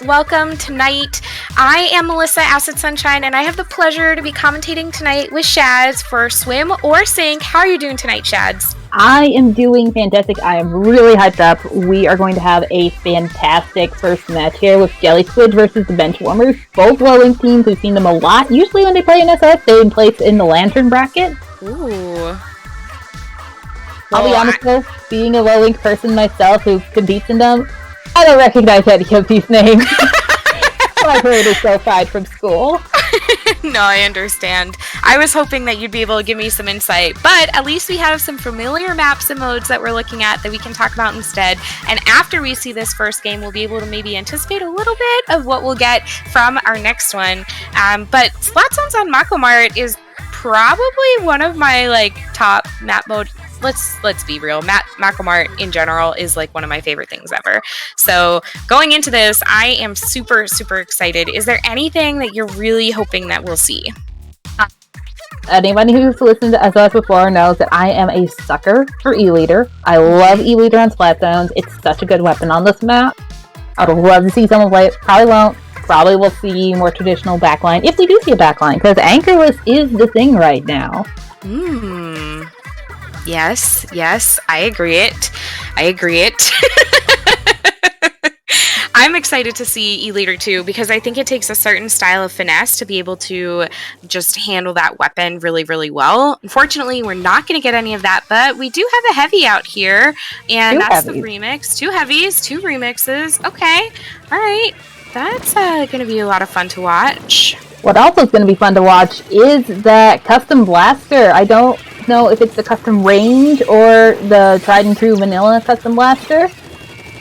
Welcome tonight. I am Melissa Acid Sunshine, and I have the pleasure to be commentating tonight with Shads for Swim or Sink. How are you doing tonight, Shads? I am doing fantastic. I am really hyped up. We are going to have a fantastic first match here with Jelly Squids versus the Benchwarmers. Both low-link teams. We've seen them a lot. Usually when they play in SF, they place in the Lantern bracket. Ooh. I'll be honest though, being a low-link person myself who competes in them, I don't recognize any of these names. I've heard it so aside from school. No, I understand. I was hoping that you'd be able to give me some insight, but at least we have some familiar maps and modes that we're looking at that we can talk about instead. And after we see this first game, we'll be able to maybe anticipate a little bit of what we'll get from our next one. But Splat Zones on Mako Mart is probably one of my top map mode. Let's be real. Mako Mart in general is one of my favorite things ever. So going into this, I am super, super excited. Is there anything that you're really hoping that we'll see? Anybody who's listened to us before knows that I am a sucker for E-Leader. I love E-Leader on Splat Zones. It's such a good weapon on this map. I would love to see someone play it. Probably won't. Probably we'll see more traditional backline, if we do see a backline, because anchorless is the thing right now. Yes, I agree it. I'm excited to see E-Leader too, because I think it takes a certain style of finesse to be able to just handle that weapon really, really well. Unfortunately, we're not going to get any of that, but we do have a heavy out here, and that's the remix. 2 heavies, 2 remixes. Okay, all right. That's going to be a lot of fun to watch. What also is going to be fun to watch is that custom blaster. I don't know if it's the custom range or the tried and true vanilla custom blaster,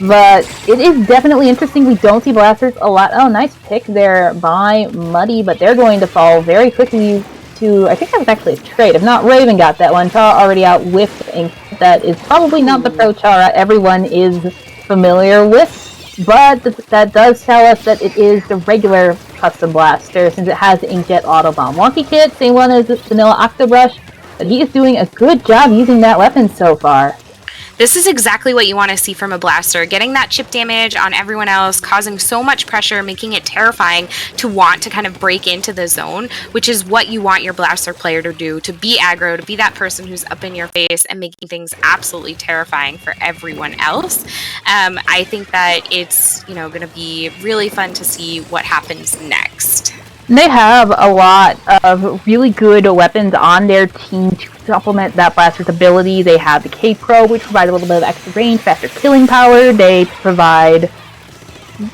but it is definitely interesting. We don't see blasters a lot. Oh, nice pick there by Muddy, but they're going to fall very quickly to, I think that was actually a trade. If not, Raven got that one. Chara already out with Ink. That is probably not the pro Chara everyone is familiar with. But that does tell us that it is the regular custom blaster, since it has the Inkjet Autobomb Wonky Kit, same one as the vanilla Octobrush, but he is doing a good job using that weapon so far. This is exactly what you want to see from a blaster, getting that chip damage on everyone else, causing so much pressure, making it terrifying to want to kind of break into the zone, which is what you want your blaster player to do, to be aggro, to be that person who's up in your face and making things absolutely terrifying for everyone else. I think that it's going to be really fun to see what happens next. They have a lot of really good weapons on their team to supplement that blaster's ability. They have the K-Pro, which provides a little bit of extra range, faster killing power. They provide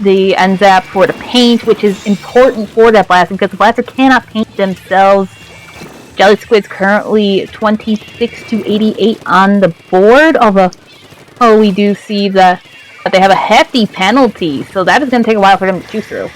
the NZAP for the paint, which is important for that blaster because the blaster cannot paint themselves. Jelly Squid's currently 26 to 88 on the board, although we do see that they have a hefty penalty, so that is going to take a while for them to chew through.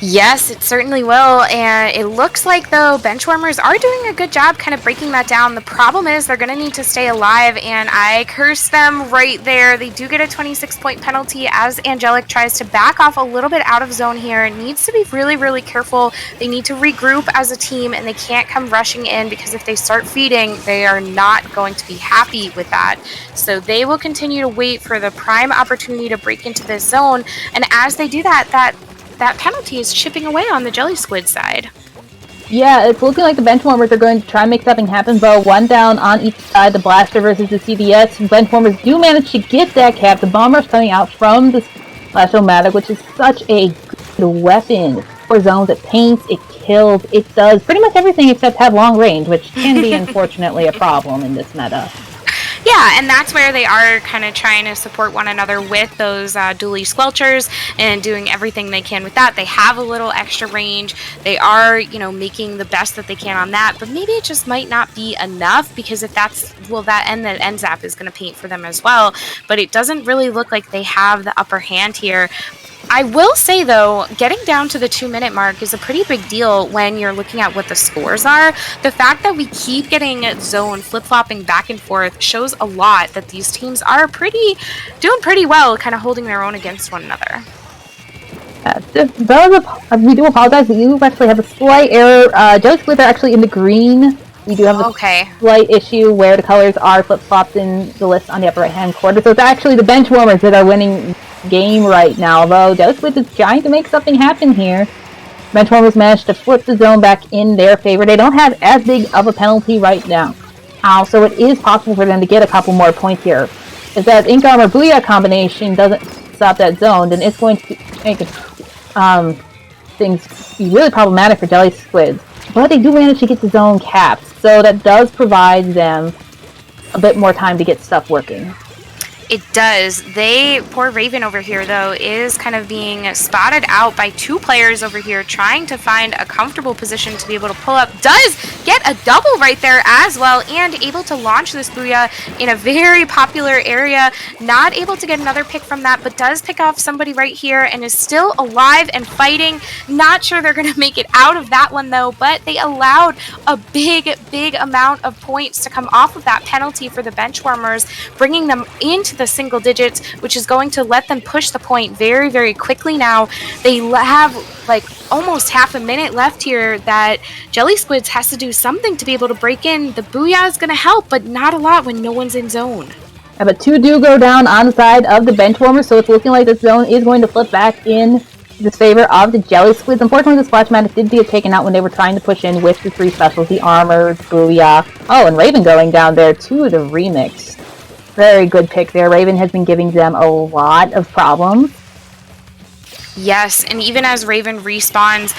Yes, it certainly will, and it looks like, though, Benchwarmers are doing a good job kind of breaking that down. The problem is they're going to need to stay alive, and I curse them right there. They do get a 26-point penalty as Angelic tries to back off a little bit out of zone here. It needs to be really, really careful. They need to regroup as a team, and they can't come rushing in, because if they start feeding, they are not going to be happy with that. So they will continue to wait for the prime opportunity to break into this zone, and as they do that, that penalty is chipping away on the Jelly Squid side. Yeah, it's looking like the Benchwarmers are going to try and make something happen, but one down on each side, the Blaster versus the CDS. Benchwarmers do manage to get that cap. The Bomber's coming out from the Flash-O-Matic, which is such a good weapon for zones. It paints, it kills, it does pretty much everything except have long range, which can be, unfortunately, a problem in this meta. Yeah, and that's where they are kind of trying to support one another with those dually squelchers and doing everything they can with that. They have a little extra range. They are, making the best that they can on that, but maybe it just might not be enough, because if that's, that end zap is going to paint for them as well, but it doesn't really look like they have the upper hand here. I will say, though, getting down to the 2-minute mark is a pretty big deal when you're looking at what the scores are. The fact that we keep getting zone flip-flopping back and forth shows a lot that these teams are doing pretty well, kind of holding their own against one another. We do apologize, but you actually have a slight error. Jelly Squids are actually in the green. We do have a slight issue where the colors are flip-flopped in the list on the upper right-hand corner. So it's actually the Benchwarmers that are winning game right now, though Jelly Squids is trying to make something happen here. Benchwarmers managed to flip the zone back in their favor. They don't have as big of a penalty right now, so it is possible for them to get a couple more points here. If that Ink Armor Booyah combination doesn't stop that zone, then it's going to make things be really problematic for Jelly Squids. But they do manage to get the zone capped, so that does provide them a bit more time to get stuff working. It does. Poor Raven over here, though, is kind of being spotted out by two players over here trying to find a comfortable position to be able to pull up. Does get a double right there as well, and able to launch this Booyah in a very popular area. Not able to get another pick from that, but does pick off somebody right here and is still alive and fighting. Not sure they're going to make it out of that one, though, but they allowed a big amount of points to come off of that penalty for the Benchwarmers, bringing them into the single digits, which is going to let them push the point very, very quickly now. They have like almost half a minute left here that Jelly Squids has to do something to be able to break in. The Booyah is going to help, but not a lot when no one's in zone. Yeah, but two do go down on the side of the Benchwarmers, so it's looking like the zone is going to flip back in disfavor of the Jelly Squids. Unfortunately, the Splashmatic did get taken out when they were trying to push in with the three specials, the Armor, Booyah. Oh, and Raven going down there to the Remix. Very good pick there. Raven has been giving them a lot of problems. Yes, and even as Raven respawns,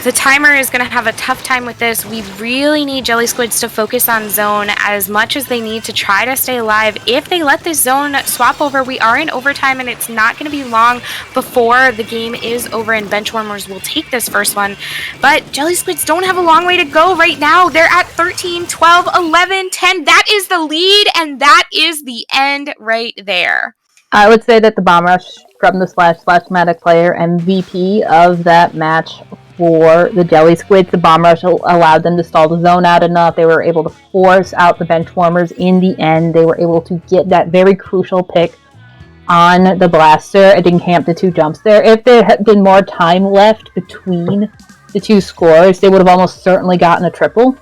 the timer is going to have a tough time with this. We really need Jelly Squids to focus on zone as much as they need to try to stay alive. If they let this zone swap over, we are in overtime, and it's not going to be long before the game is over and Benchwarmers will take this first one. But Jelly Squids don't have a long way to go right now. They're at 13, 12, 11, 10. That is the lead, and that is the end right there. I would say that the Bomb Rush from the Splashmatic player MVP of that match for the Jelly Squids. The Bomb Rush allowed them to stall the zone out enough. They were able to force out the Benchwarmers in the end. They were able to get that very crucial pick on the Blaster and didn't camp the two jumps there. If there had been more time left between the two scores, they would have almost certainly gotten a triple.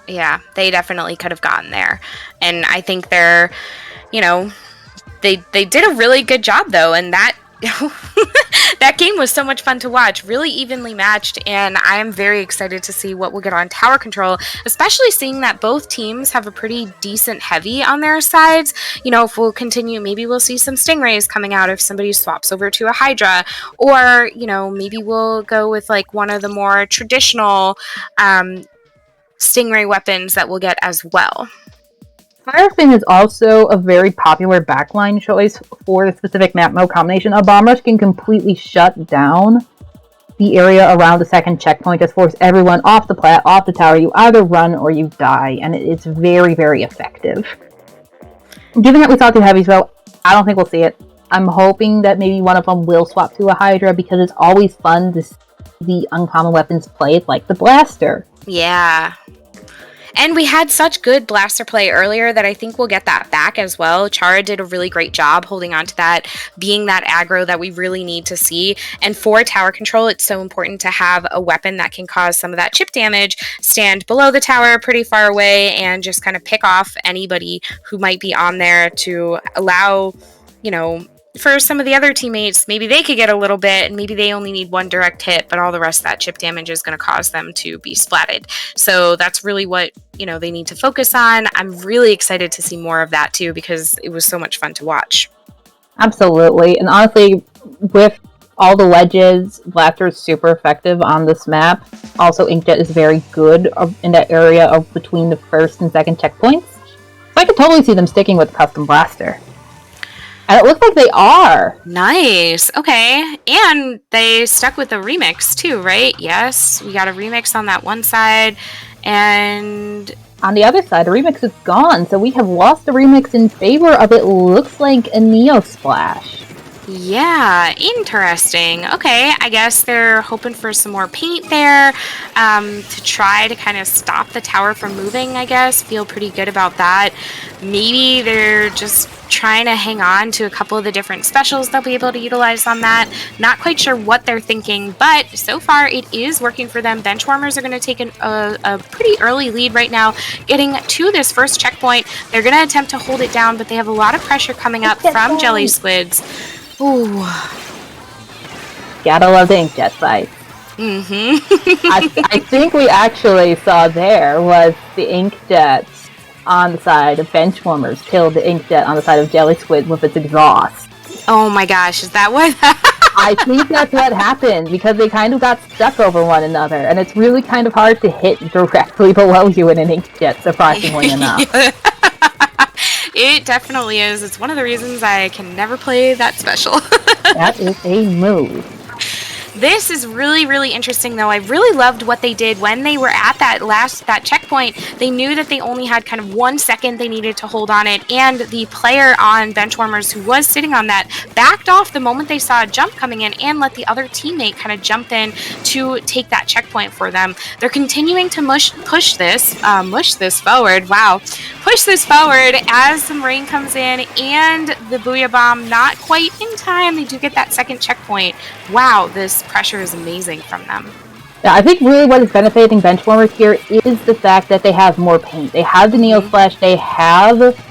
Yeah, they definitely could have gotten there. And I think they're, they did a really good job, though, and that that game was so much fun to watch, really evenly matched, and I am very excited to see what we'll get on tower control, especially seeing that both teams have a pretty decent heavy on their sides. If we'll continue, maybe we'll see some Stingrays coming out if somebody swaps over to a Hydra, or, maybe we'll go with like one of the more traditional Stingray weapons that we'll get as well. Firefin is also a very popular backline choice for the specific map mode combination. A Bomb Rush can completely shut down the area around the second checkpoint, just force everyone off the plat, off the tower. You either run or you die, and it's very, very effective. Given that we saw two heavies, though, I don't think we'll see it. I'm hoping that maybe one of them will swap to a Hydra because it's always fun to see the uncommon weapons played, like the blaster. Yeah. And we had such good blaster play earlier that I think we'll get that back as well. Chara did a really great job holding on to that, being that aggro that we really need to see. And for tower control, it's so important to have a weapon that can cause some of that chip damage, stand below the tower pretty far away, and just kind of pick off anybody who might be on there to allow, you know, for some of the other teammates, maybe they could get a little bit and maybe they only need one direct hit, but all the rest of that chip damage is going to cause them to be splatted. So that's really what, you know, they need to focus on. I'm really excited to see more of that too, because it was so much fun to watch. Absolutely. And honestly, with all the wedges, Blaster is super effective on this map. Also, Inkjet is very good in that area of between the first and second checkpoints. So I could totally see them sticking with Custom Blaster. And it looks like they are. Nice. Okay. And they stuck with the remix too, right? Yes. We got a remix on that one side. And on the other side, the remix is gone. So we have lost the remix in favor of, it looks like, a Neo Splash. Yeah, interesting. Okay, I guess they're hoping for some more paint there to try to kind of stop the tower from moving, I guess. Feel pretty good about that. Maybe they're just trying to hang on to a couple of the different specials they'll be able to utilize on that. Not quite sure what they're thinking, but so far it is working for them. Benchwarmers are going to take a pretty early lead right now, getting to this first checkpoint. They're going to attempt to hold it down, but they have a lot of pressure coming up from Jelly Squids. Ooh. Gotta love the Inkjet fight. I think we actually saw there was the Inkjet on the side of Benchwarmers killed the Inkjet on the side of Jelly Squid with its exhaust. Oh my gosh, is that what? I think that's what happened, because they kind of got stuck over one another, and it's really kind of hard to hit directly below you in an Inkjet, surprisingly enough. It definitely is. It's one of the reasons I can never play that special. That is a move. This is really, really interesting, though. I really loved what they did when they were at that checkpoint. They knew that they only had kind of 1 second they needed to hold on it, and the player on Benchwarmers who was sitting on that backed off the moment they saw a jump coming in and let the other teammate kind of jump in to take that checkpoint for them. They're continuing to push this forward. Wow. Push this forward as some rain comes in and the Booyah Bomb not quite in time. They do get that second checkpoint. Wow, this pressure is amazing from them. Yeah, I think really what is benefiting Benchwarmers here is the fact that they have more paint. They have the Neo Splash, they have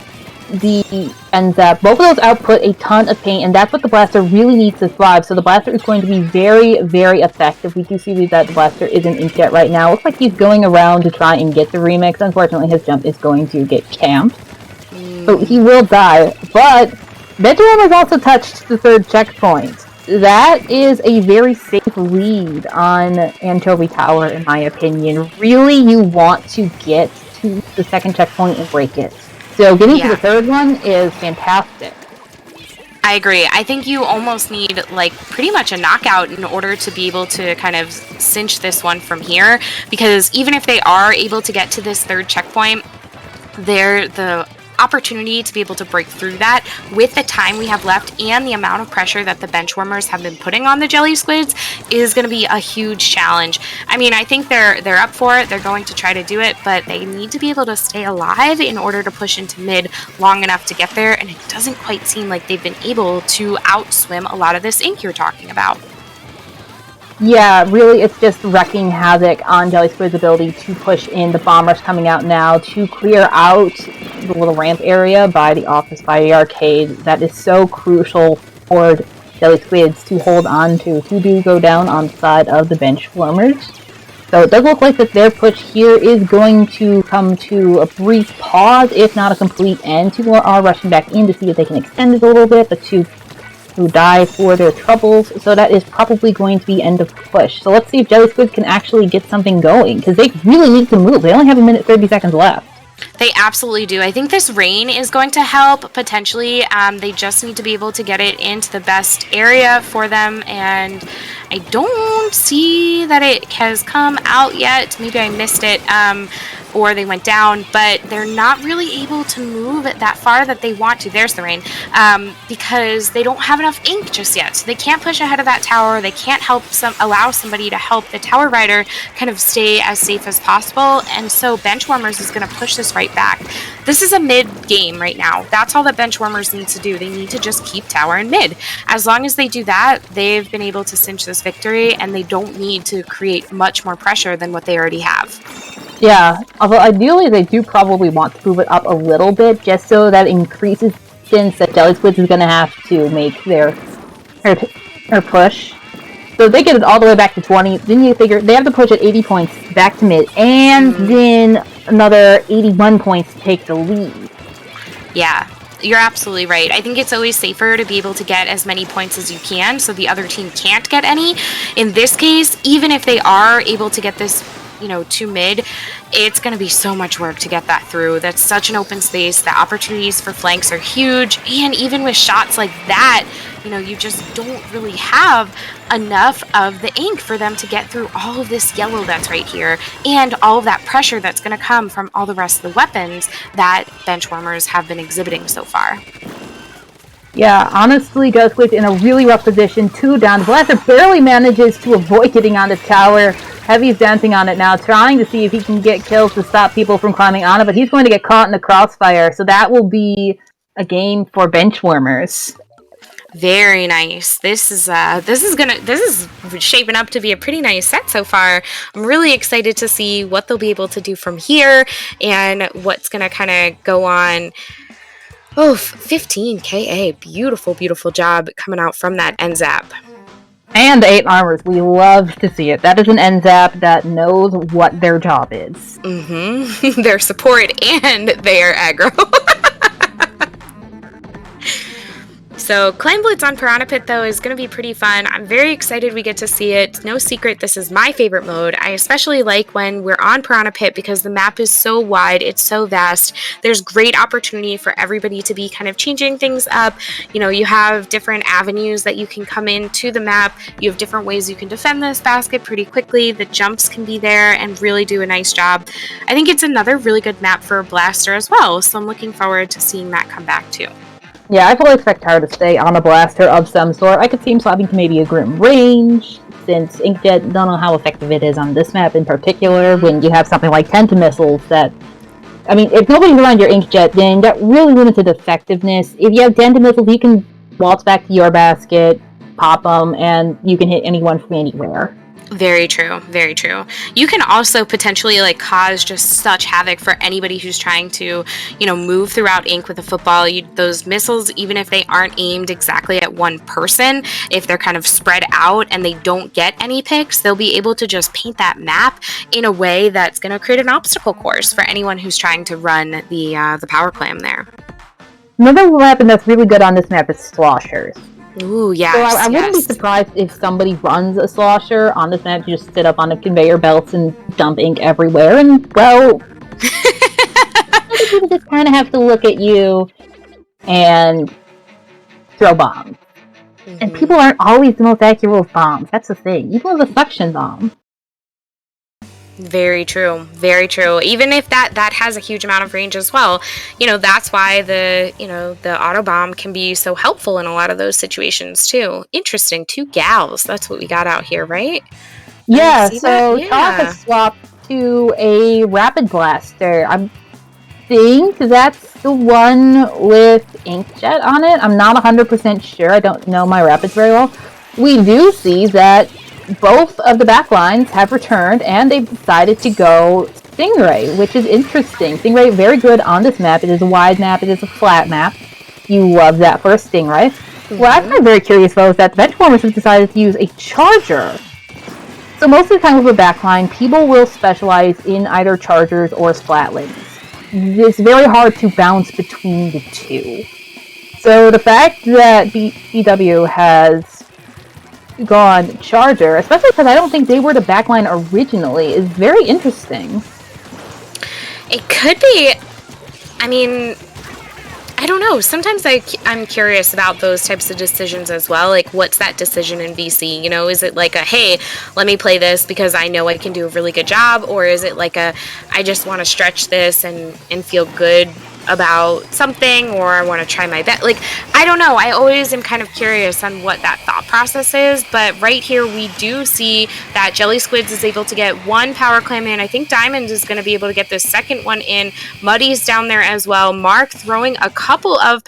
and both of those output a ton of paint, and that's what the Blaster really needs to thrive. So the Blaster is going to be very, very effective. We do see that the Blaster is an Inkjet right now. Looks like he's going around to try and get the remix. Unfortunately, his jump is going to get camped. So he will die, but Benchwarmers also touched the third checkpoint. That is a very safe lead on Anchovy Tower, in my opinion. Really, you want to get to the second checkpoint and break it. So getting to the third one is fantastic. I agree. I think you almost need, like, pretty much a knockout in order to be able to kind of cinch this one from here. Because even if they are able to get to this third checkpoint, the opportunity to be able to break through that with the time we have left and the amount of pressure that the Benchwarmers have been putting on the Jelly Squids is going to be a huge challenge. I mean, I think they're up for it. They're going to try to do it, but they need to be able to stay alive in order to push into mid long enough to get there, and it doesn't quite seem like they've been able to outswim a lot of this ink you're talking about. Yeah, really, it's just wreaking havoc on Jelly Squid's ability to push in. The bomb rush coming out now to clear out the little ramp area by the office, by the arcade. That is so crucial for Jelly Squids to hold on to do go down on the side of the Benchwarmers. So it does look like that their push here is going to come to a brief pause, if not a complete end. Two more are rushing back in to see if they can extend it a little bit. The two who die for their troubles, so that is probably going to be end of push. So let's see if Jelly Squid can actually get something going, because they really need to move. They only have 1:30 seconds left. They absolutely do. I think this rain is going to help, potentially. They just need to be able to get it into the best area for them, and I don't see that it has come out yet. Maybe I missed it. Or they went down, but they're not really able to move it that far that they want to. There's the rain. Because they don't have enough ink just yet. So they can't push ahead of that tower. They can't allow somebody to help the tower rider kind of stay as safe as possible. And so Benchwarmers is going to push this right back. This is a mid game right now. That's all that Benchwarmers needs to do. They need to just keep tower in mid. As long as they do that, they've been able to cinch this victory, and they don't need to create much more pressure than what they already have. Yeah, although ideally they do probably want to move it up a little bit, just so that increases since that Jelly Squids is going to have to make her push. So if they get it all the way back to 20, then you figure they have to push at 80 points back to mid, and then another 81 points to take the lead. Yeah, you're absolutely right. I think it's always safer to be able to get as many points as you can so the other team can't get any. In this case, even if they are able to get this to mid, it's going to be so much work to get that through. That's such an open space. The opportunities for flanks are huge, and even with shots like that, you just don't really have enough of the ink for them to get through all of this yellow that's right here, and all of that pressure that's going to come from all the rest of the weapons that Benchwarmers have been exhibiting so far. Yeah, honestly, Jelly Squid's in a really rough position. 2 down. Blaster barely manages to avoid getting on the tower. Heavy's dancing on it now, trying to see if he can get kills to stop people from climbing on it, but he's going to get caught in the crossfire, so that will be a game for Benchwarmers. Very nice. This is shaping up to be a pretty nice set so far. I'm really excited to see what they'll be able to do from here and what's going to kind of go on. Oh, 15 KA. Beautiful, beautiful job coming out from that end zap. And 8 armors. We love to see it. That is an end zap that knows what their job is. Mm-hmm. Their support and their aggro. So Climb Blitz on Piranha Pit, though, is going to be pretty fun. I'm very excited we get to see it. No secret, this is my favorite mode. I especially like when we're on Piranha Pit because the map is so wide, it's so vast. There's great opportunity for everybody to be kind of changing things up. You have different avenues that you can come into the map. You have different ways you can defend this basket pretty quickly. The jumps can be there and really do a nice job. I think it's another really good map for a Blaster as well, so I'm looking forward to seeing that come back too. Yeah, I fully expect her to stay on a blaster of some sort. I could see him swapping to maybe a Grim Range, since Inkjet, don't know how effective it is on this map in particular, when you have something like Tentamissiles that... I mean, if nobody's around your Inkjet, then that really limited effectiveness. If you have Tentamissiles, you can waltz back to your basket, pop them, and you can hit anyone from anywhere. Very true, very true. You can also potentially cause just such havoc for anybody who's trying to, move throughout ink with a football. Those missiles, even if they aren't aimed exactly at one person, if they're kind of spread out and they don't get any picks, they'll be able to just paint that map in a way that's going to create an obstacle course for anyone who's trying to run the power clam there. Another weapon that's really good on this map is Sloshers. Ooh, yes, so I wouldn't be surprised if somebody runs a slosher on this map to just sit up on the conveyor belts and dump ink everywhere, and, well, people just kind of have to look at you and throw bombs. Mm-hmm. And people aren't always the most accurate with bombs. That's the thing. Even with a suction bomb. Very true. Very true. Even if that has a huge amount of range as well, that's why the auto bomb can be so helpful in a lot of those situations too. Interesting. 2 gals. That's what we got out here, right? Yeah. So Shaw has swapped to a rapid blaster. I think that's the one with Inkjet on it. I'm not 100% sure. I don't know my rapids very well. We do see that both of the backlines have returned, and they've decided to go Stingray, which is interesting. Stingray, very good on this map. It is a wide map. It is a flat map. You love that for a Stingray. Mm-hmm. What I find very curious, though, is that the Benchwarmers have decided to use a Charger. So most of the time with a backline, people will specialize in either Chargers or Splatlings. It's very hard to bounce between the two. So the fact that BW has gone Charger, especially because I don't think they were the backline originally, is very interesting. It could be. I mean, I don't know. Sometimes I'm curious about those types of decisions as well. Like, what's that decision in VC? You know, is it like a, hey, let me play this because I know I can do a really good job? Or is it like a, I just want to stretch this and feel good about something, or I want to try my best? Like, I don't know. I always am kind of curious on what that thought process is. But right here, we do see that Jelly Squids is able to get one power clam in. I think Diamond is going to be able to get the second one in. Muddy's down there as well. Mark throwing a couple of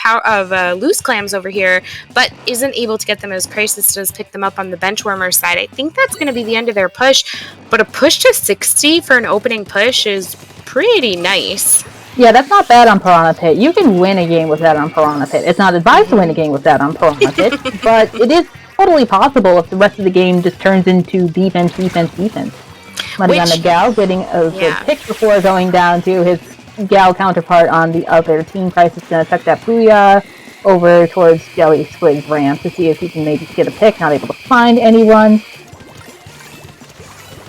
loose clams over here, but isn't able to get them as Crisis does pick them up on the benchwarmer side. I think that's going to be the end of their push, but a push to 60 for an opening push is pretty nice. Yeah, that's not bad on Piranha Pit. You can win a game with that on Piranha Pit. It's not advised to win a game with that on Piranha Pit, but it is totally possible if the rest of the game just turns into defense. Muddy on the Gal getting a good pick before going down to his Gal counterpart on the other team. Price is going to tuck that Booyah over towards Jelly Squid's ramp to see if he can maybe get a pick. Not able to find anyone.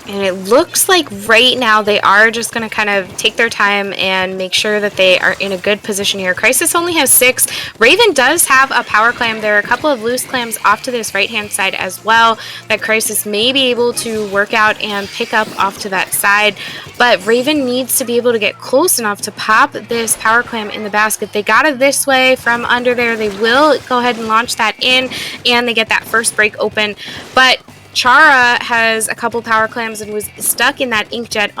And it looks like right now they are just going to kind of take their time and make sure that they are in a good position here. Crisis only has 6. Raven does have a power clam. There are a couple of loose clams off to this right-hand side as well that Crisis may be able to work out and pick up off to that side. But Raven needs to be able to get close enough to pop this power clam in the basket. They got it this way from under there. They will go ahead and launch that in, and they get that first break open. But Chara has a couple power clams and was stuck in that inkjet,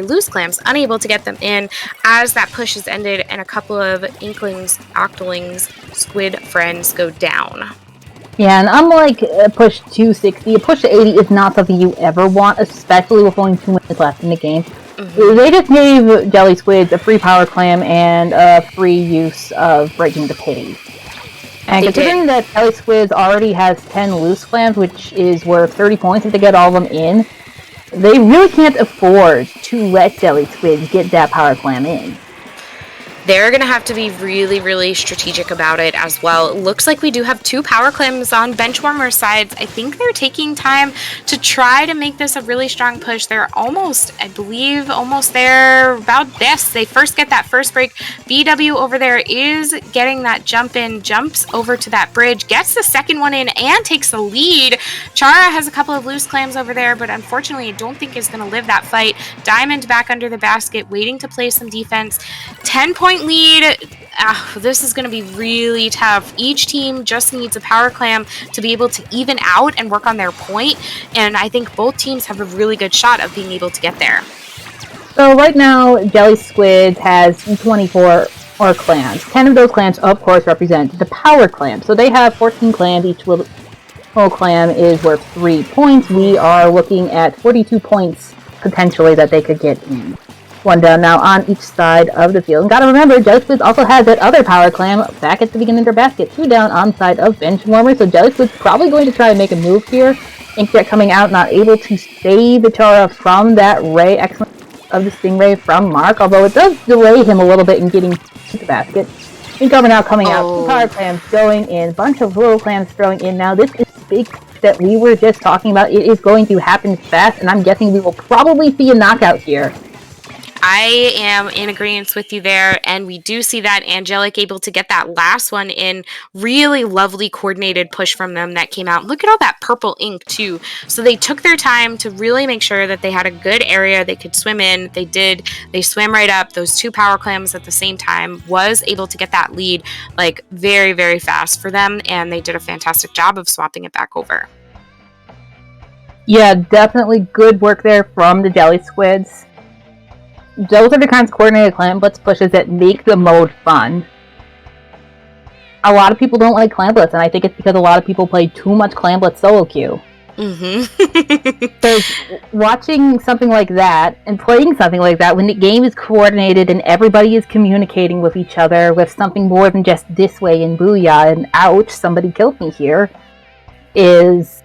loose clams, unable to get them in as that push is ended, and a couple of Inklings, Octolings, Squid friends go down. Yeah, and unlike a push to 60, a push to 80 is not something you ever want, especially with only 2 minutes left in the game. Mm-hmm. They just gave Jelly Squids a free power clam and a free use of Breaking the Pity. And considering that Jelly Squids already has 10 loose clams, which is worth 30 points if they get all of them in, they really can't afford to let Jelly Squids get that power clam in. They're going to have to be really, really strategic about it as well. It looks like we do have 2 power clams on benchwarmer sides. I think they're taking time to try to make this a really strong push. They're almost there, about this. They first get that first break. BW over there is getting that jump in, jumps over to that bridge, gets the second one in, and takes the lead. Chara has a couple of loose clams over there, but unfortunately I don't think is going to live that fight. Diamond back under the basket, waiting to play some defense. 10-point lead. This is going to be really tough. Each team just needs a power clam to be able to even out and work on their point, and I think both teams have a really good shot of being able to get there. So right now, Jelly Squids has 24 clams. 10 of those clams, of course, represent the power clam. So they have 14 clams. Each little clam is worth 3 points. We are looking at 42 points potentially that they could get in. 1 down now on each side of the field. And gotta remember, Jelly Squids also has that other power clam back at the beginning of their basket. 2 down on side of benchwarmer. So Jelly Squids probably going to try and make a move here. Inkjet coming out, not able to save the Chara from that ray. Excellent of the Stingray from Mark, although it does delay him a little bit in getting to the basket. Inkcover now coming out. 2 power clams going in. Bunch of little clams throwing in. Now this is big that we were just talking about. It is going to happen fast, and I'm guessing we will probably see a knockout here. I am in agreement with you there, and we do see that Angelic able to get that last one in. Really lovely coordinated push from them that came out. Look at all that purple ink too. So they took their time to really make sure that they had a good area they could swim in. They did. They swam right up. Those 2 power clams at the same time was able to get that lead like very, very fast for them, and they did a fantastic job of swapping it back over. Yeah, definitely good work there from the Jelly Squids. Those are the kinds of coordinated clam blitz pushes that make the mode fun. A lot of people don't like clam blitz, and I think it's because a lot of people play too much clam blitz solo queue. So watching something like that and playing something like that when the game is coordinated and everybody is communicating with each other with something more than just this way and booyah and ouch, somebody killed me here, is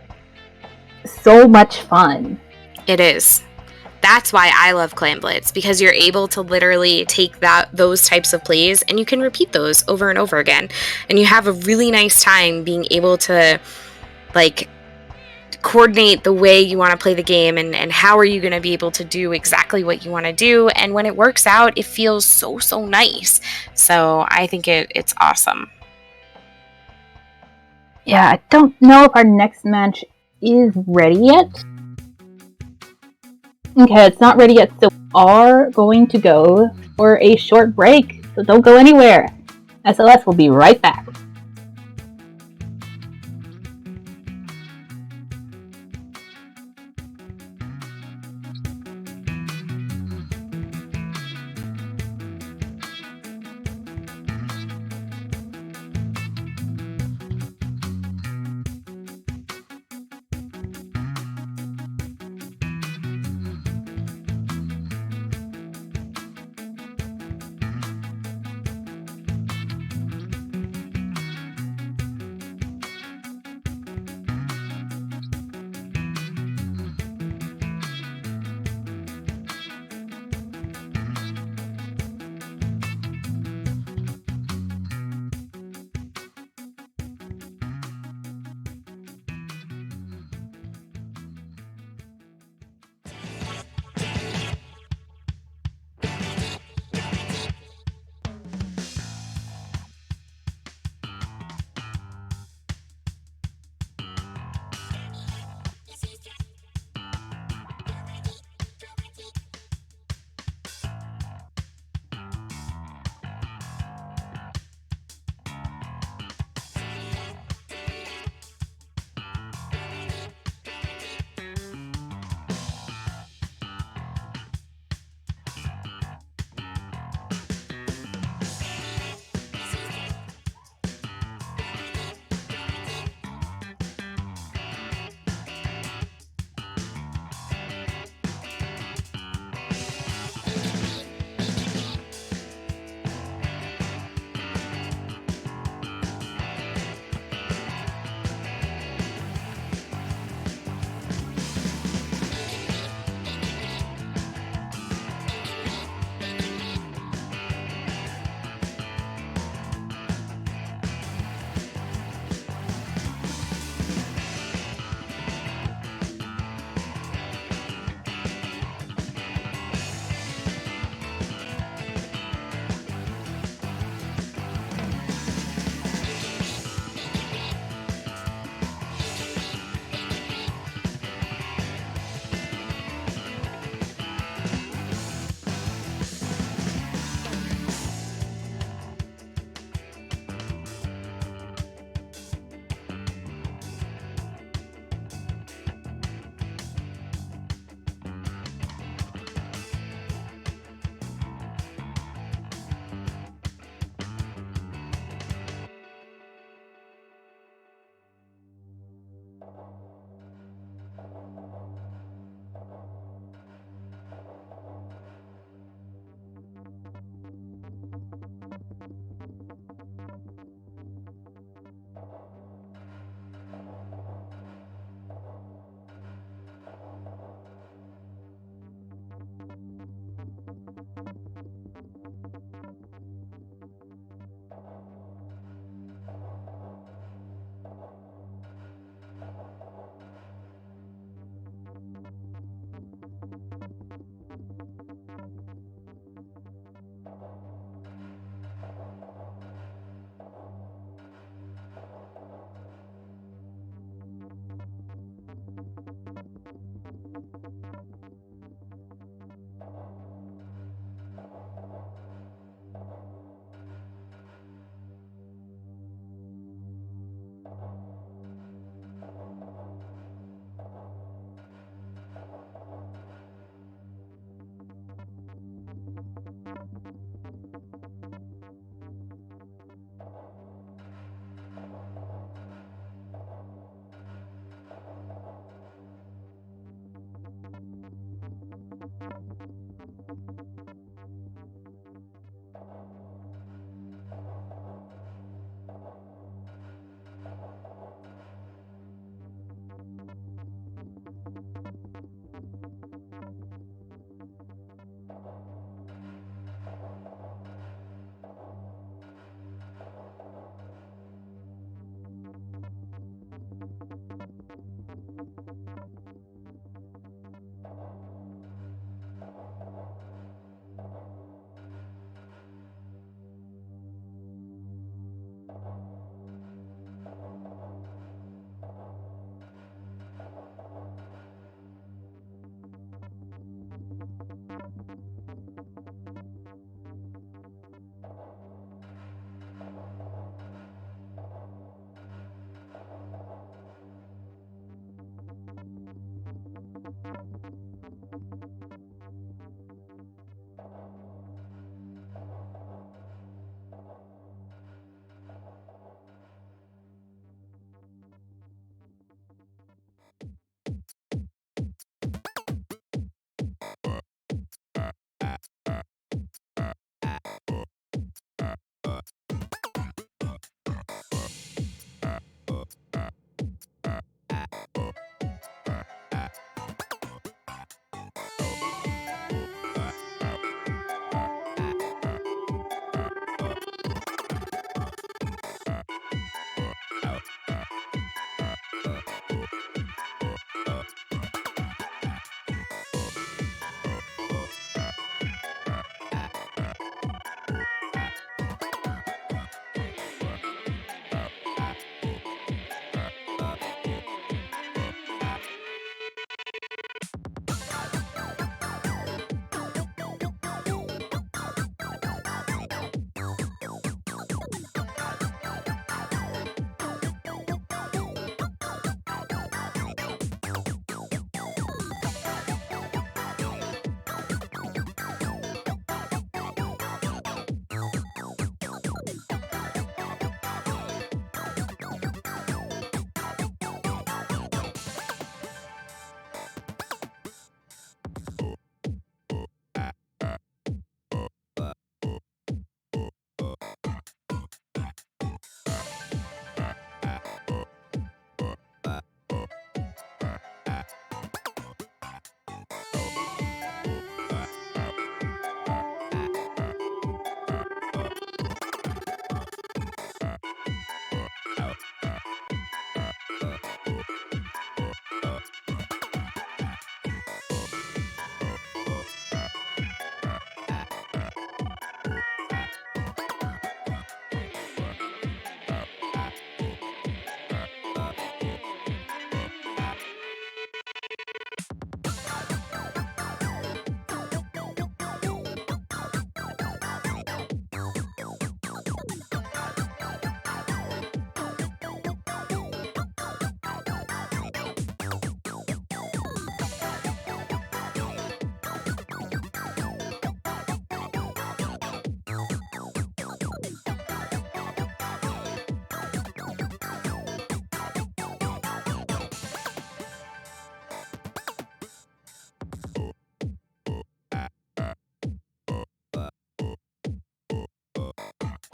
so much fun. It is. That's why I love Clam Blitz, because you're able to literally take those types of plays and you can repeat those over and over again. And you have a really nice time being able to, like, coordinate the way you want to play the game, and how are you going to be able to do exactly what you want to do. And when it works out, it feels so nice. So I think it's awesome. Yeah, I don't know if our next match is ready yet. Okay, it's not ready yet, so we are going to go for a short break. So don't go anywhere. SLS will be right back.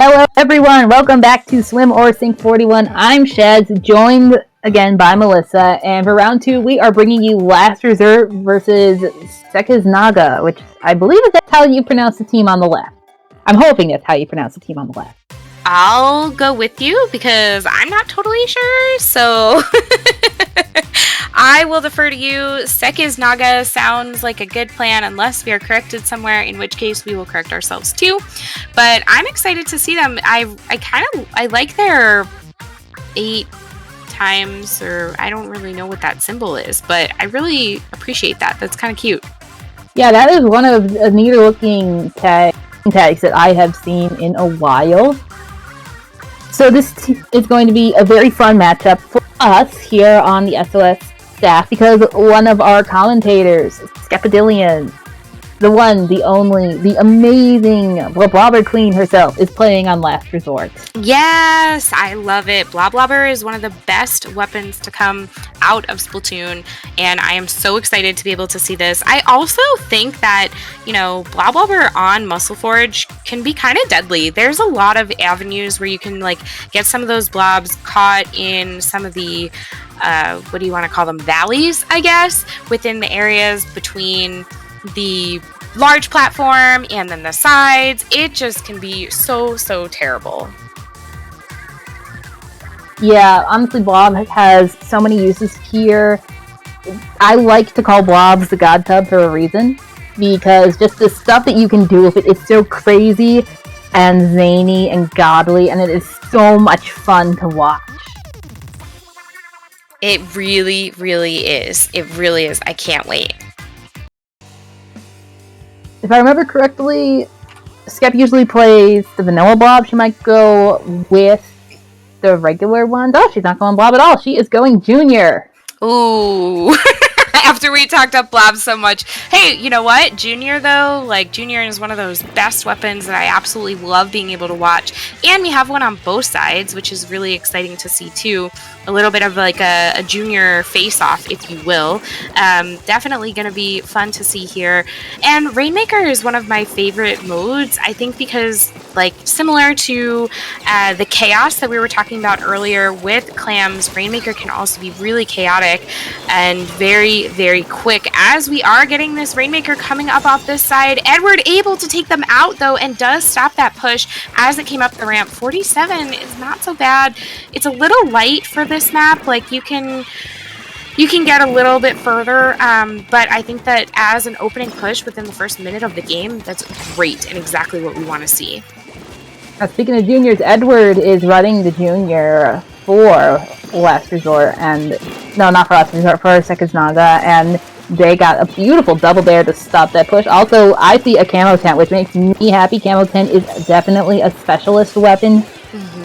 Hello everyone, welcome back to Swim or Sink 41. I'm Sheds, joined again by Melissa, and for round 2 we are bringing you Last Resort versus Sekiznaga, which I believe is how you pronounce the team on the left. I'm hoping that's how you pronounce the team on the left. I'll go with you because I'm not totally sure, so I will defer to you. Sekiznaga sounds like a good plan unless we are corrected somewhere, in which case we will correct ourselves too. But I'm excited to see them. I like their 8 times, or I don't really know what that symbol is, but I really appreciate that. That's kind of cute. Yeah, that is one of the neater looking tags that I have seen in a while. So this is going to be a very fun matchup for us here on the SOS staff because one of our commentators, Skepidillion, the one, the only, the amazing Blobber Queen herself, is playing on Last Resort. Yes, I love it. Bloblobber is one of the best weapons to come out of Splatoon, and I am so excited to be able to see this. I also think that, Bloblobber on Muscle Forge can be kind of deadly. There's a lot of avenues where you can, get some of those blobs caught in some of the, what do you want to call them, valleys, I guess, within the areas between the large platform and then the sides. It just can be so terrible. Yeah, honestly, Blob has so many uses here. I like to call Blobs the God Tub for a reason, because just the stuff that you can do with it is so crazy and zany and godly, and it is so much fun to watch. It really, really is. It really is. I can't wait. If I remember correctly, Skep usually plays the vanilla blob. She might go with the regular one. Oh, she's not going blob at all. She is going junior. Ooh. After we talked up blob so much. Hey, you know what? Junior, though, like, Junior is one of those best weapons that I absolutely love being able to watch. And we have one on both sides, which is really exciting to see, too. A little bit of, like, a junior face-off, if you will. Definitely going to be fun to see here. And Rainmaker is one of my favorite modes, I think, because, like, similar to the chaos that we were talking about earlier with Clams, Rainmaker can also be really chaotic and very, very quick. As we are getting this Rainmaker coming up off this side, Edward able to take them out, though, and does stop that push as it came up the ramp. 47 is not so bad. It's a little light for this map. Like, you can get a little bit further, but I think that as an opening push within the first minute of the game, that's great and exactly what we want to see. Speaking of juniors, Edward is running the junior for Last Resort, and no, not for Last Resort, for Sekiznaga, and they got a beautiful double dare to stop that push. Also, I see a camo tent, which makes me happy. Camo tent is definitely a specialist weapon.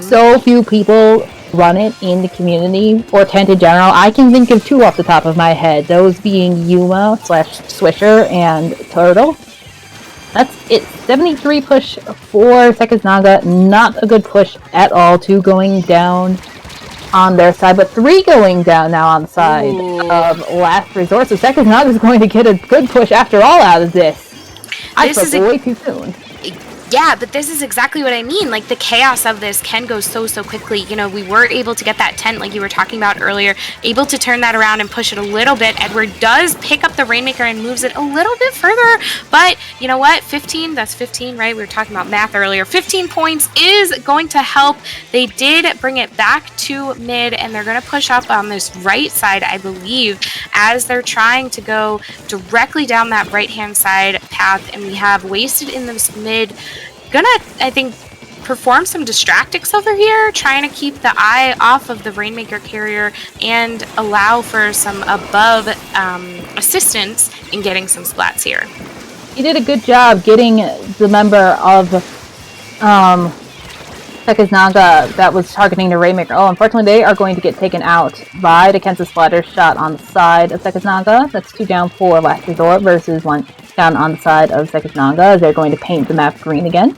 So few people run it in the community, or tent in general. I can think of two off the top of my head, those being Yuma / Swisher and Turtle. That's it. 73 push for Sekiznaga. Not a good push at all. 2 going down on their side, but 3 going down now on the side of Last Resort. So Sekiznaga is going to get a good push after all out of this. I spoke way too soon. Yeah, but this is exactly what I mean. Like, the chaos of this can go so quickly. You know, we were able to get that tent like you were talking about earlier, able to turn that around and push it a little bit. Edward does pick up the Rainmaker and moves it a little bit further, but you know what? 15, that's 15, right? We were talking about math earlier. 15 points is going to help. They did bring it back to mid, and they're going to push up on this right side, I believe, as they're trying to go directly down that right-hand side path, and we have Wasted in this mid. Gonna, I think, perform some distractics over here, trying to keep the eye off of the Rainmaker carrier and allow for some above assistance in getting some splats here. He did a good job getting the member of Sekiznaga that was targeting the Rainmaker. Oh, unfortunately, they are going to get taken out by the Kansas Splatter shot on the side of Sekiznaga. That's 2 down for Last Resort versus 1 down on the side of Sekiznaga. They're going to paint the map green again.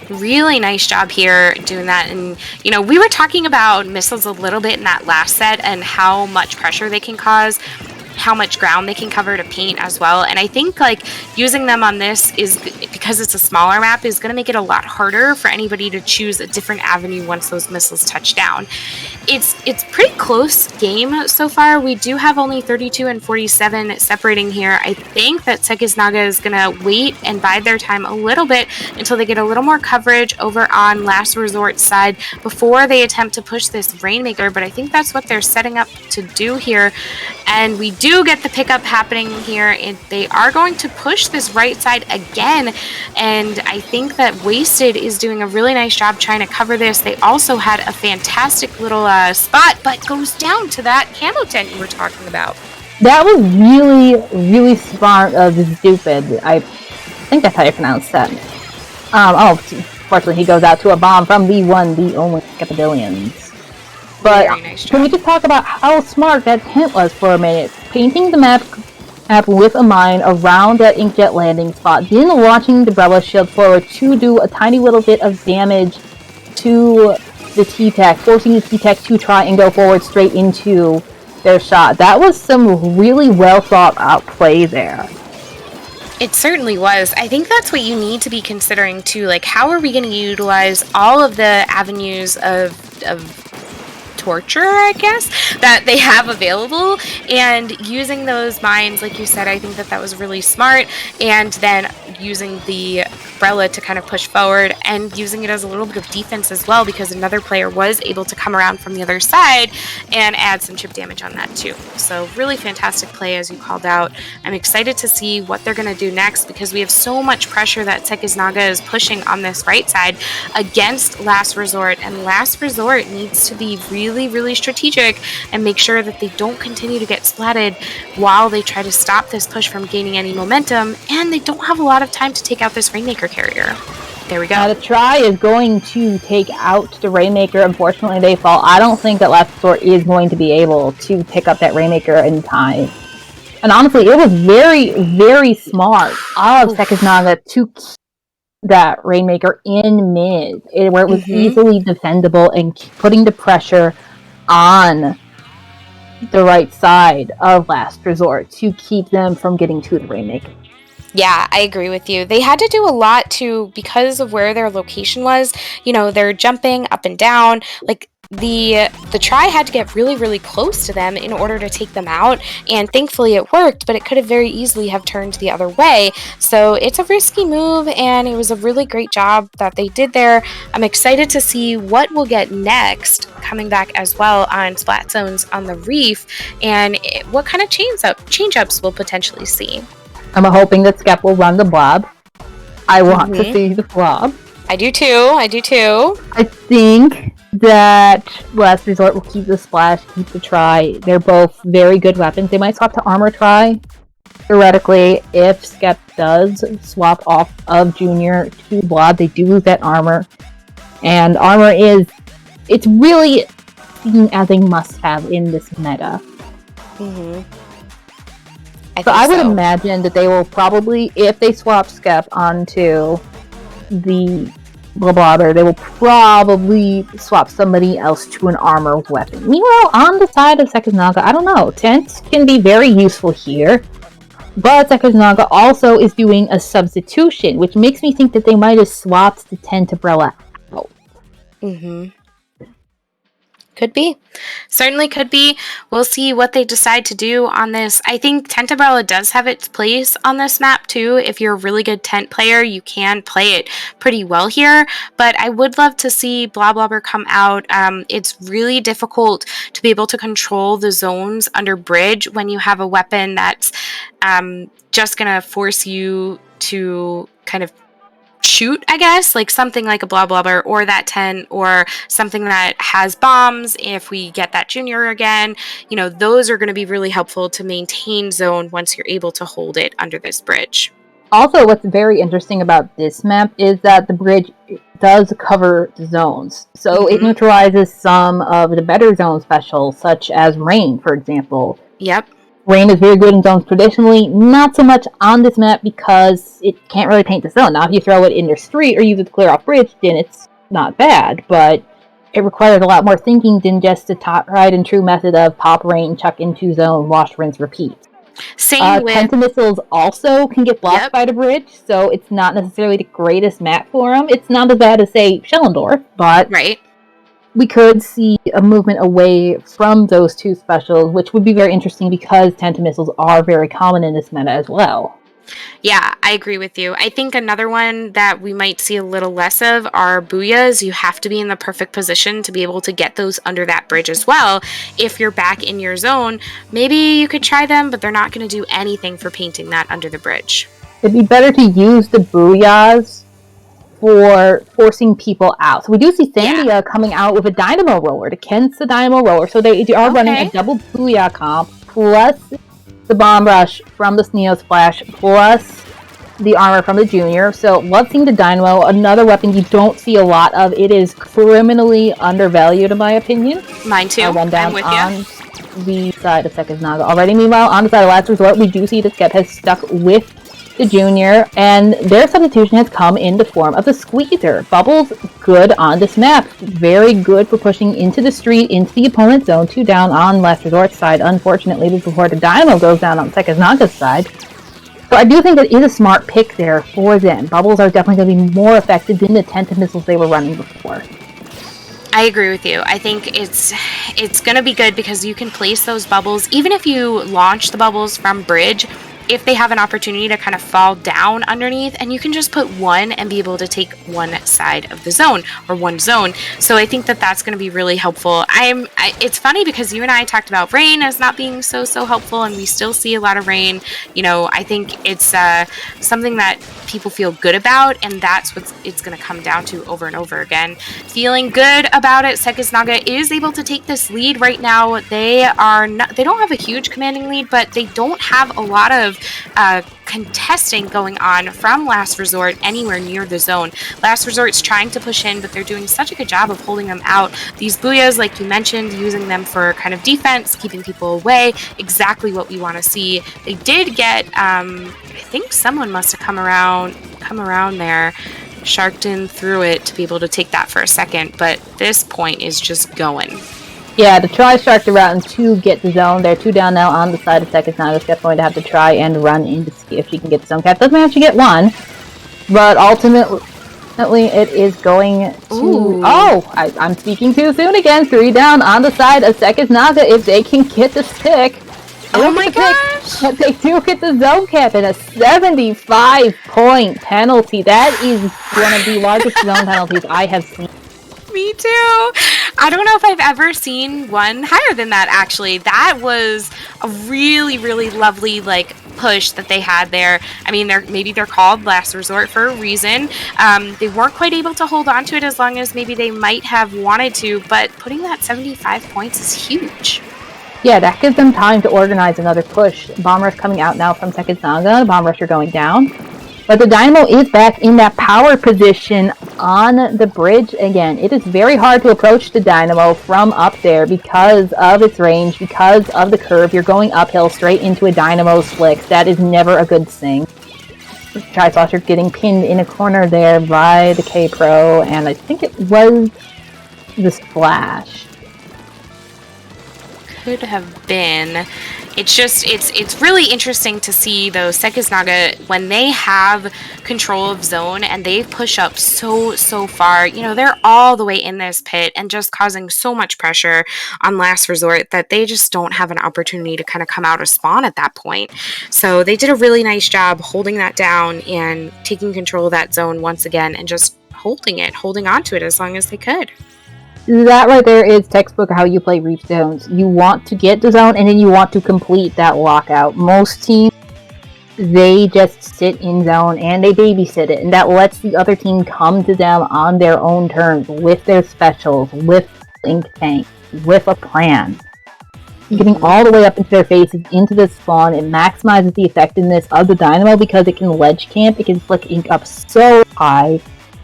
Really nice job here doing that. And, you know, we were talking about missiles a little bit in that last set and how much pressure they can cause, how much ground they can cover to paint as well. And I think, like, using them on this is, because it's a smaller map, is going to make it a lot harder for anybody to choose a different avenue once those missiles touch down. It's pretty close game so far. We do have only 32 and 47 separating here. I think that Sekiznaga is going to wait and bide their time a little bit until they get a little more coverage over on Last Resort's side before they attempt to push this Rainmaker, but I think that's what they're setting up to do here. And we do get the pickup happening here, and they are going to push this right side again, and I think that Wasted is doing a really nice job trying to cover this. They also had a fantastic little spot, but goes down to that camo tent you were talking about. That was really, really smart of Stupid. I think that's how you pronounce that. Fortunately, he goes out to a bomb from the one, the only Capitalians. But nice, can we just talk about how smart that tent was for a minute? Painting the map with a mine around that inkjet landing spot, then launching the Brella shield forward to do a tiny little bit of damage to the T-Tac, forcing the T-Tac to try and go forward straight into their shot. That was some really well thought out play there. It certainly was. I think that's what you need to be considering too. Like, how are we going to utilize all of the avenues of torture, I guess, that they have available, and using those mines, like you said, I think that was really smart. And then using the Brella to kind of push forward, and using it as a little bit of defense as well, because another player was able to come around from the other side and add some chip damage on that too. So really fantastic play, as you called out. I'm excited to see what they're going to do next, because we have so much pressure that Sekiznaga is pushing on this right side against Last Resort, and Last Resort needs to be really, really strategic and make sure that they don't continue to get splatted while they try to stop this push from gaining any momentum, and they don't have a lot of time to take out this Rainmaker carrier. There we go. The try is going to take out the Rainmaker. Unfortunately, they fall. I don't think that Last Resort is going to be able to pick up that Rainmaker in time. And honestly, it was very, very smart of Sekiznaga to keep that Rainmaker in mid, where it was easily defendable, and putting the pressure on the right side of Last Resort to keep them from getting to the Rainmaker. Yeah, I agree with you. They had to do a lot to, because of where their location was. You know, they're jumping up and down. Like, the try had to get really, really close to them in order to take them out, and thankfully it worked, but it could have very easily have turned the other way. So it's a risky move, and it was a really great job that they did there. I'm excited to see what we'll get next, coming back as well on Splat Zones on the Reef, and what kind of change-ups we'll potentially see. I'm hoping that Skep will run the blob. I want to see the blob. I do too. I think that Last Resort will keep the splash, keep the try. They're both very good weapons. They might swap to armor try. Theoretically, if Skep does swap off of Junior to blob, they do lose that armor. And armor it's really seen as a must-have in this meta. I would imagine that they will probably, if they swap Skep onto the Blobber, they will probably swap somebody else to an armor weapon. Meanwhile, on the side of Sekiznaga, I don't know. Tent can be very useful here, but Sekiznaga also is doing a substitution, which makes me think that they might have swapped the Tent umbrella out. Could be. Certainly could be. We'll see what they decide to do on this. I think Tent Umbrella does have its place on this map too. If you're a really good tent player, you can play it pretty well here. But I would love to see Blobber come out. It's really difficult to be able to control the zones under bridge when you have a weapon that's just going to force you to kind of shoot, I guess, like something like a Blobber or that tent, or something that has bombs. If we get that Junior again, you know, those are going to be really helpful to maintain zone once you're able to hold it under this bridge. Also, what's very interesting about this map is that the bridge does cover zones. So it neutralizes some of the better zone specials, such as rain, for example. Yep. Rain is very good in zones traditionally, not so much on this map because it can't really paint the zone. Now, if you throw it in your street or use it to clear off bridge, then it's not bad, but it requires a lot more thinking than just the tried and true method of pop rain, chuck into zone, wash, rinse, repeat. Same with... Penta missiles also can get blocked by the bridge, so it's not necessarily the greatest map for them. It's not as bad as, say, Schellendorf, but... Right. We could see a movement away from those two specials, which would be very interesting because Tenta missiles are very common in this meta as well. Yeah, I agree with you. I think another one that we might see a little less of are Booyahs. You have to be in the perfect position to be able to get those under that bridge as well. If you're back in your zone, maybe you could try them, but they're not going to do anything for painting that under the bridge. It'd be better to use the Booyahs for forcing people out. So we do see Sandia coming out with a Dynamo Roller against the Dynamo Roller. So they are running a double Booyah comp, plus the Bomb Rush from the Neo Splash, plus the armor from the Junior. So love seeing the Dynamo, another weapon you don't see a lot of. It is criminally undervalued in my opinion. Mine too. I'll run down I'm with on the side of Sekiznaga already. Meanwhile, on the side of Last Resort, we do see that Skep has stuck with the Junior, and their substitution has come in the form of the Squeezer. Bubbles, good on this map. Very good for pushing into the street, into the opponent's zone. 2 down on Last Resort's side, unfortunately, before the Dynamo goes down on Sekiznaga's side. So I do think that is a smart pick there for them. Bubbles are definitely going to be more effective than the Tenta missiles they were running before. I agree with you. I think it's going to be good because you can place those bubbles. Even if you launch the bubbles from bridge, if they have an opportunity to kind of fall down underneath, and you can just put one and be able to take one side of the zone or one zone. So I think that that's going to be really helpful. It's funny because you and I talked about rain as not being so helpful, and we still see a lot of rain. You know, I think it's something that people feel good about, and that's what it's going to come down to over and over again. Feeling good about it, Sekiznaga is able to take this lead right now. They don't have a huge commanding lead, but they don't have a lot of contesting going on from Last Resort anywhere near the zone. Last Resort's trying to push in, but they're doing such a good job of holding them out. These booyahs, like you mentioned, using them for kind of defense, keeping people away, exactly what we want to see. They did get, I think someone must have come around there, sharked in through it to be able to take that for a second, but this point is just going. Yeah, to try shark the route and to get the zone. They're 2 down now on the side of Sekiznaga. She's going to have to try and run in to see if she can get the zone cap. Doesn't actually get one, but ultimately it is going to... Ooh. Oh! I'm speaking too soon again. 3 down on the side of Sekiznaga. If they can get the stick... Oh my gosh! But they do get the zone cap and a 75-point penalty. That is one of the largest zone penalties I have seen. Me too. I don't know if I've ever seen one higher than that, actually. That was a really, really lovely, like, push that they had there. I mean, maybe they're called Last Resort for a reason. They weren't quite able to hold on to it as long as maybe they might have wanted to, but putting that 75 points is huge. Yeah, that gives them time to organize another push. Bomb Rush coming out now from Sekiznaga. Bomb Rusher going down. But the Dynamo is back in that power position on the bridge again. It is very hard to approach the Dynamo from up there because of its range, because of the curve. You're going uphill straight into a Dynamo's flicks. That is never a good thing. Tri-Saucer getting pinned in a corner there by the K-Pro, and I think it was the Splash. Could have been. It's just, it's really interesting to see, though, Sekiznaga, when they have control of zone and they push up so far, you know, they're all the way in this pit and just causing so much pressure on Last Resort that they just don't have an opportunity to kind of come out of spawn at that point. So they did a really nice job holding that down and taking control of that zone once again and just holding on to it as long as they could. That right there is textbook how you play Reef Zones. You want to get the zone, and then you want to complete that lockout. Most teams, they just sit in zone, and they babysit it, and that lets the other team come to them on their own terms, with their specials, with Ink Tank, with a plan. Getting all the way up into their faces, into the spawn, it maximizes the effectiveness of the Dynamo because it can ledge camp, it can flick Ink up so high,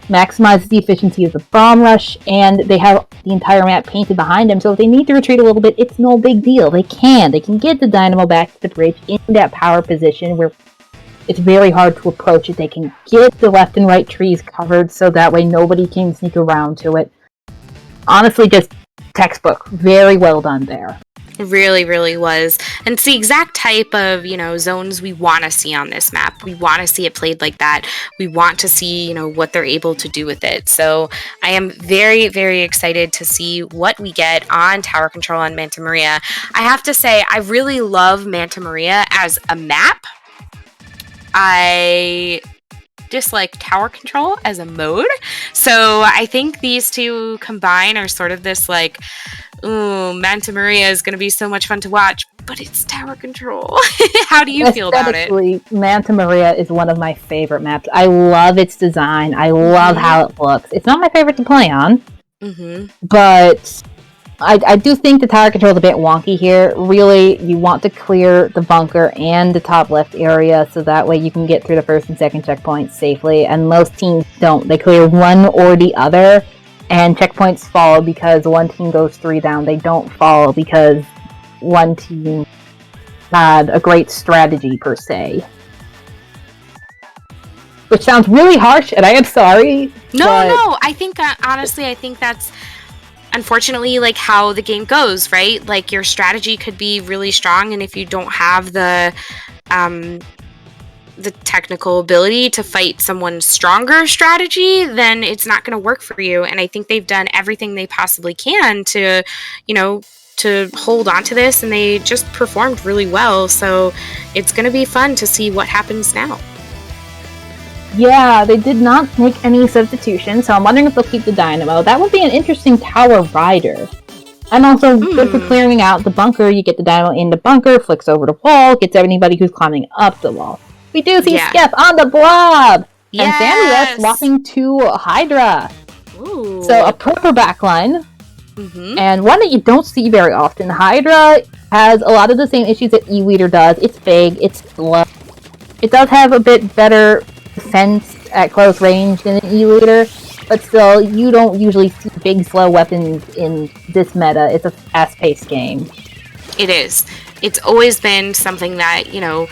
maximizes the efficiency of the bomb rush, and they have the entire map painted behind them, so if they need to retreat a little bit, it's no big deal. They can get the Dynamo back to the bridge in that power position where it's very hard to approach it. They can get the left and right trees covered so that way nobody can sneak around to it. Honestly, just textbook. Very well done there. Really, really was. And it's the exact type of, you know, zones we want to see on this map. We want to see it played like that. We want to see, you know, what they're able to do with it. So I am very, very excited to see what we get on Tower Control on Manta Maria. I have to say, I really love Manta Maria as a map. I dislike Tower Control as a mode. So I think these two combine are sort of this like, ooh, Manta Maria is going to be so much fun to watch, but it's Tower Control. How do you feel about it? Manta Maria is one of my favorite maps. I love its design. I love how it looks. It's not my favorite to play on, but I do think the Tower Control is a bit wonky here. Really, you want to clear the bunker and the top left area so that way you can get through the first and second checkpoints safely, and most teams don't. They clear one or the other, and checkpoints fall because one team goes 3 down. They don't fall because one team had a great strategy, per se. Which sounds really harsh, and I am sorry. No, I think, honestly, I think that's unfortunately like how the game goes, right? Like your strategy could be really strong, and if you don't have the technical ability to fight someone's stronger strategy, then it's not going to work for you. And I think they've done everything they possibly can to, you know, to hold on to this, and they just performed really well. So it's going to be fun to see what happens now. Yeah, they did not make any substitutions, so I'm wondering if they'll keep the Dynamo. That would be an interesting tower rider. And also, good for clearing out the bunker. You get the Dynamo in the bunker, flicks over the wall, gets anybody who's climbing up the wall. We do see Skep on the blob! And Sandra swapping to Hydra. Ooh. So a proper backline. And one that you don't see very often. Hydra has a lot of the same issues that E-Leader does. It's big, it's slow. It does have a bit better defense at close range than an E-Leader, but still, you don't usually see big, slow weapons in this meta. It's a fast-paced game. It is. It's always been something that, you know,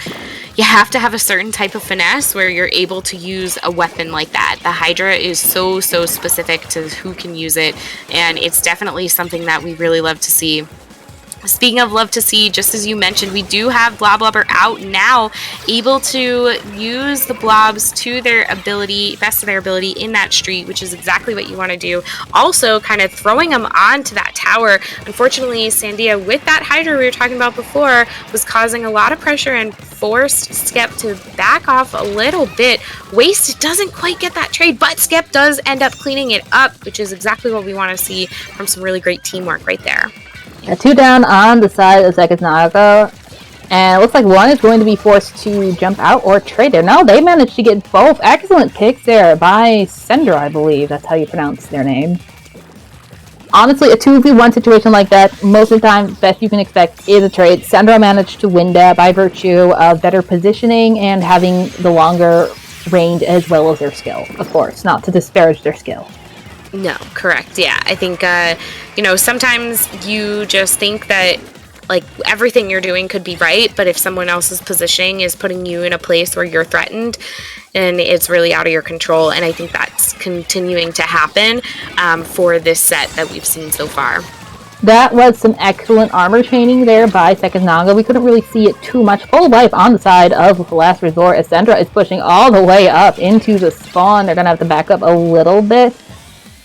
you have to have a certain type of finesse where you're able to use a weapon like that. The Hydra is so specific to who can use it, and it's definitely something that we really love to see. Speaking of love to see, just as you mentioned, we do have Bloblobber out now, able to use the blobs to their ability, best of their ability in that street, which is exactly what you want to do. Also, kind of throwing them onto that tower. Unfortunately, Sandia, with that Hydra we were talking about before, was causing a lot of pressure and forced Skep to back off a little bit. Waste doesn't quite get that trade, but Skep does end up cleaning it up, which is exactly what we want to see from some really great teamwork right there. Yeah, 2 down on the side of Sekiznaga, and it looks like one is going to be forced to jump out or trade there. No, they managed to get both excellent picks there by Sendra, I believe. That's how you pronounce their name. Honestly, a 2v1 situation like that, most of the time, best you can expect is a trade. Sendra managed to win that by virtue of better positioning and having the longer range as well as their skill. Of course, not to disparage their skill. No, correct. Yeah, I think, you know, sometimes you just think that, like, everything you're doing could be right, but if someone else's positioning is putting you in a place where you're threatened, and it's really out of your control, and I think that's continuing to happen for this set that we've seen so far. That was some excellent armor chaining there by Sekiznaga. We couldn't really see it too much. Full life on the side of the Last Resort. Ascendra is pushing all the way up into the spawn. They're going to have to back up a little bit.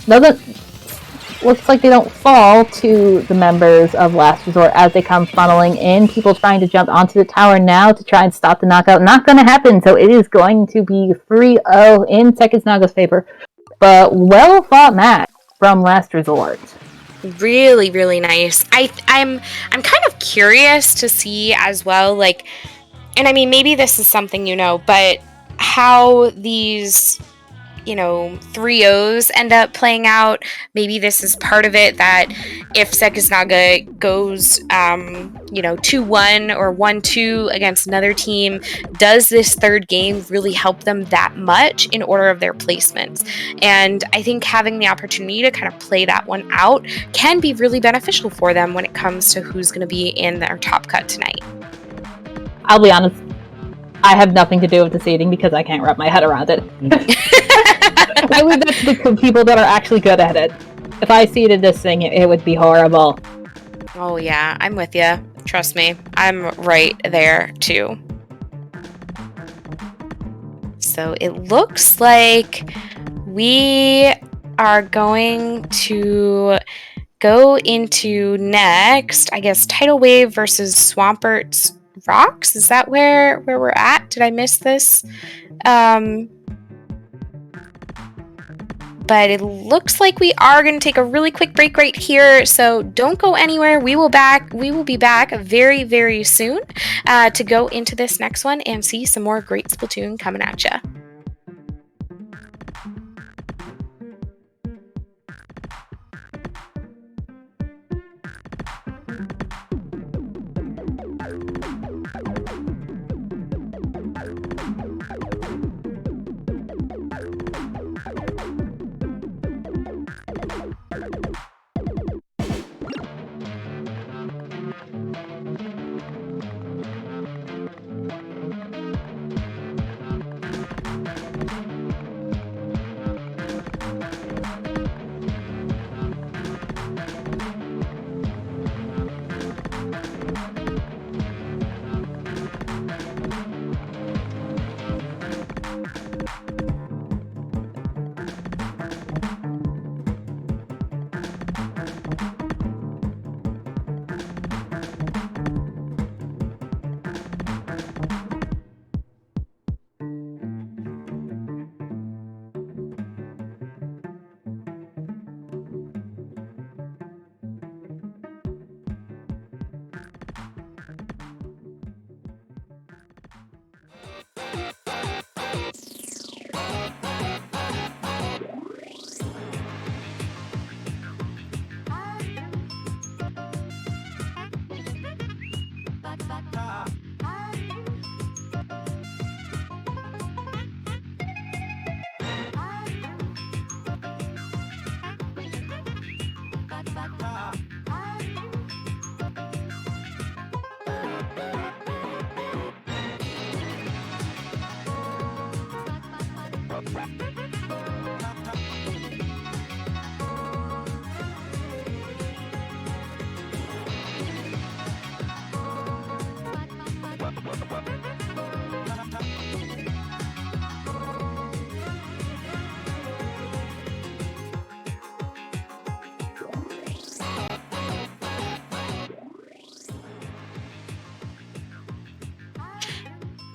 Looks like they don't fall to the members of Last Resort as they come funneling in. People trying to jump onto the tower now to try and stop the knockout. Not going to happen, so it is going to be 3-0 in Sekiznaga's favor. But well fought match from Last Resort. Really, really nice. I'm kind of curious to see as well, like, and I mean, maybe this is something you know, but how these, you know, 3-0s end up playing out. Maybe this is part of it, that if Sekiznaga goes, you know, 2-1 or 1-2 against another team, does this third game really help them that much in order of their placements? And I think having the opportunity to kind of play that one out can be really beneficial for them when it comes to who's going to be in their top cut tonight. I'll be honest, I have nothing to do with the seeding because I can't wrap my head around it. I leave that to the people that are actually good at it. If I seeded this thing, it would be horrible. Oh yeah, I'm with you. Trust me, I'm right there too. So it looks like we are going to go into next, I guess, Tidal Wave versus Swampert's Rocks. Is that where we're at? Did I miss this? But it looks like we are going to take a really quick break right here, so don't go anywhere. We will be back very, very soon to go into this next one and see some more great Splatoon coming at ya.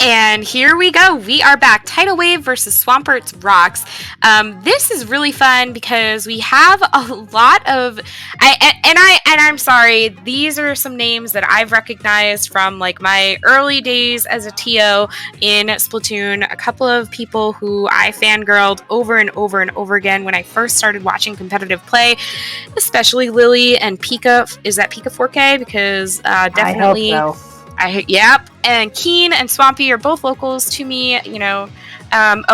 And here we go. We are back. Tidal Wave versus Swampert's Rocks. This is really fun because we have a lot of. I'm sorry. These are some names that I've recognized from like my early days as a TO in Splatoon. A couple of people who I fangirled over and over and over again when I first started watching competitive play, especially Lily and Pika. Is that Pika 4K? Because definitely. I hope so. Yep. And Keen and Swampy are both locals to me, you know.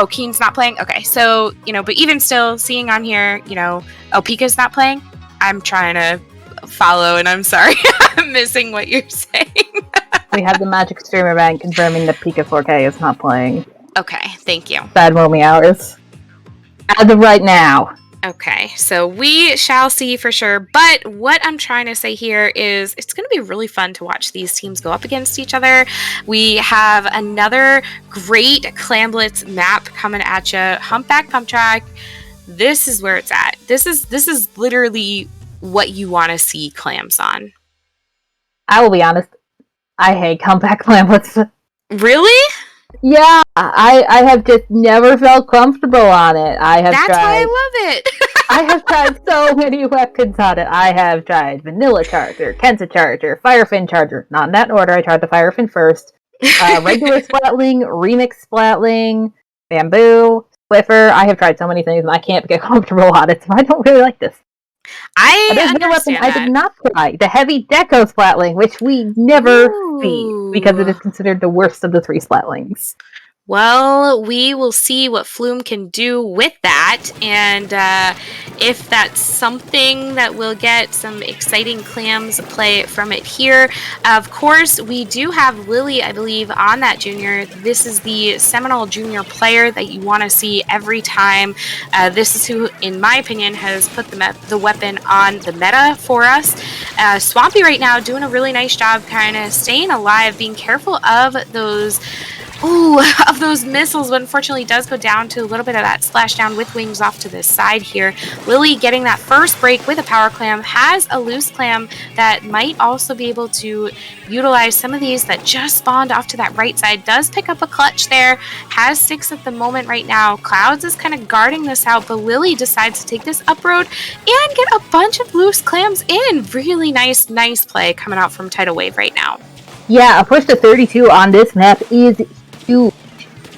Keen's not playing? Okay, so, you know, but even still, seeing on here, you know, Pika's not playing? I'm trying to follow, and I'm sorry. I'm missing what you're saying. We have the Magic Streamer Bank confirming that Pika 4K is not playing. Okay, thank you. Bad roaming hours. As of right now. Okay, so we shall see for sure, but what I'm trying to say here is it's going to be really fun to watch these teams go up against each other. We have another great Clamblitz map coming at you. Humpback Pump Track, this is where it's at. This is literally what you want to see clams on. I will be honest, I hate Humpback Clamblitz. Really? Yeah, I have just never felt comfortable on it. That's why I love it. I have tried so many weapons on it. I have tried Vanilla Charger, Kensa Charger, Firefin Charger. Not in that order. I tried the Firefin first. Regular Splatling, Remix Splatling, Bamboo, Swiffer. I have tried so many things and I can't get comfortable on it, so I don't really like this. There's one weapon I did not try. The Heavy Deco Splatling, which we never see because it is considered the worst of the 3 Splatlings. Well, we will see what Flume can do with that, and if that's something that we'll get some exciting clams play from it here. Of course, we do have Lily, I believe, on that junior. This is the seminal junior player that you want to see every time. This is who, in my opinion, has put the weapon on the meta for us. Swampy right now doing a really nice job kind of staying alive, being careful of those missiles, but unfortunately does go down to a little bit of that splashdown with wings off to the side here. Lily getting that first break with a power clam, has a loose clam that might also be able to utilize some of these that just spawned off to that right side. Does pick up a clutch there, has 6 at the moment right now. Clouds is kind of guarding this out, but Lily decides to take this up road and get a bunch of loose clams in. Really nice play coming out from Tidal Wave right now. Yeah, a push to 32 on this map is huge.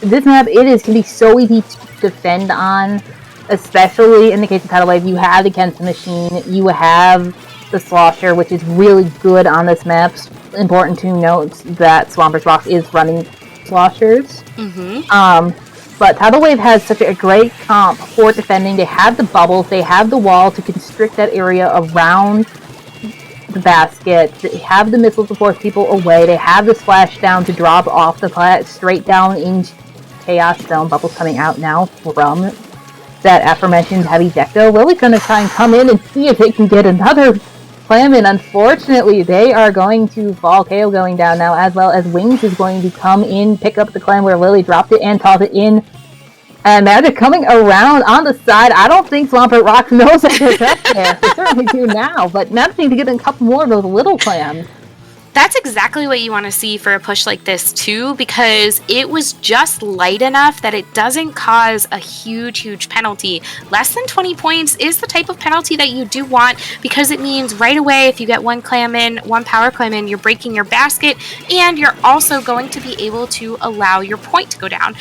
This map, can be so easy to defend on, especially in the case of Tidal Wave. You have the Kensa machine, you have the Slosher, which is really good on this map. Important to note that Swampert's Rocks is running Sloshers. But Tidal Wave has such a great comp for defending. They have the bubbles, they have the wall to constrict that area around the basket. They have the missiles to force people away. They have the splashdown to drop off the plat straight down into Chaos Zone. Bubbles coming out now from that aforementioned Heavy Deco. Lily's going to try and come in and see if they can get another clam in. Unfortunately, they are going to fall. KO going down now, as well as Wings is going to come in, pick up the clam where Lily dropped it, and toss it in. And Magic coming around on the side. I don't think Swampert Rocks knows that they're up there. They certainly do now, but Magic need to get a couple more of those little clams. That's exactly what you want to see for a push like this too, because it was just light enough that it doesn't cause a huge penalty. Less than 20 points is the type of penalty that you do want, because it means right away if you get one clam in, one power clam in, you're breaking your basket, and you're also going to be able to allow your point to go down.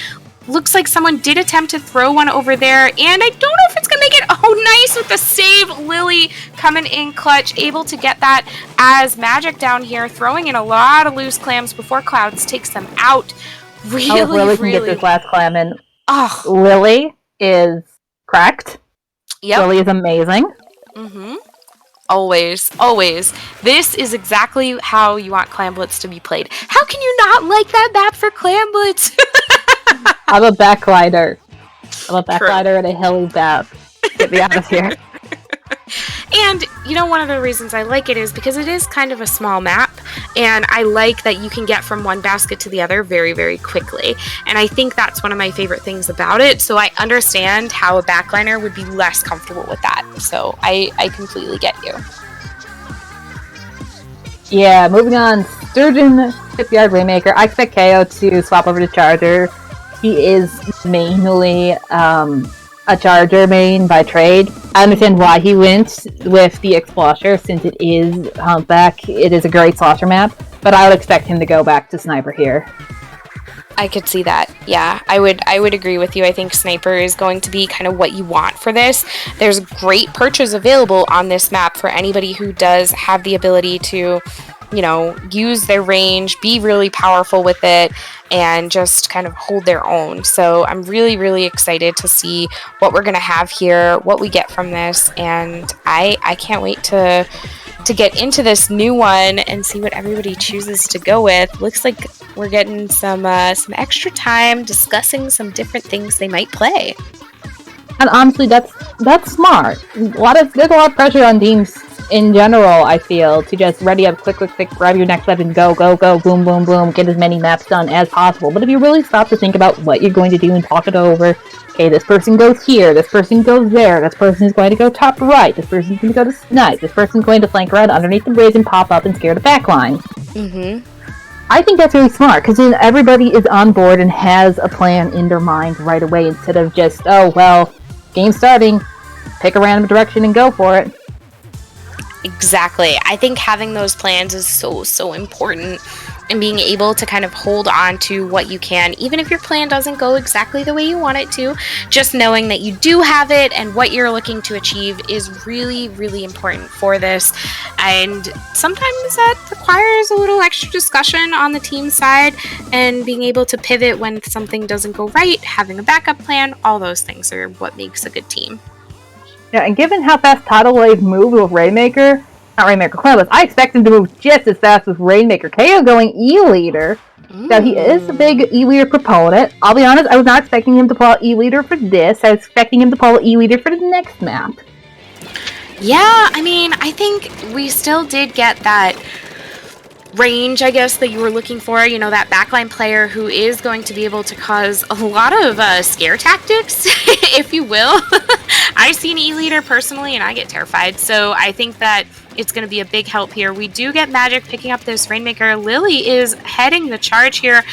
Looks like someone did attempt to throw one over there, and I don't know if it's going to make it. Oh, nice with the save. Lily coming in clutch, able to get that as Magic down here, throwing in a lot of loose clams before Clouds takes them out. Lily can get this last clam in. Oh. Lily is cracked. Yep. Lily is amazing. always, always. This is exactly how you want Clam Blitz to be played. How can you not like that map for Clam Blitz? I'm a backlighter. And a hilly map. Get me out of here. And, you know, one of the reasons I like it is because it is kind of a small map, and I like that you can get from one basket to the other very, very quickly. And I think that's one of my favorite things about it, so I understand how a backliner would be less comfortable with that. So I completely get you. Yeah, moving on. Sturgeon, Shipyard Rainmaker. I expect KO to swap over to Charger. He is mainly a Charger main by trade. I understand why he went with the Explosher, since it is Humpback. It is a great slosher map, but I would expect him to go back to Sniper here. I could see that. Yeah, I would agree with you. I think Sniper is going to be kind of what you want for this. There's great perches available on this map for anybody who does have the ability to, you know, use their range, be really powerful with it, and just kind of hold their own. So I'm really, really excited to see what we're going to have here, what we get from this, and I can't wait to get into this new one and see what everybody chooses to go with. Looks like we're getting some extra time discussing some different things they might play. And honestly, that's smart. There's a lot of pressure on teams in general, I feel, to just ready up, click, grab your next weapon, go, boom, boom, boom, get as many maps done as possible. But if you really stop to think about what you're going to do and talk it over, okay, this person goes here, this person goes there, this person is going to go top right, this person is going to go to snipe, this person is going to flank around underneath the bridge and pop up and scare the backline. Mm-hmm. I think that's really smart, because then everybody is on board and has a plan in their mind right away, instead of just, oh, well, game starting, pick a random direction and go for it. Exactly. I think having those plans is so important, and being able to kind of hold on to what you can, even if your plan doesn't go exactly the way you want it to, just knowing that you do have it and what you're looking to achieve is really, really important for this. And sometimes that requires a little extra discussion on the team side, and being able to pivot when something doesn't go right, having a backup plan, all those things are what makes a good team. Yeah, and given how fast Tidal Wave moved with Rainmaker, I expect him to move just as fast with Rainmaker. KO going E-Leader. Now, he is a big E-Leader proponent. I'll be honest, I was not expecting him to pull out E-Leader for this. I was expecting him to pull out E-Leader for the next map. Yeah, I mean, I think we still did get that range, I guess, that you were looking for, you know, that backline player who is going to be able to cause a lot of scare tactics, if you will. I've seen E-Leader personally, and I get terrified, so I think that it's going to be a big help here. We do get Magic picking up this Rainmaker. Lily is heading the charge here,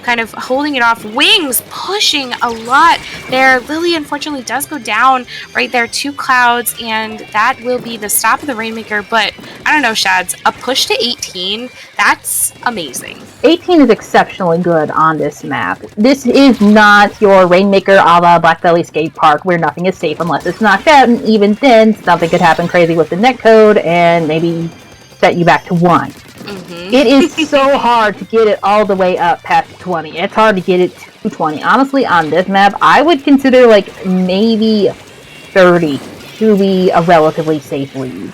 kind of holding it off. Wings pushing a lot there. Lily unfortunately does go down right there to Clouds, and that will be the stop of the Rainmaker. But I don't know, Shads, a push to 18, that's amazing. 18 is exceptionally good on this map. This is not your Rainmaker a la Black Belly Skate Park where nothing is safe unless it's knocked out, and even then something could happen crazy with the netcode and maybe set you back to 1. Mm-hmm. It is so hard to get it all the way up past 20. It's hard to get it to 20. Honestly, on this map, I would consider like maybe 30 to be a relatively safe lead.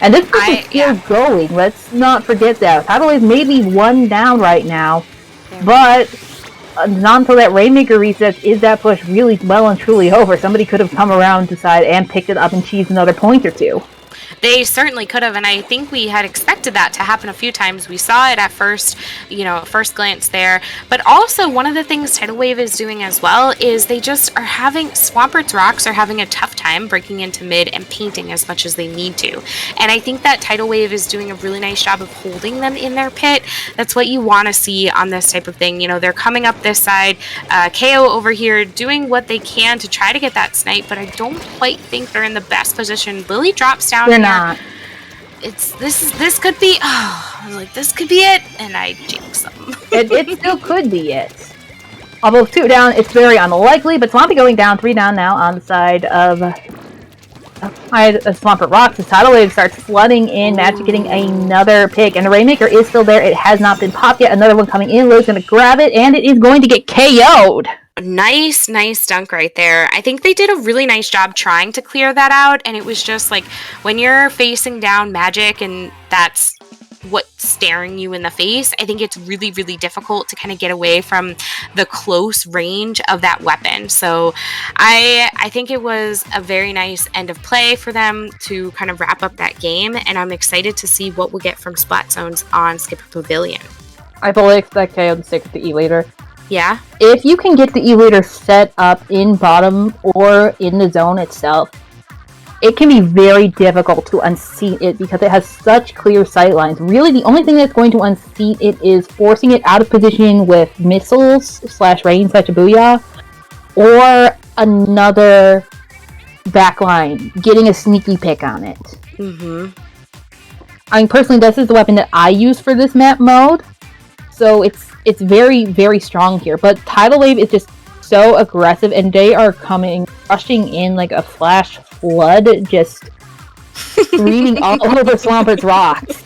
And this push is still going. Let's not forget that. Tidal Wave may be 1 down right now, but not until that Rainmaker resets is that push really well and truly over. Somebody could have come around to the side and picked it up and cheesed another point or two. They certainly could have, and I think we had expected that to happen a few times. We saw it at first, first glance there. But also, one of the things Tidal Wave is doing as well is they just are having, Swampert's rocks are having a tough time breaking into mid and painting as much as they need to. And I think that Tidal Wave is doing a really nice job of holding them in their pit. That's what you want to see on this type of thing. They're coming up this side. KO over here doing what they can to try to get that snipe, but I don't quite think they're in the best position. Lily drops down. They're not. This could be. I was like, this could be it, and I jinx them. it still could be it. Although 2 down, it's very unlikely. But Swampy going down, 3 down now on the side of Swampert Rocks. As Tidal Wave starts flooding in, Magic getting another pick, and the Rainmaker is still there. It has not been popped yet. Another one coming in. Lily's going to grab it, and it is going to get KO'd. Nice dunk right there. I think they did a really nice job trying to clear that out, and it was just like when you're facing down magic and that's what's staring you in the face, I think it's really, really difficult to kind of get away from the close range of that weapon. So I think it was a very nice end of play for them to kind of wrap up that game, and I'm excited to see what we'll get from Splat Zones on Skipper Pavilion. I fully expect KO to stick with the E-Leader. Yeah? If you can get the E-Leader set up in bottom or in the zone itself, it can be very difficult to unseat it because it has such clear sight lines. Really, the only thing that's going to unseat it is forcing it out of position with missiles / rain / booyah, or another backline getting a sneaky pick on it. Mm-hmm. I mean, personally, this is the weapon that I use for this map mode, so it's very, very strong here. But Tidal Wave is just so aggressive, and they are rushing in like a flash flood, just screaming all over Swampert's rocks.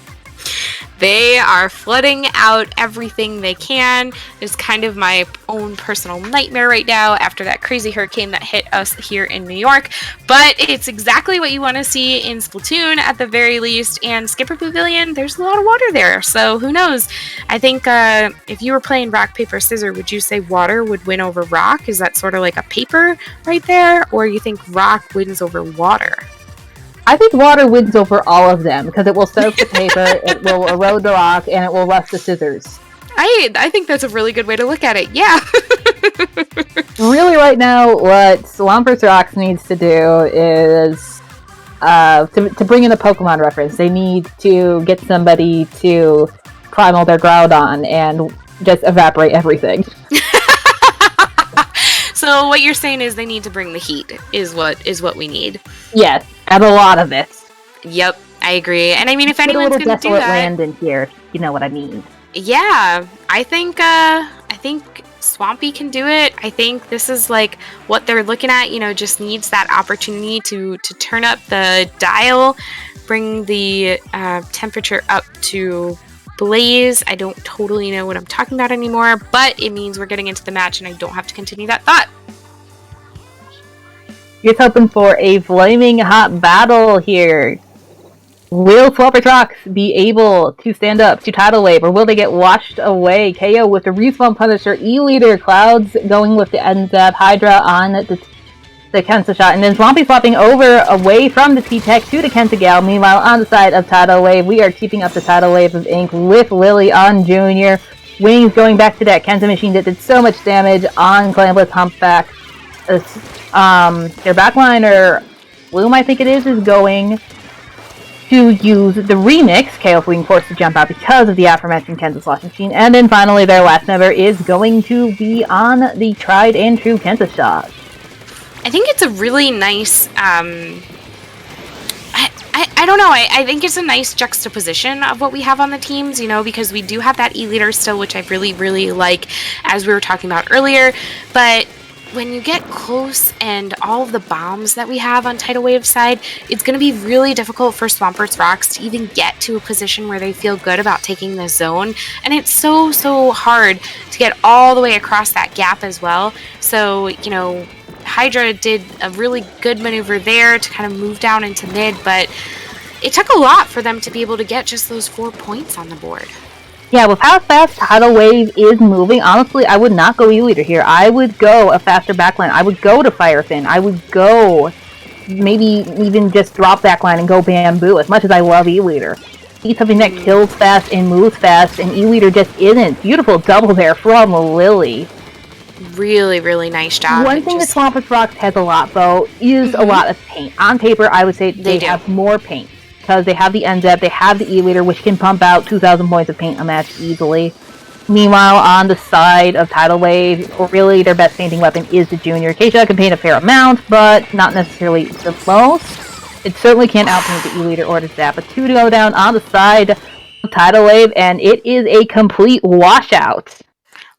They are flooding out everything they can. It's kind of my own personal nightmare right now after that crazy hurricane that hit us here in New York. But it's exactly what you want to see in Splatoon at the very least. And Skipper Pavilion, there's a lot of water there. So who knows? I think if you were playing rock, paper, scissors, would you say water would win over rock? Is that sort of like a paper right there? Or you think rock wins over water? I think water wins over all of them because it will soak the paper, it will erode the rock, and it will rust the scissors. I think that's a really good way to look at it. Yeah. Really, right now, what Swampert's Rocks needs to do is to bring in a Pokemon reference. They need to get somebody to primal their Groudon and just evaporate everything. So what you're saying is they need to bring the heat is what we need. Yes, and a lot of it. Yep, I agree. And I mean, if anyone's going to do that, land in here, you know what I mean. Yeah, I think Swampy can do it. I think this is like what they're looking at. You know, just needs that opportunity to turn up the dial, bring the temperature up to blaze. I don't totally know what I'm talking about anymore, but it means we're getting into the match and I don't have to continue that thought. You're hoping for a flaming hot battle here. Will Swampert Rocks be able to stand up to Tidal Wave, or will they get washed away? KO with the Respawn Punisher, E-Leader, Clouds going with the NZAP, Hydra on the Kensa shot, and then Swampy flopping over away from the T-Tech to the Kensa Gal. Meanwhile, on the side of Tidal Wave, we are keeping up the Tidal Wave of Ink with Lily on Junior. Wings going back to that Kensa machine that did so much damage on Glambless Humpback. Their backliner, Bloom I think it is going to use the remix, KO being forced to jump out because of the aforementioned Kensa Slosh machine. And then finally, their last member is going to be on the tried and true Kensa shot. I think it's a really nice, I don't know, I think it's a nice juxtaposition of what we have on the teams, you know, because we do have that E-Leader still, which I really, really like, as we were talking about earlier, but when you get close and all of the bombs that we have on Tidal Wave's side, it's going to be really difficult for Swampert's Rocks to even get to a position where they feel good about taking the zone, and it's so hard to get all the way across that gap as well. So, you know, Hydra did a really good maneuver there to kind of move down into mid, but it took a lot for them to be able to get just those 4 points on the board. Yeah, with how fast Tidal Wave is moving, honestly, I would not go E-Leader here. I would go a faster backline. I would go to Firefin. I would go maybe even just drop backline and go Bamboo, as much as I love E-Leader. He's something that kills fast and moves fast, and E-Leader just isn't. Beautiful double there from Lily. Really, really nice job. One thing that Swampert Rocks has a lot, though, is a lot of paint. On paper, I would say they have more paint, because they have the NZAP, they have the E-Leader, which can pump out 2,000 points of paint a match easily. Meanwhile, on the side of Tidal Wave, really their best painting weapon is the Junior. Keisha can paint a fair amount, but not necessarily the most. It certainly can't outpaint the E-Leader or the ZAP. But 2 to go down on the side of Tidal Wave, and it is a complete washout.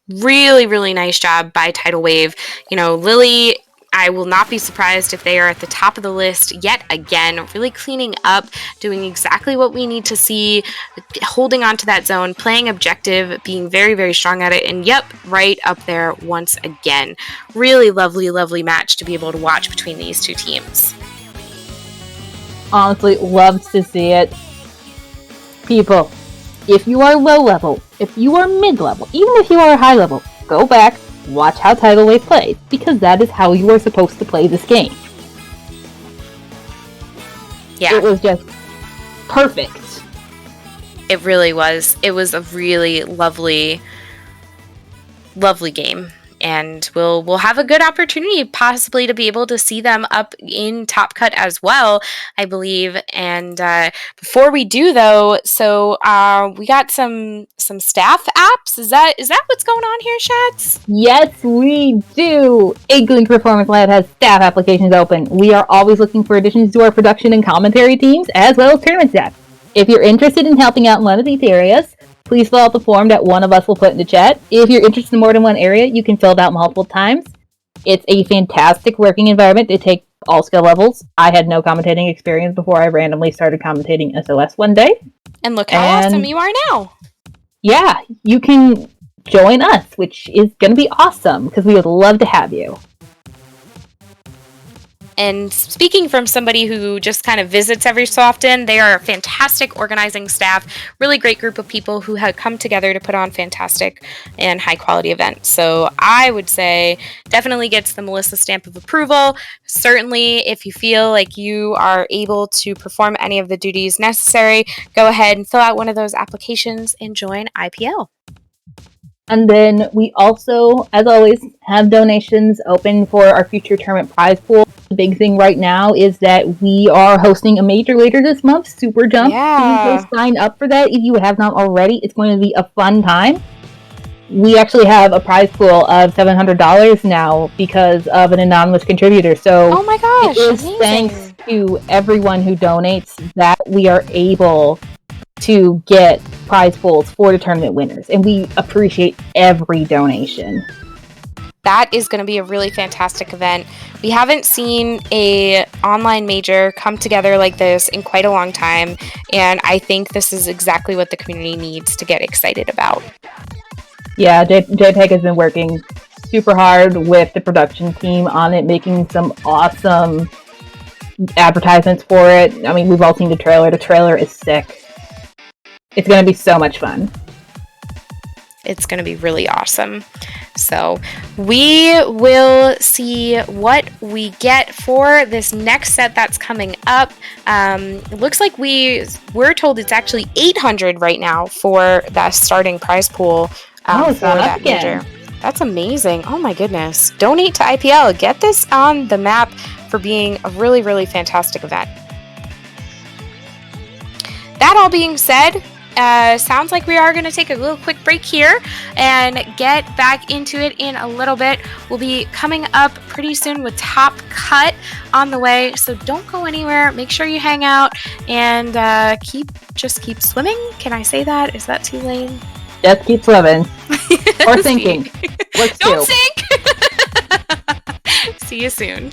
Really, really nice job by Tidal Wave. You know, Lily, I will not be surprised if they are at the top of the list yet again, really cleaning up, doing exactly what we need to see, holding on to that zone, playing objective, being very, very strong at it, and yep, right up there once again. Really lovely, lovely match to be able to watch between these two teams. Honestly, loves to see it. People, if you are low level, if you are mid level, even if you are high level, go back, watch how Tidal Wave plays, because that is how you are supposed to play this game. Yeah. It was just perfect. It really was. It was a really lovely, lovely game. And we'll have a good opportunity possibly to be able to see them up in Top Cut as well, I believe. And before we do though, so we got some staff apps. Is that what's going on here, Shads? Yes, we do. Inkling Performance Lab has staff applications open. We are always looking for additions to our production and commentary teams, as well as tournament staff. If you're interested in helping out in one of these areas, please fill out the form that one of us will put in the chat. If you're interested in more than one area, you can fill it out multiple times. It's a fantastic working environment. They take all skill levels. I had no commentating experience before I randomly started commentating SOS one day. And look how awesome you are now. Yeah, you can join us, which is going to be awesome, because we would love to have you. And speaking from somebody who just kind of visits every so often, they are a fantastic organizing staff, really great group of people who have come together to put on fantastic and high quality events. So I would say definitely gets the Melissa stamp of approval. Certainly, if you feel like you are able to perform any of the duties necessary, go ahead and fill out one of those applications and join IPL. And then we also, as always, have donations open for our future tournament prize pool. The big thing right now is that we are hosting a major later this month, Super Jump. Yeah. Please go sign up for that if you have not already. It's going to be a fun time. We actually have a prize pool of $700 now because of an anonymous contributor. So oh my gosh, it is amazing. Thanks to everyone who donates that we are able to get prize pools for the tournament winners, and we appreciate every donation. That is going to be a really fantastic event. We haven't seen a online major come together like this in quite a long time, and I think this is exactly what the community needs to get excited about. Yeah, JPEG has been working super hard with the production team on it, making some awesome advertisements for it. I mean, we've all seen the trailer. The trailer is sick. It's going to be so much fun. It's going to be really awesome. So we will see what we get for this next set that's coming up. It looks like we're told it's actually 800 right now for that starting prize pool for that major. That's amazing. Oh my goodness. Donate to IPL. Get this on the map for being a really, really fantastic event. That all being said, sounds like we are going to take a little quick break here and get back into it in a little bit. We'll be coming up pretty soon with Top Cut on the way, so don't go anywhere. Make sure you hang out and just keep swimming. Can I say that? Is that too lame? Just keep swimming. Or sinking. Don't sink! See you soon.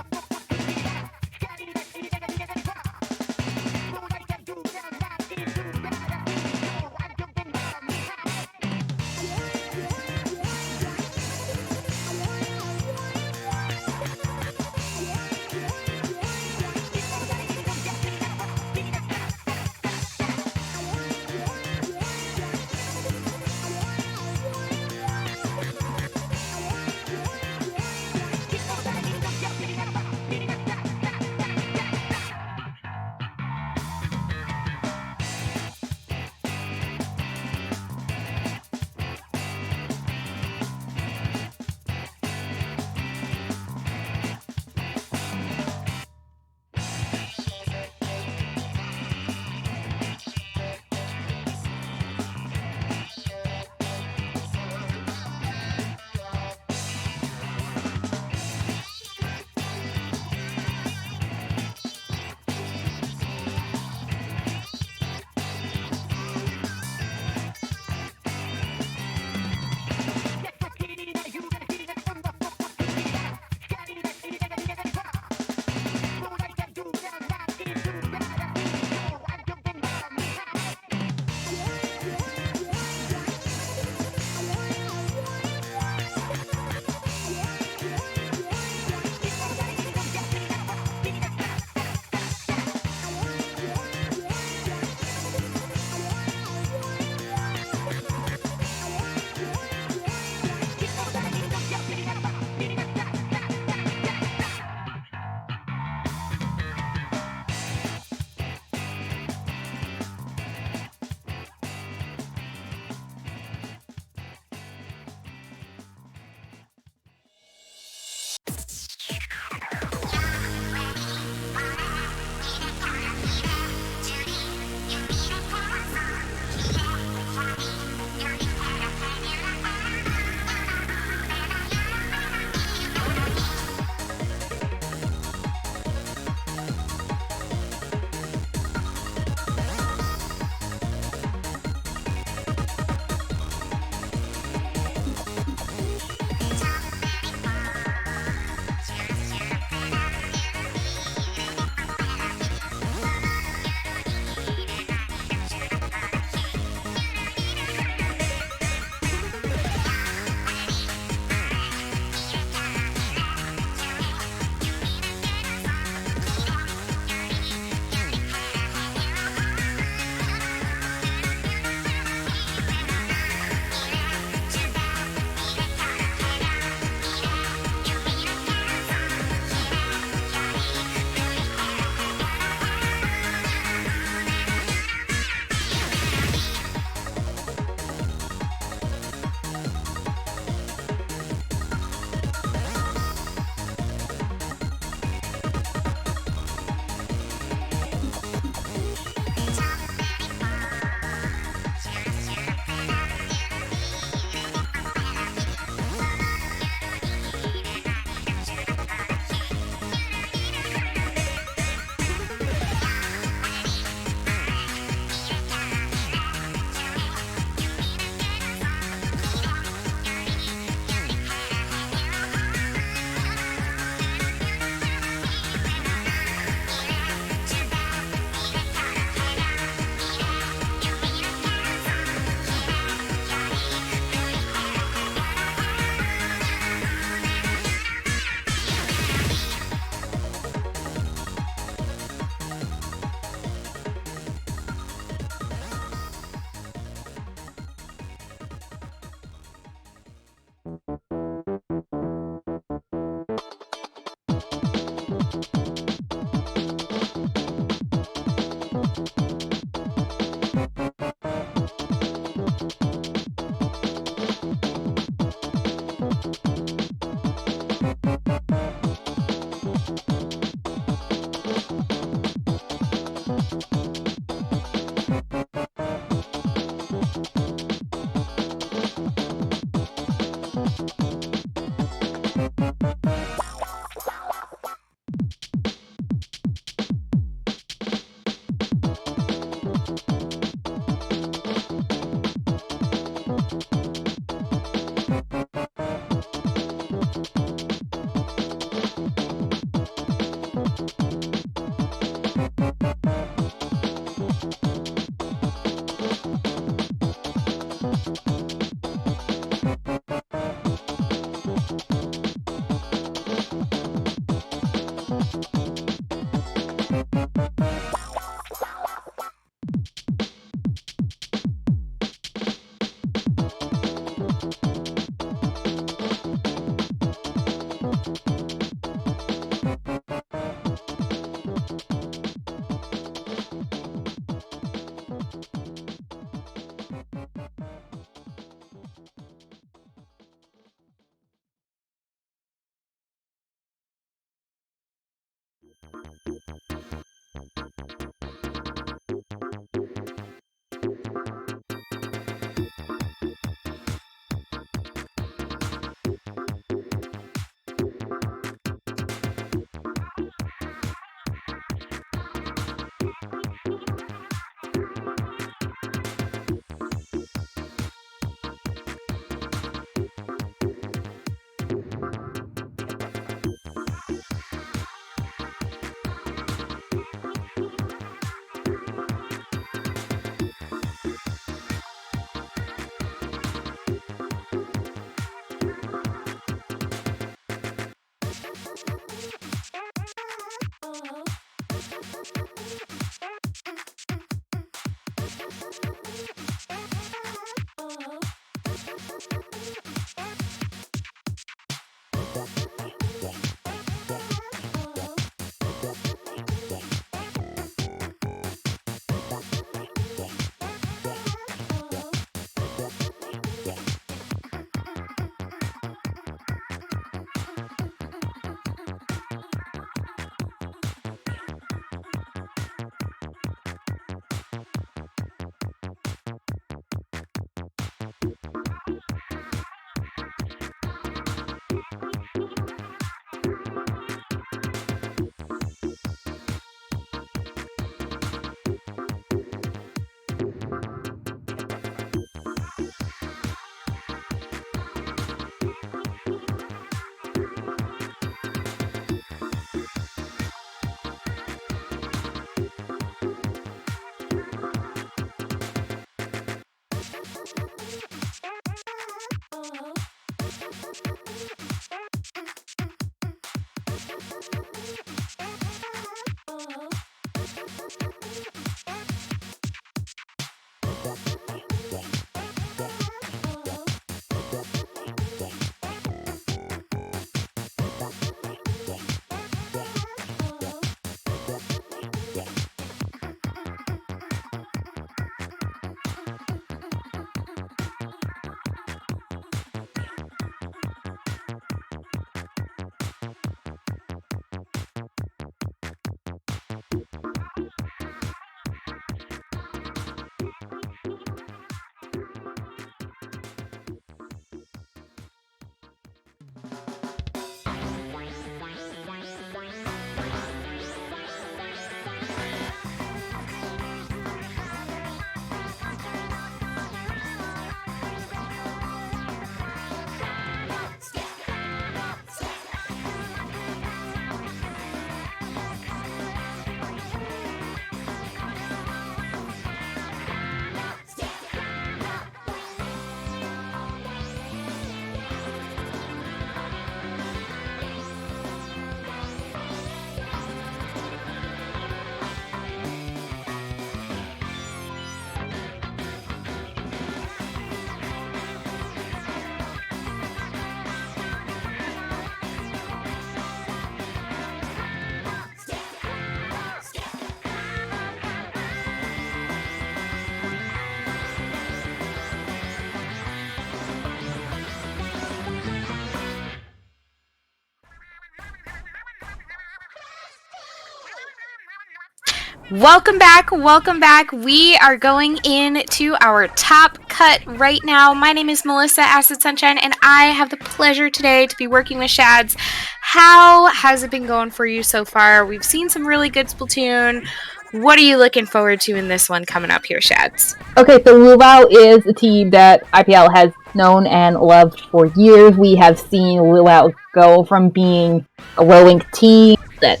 Welcome back, welcome back. We are going into our top cut right now. My name is Melissa Acid Sunshine, and I have the pleasure today to be working with Shads. How has it been going for you so far? We've seen some really good Splatoon. What are you looking forward to in this one coming up here, Shads? Okay, so Luau is a team that IPL has known and loved for years. We have seen Luau go from being a low-link team that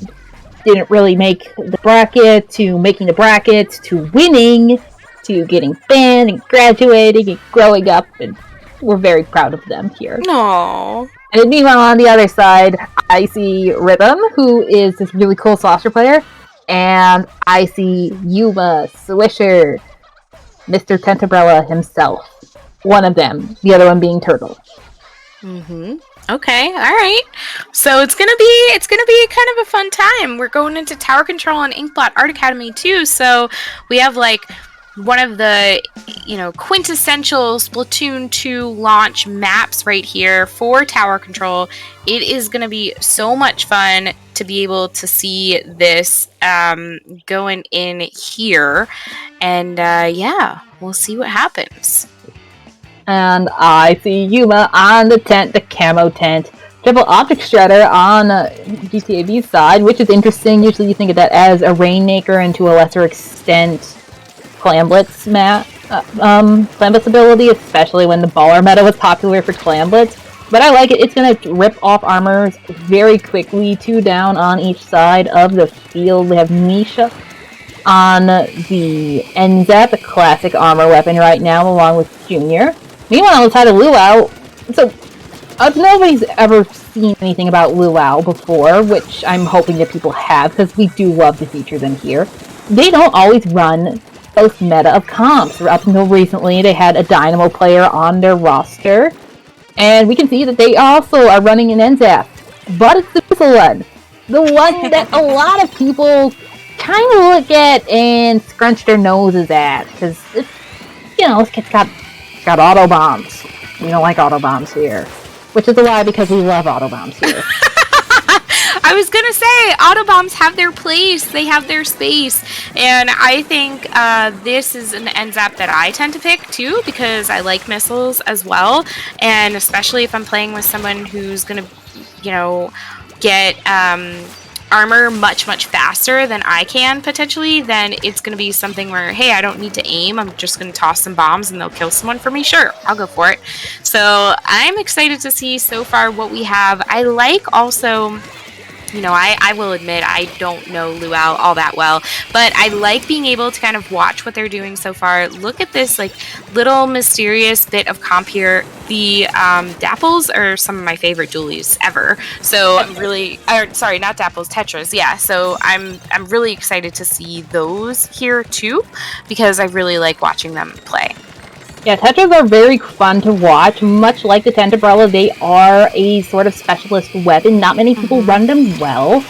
didn't really make the bracket, to making the bracket, to winning, to getting banned and graduating and growing up, and we're very proud of them here. Aww. And meanwhile, on the other side, I see Rhythm, who is this really cool Saucer player, and I see Yuma, Swisher, Mr. Tentabrella himself. One of them, the other one being Turtle. Mm-hmm. Okay, all right. So it's gonna be kind of a fun time. We're going into Tower Control and Inkblot Art Academy too. So we have like one of the quintessential Splatoon 2 launch maps right here for Tower Control. It is gonna be so much fun to be able to see this going in here, and yeah, we'll see what happens. And I see Yuma on the tent, the camo tent. Triple Object Shredder on GTAB's side, which is interesting. Usually you think of that as a Rainmaker and to a lesser extent Clamblitz Clamblitz ability, especially when the baller meta was popular for Clamblitz. But I like it. It's going to rip off armors very quickly. 2 down on each side of the field. We have Nisha on the NZAP, the classic armor weapon right now, along with Junior. Meanwhile, on the side of Luau, so nobody's ever seen anything about Luau before, which I'm hoping that people have, because we do love to feature them here. They don't always run both meta of comps. Up until recently, they had a Dynamo player on their roster, and we can see that they also are running an NZAP. But it's the missile one. The one that a lot of people kind of look at and scrunch their noses at, because it's, this kid's got auto bombs. We don't like auto bombs here, which is a lie because we love auto bombs here. I was gonna say, auto bombs have their place, they have their space, and I think this is an NZAP that I tend to pick too, because I like missiles as well, and especially if I'm playing with someone who's gonna, get armor much faster than I can potentially, then it's going to be something where, hey, I don't need to aim, I'm just going to toss some bombs and they'll kill someone for me. Sure, I'll go for it. So I'm excited to see so far what we have. I like also, I will admit I don't know Luau all that well, but I like being able to kind of watch what they're doing so far. Look at this little mysterious bit of comp here. The Dapples are some of my favorite dualies ever. So I'm really, sorry, not Dapples, Tetras. Yeah. So I'm really excited to see those here too, because I really like watching them play. Yeah, Tetras are very fun to watch. Much like the Tentabrella, they are a sort of specialist weapon. Not many people run them well.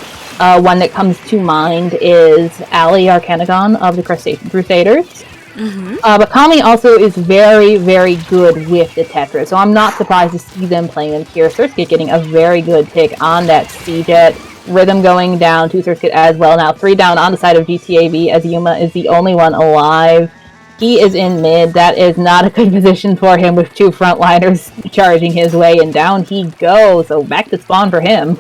One that comes to mind is Ali Arcanagon of the Crusaders. But Kami also is very, very good with the Tetra, so I'm not surprised to see them playing them here. Surskit getting a very good pick on that C-Jet. Rhythm going down to Surskit as well. Now 3 down on the side of GTAB, as Yuma is the only one alive. He is in mid. That is not a good position for him with 2 frontliners charging his way, and down he goes. So back to spawn for him.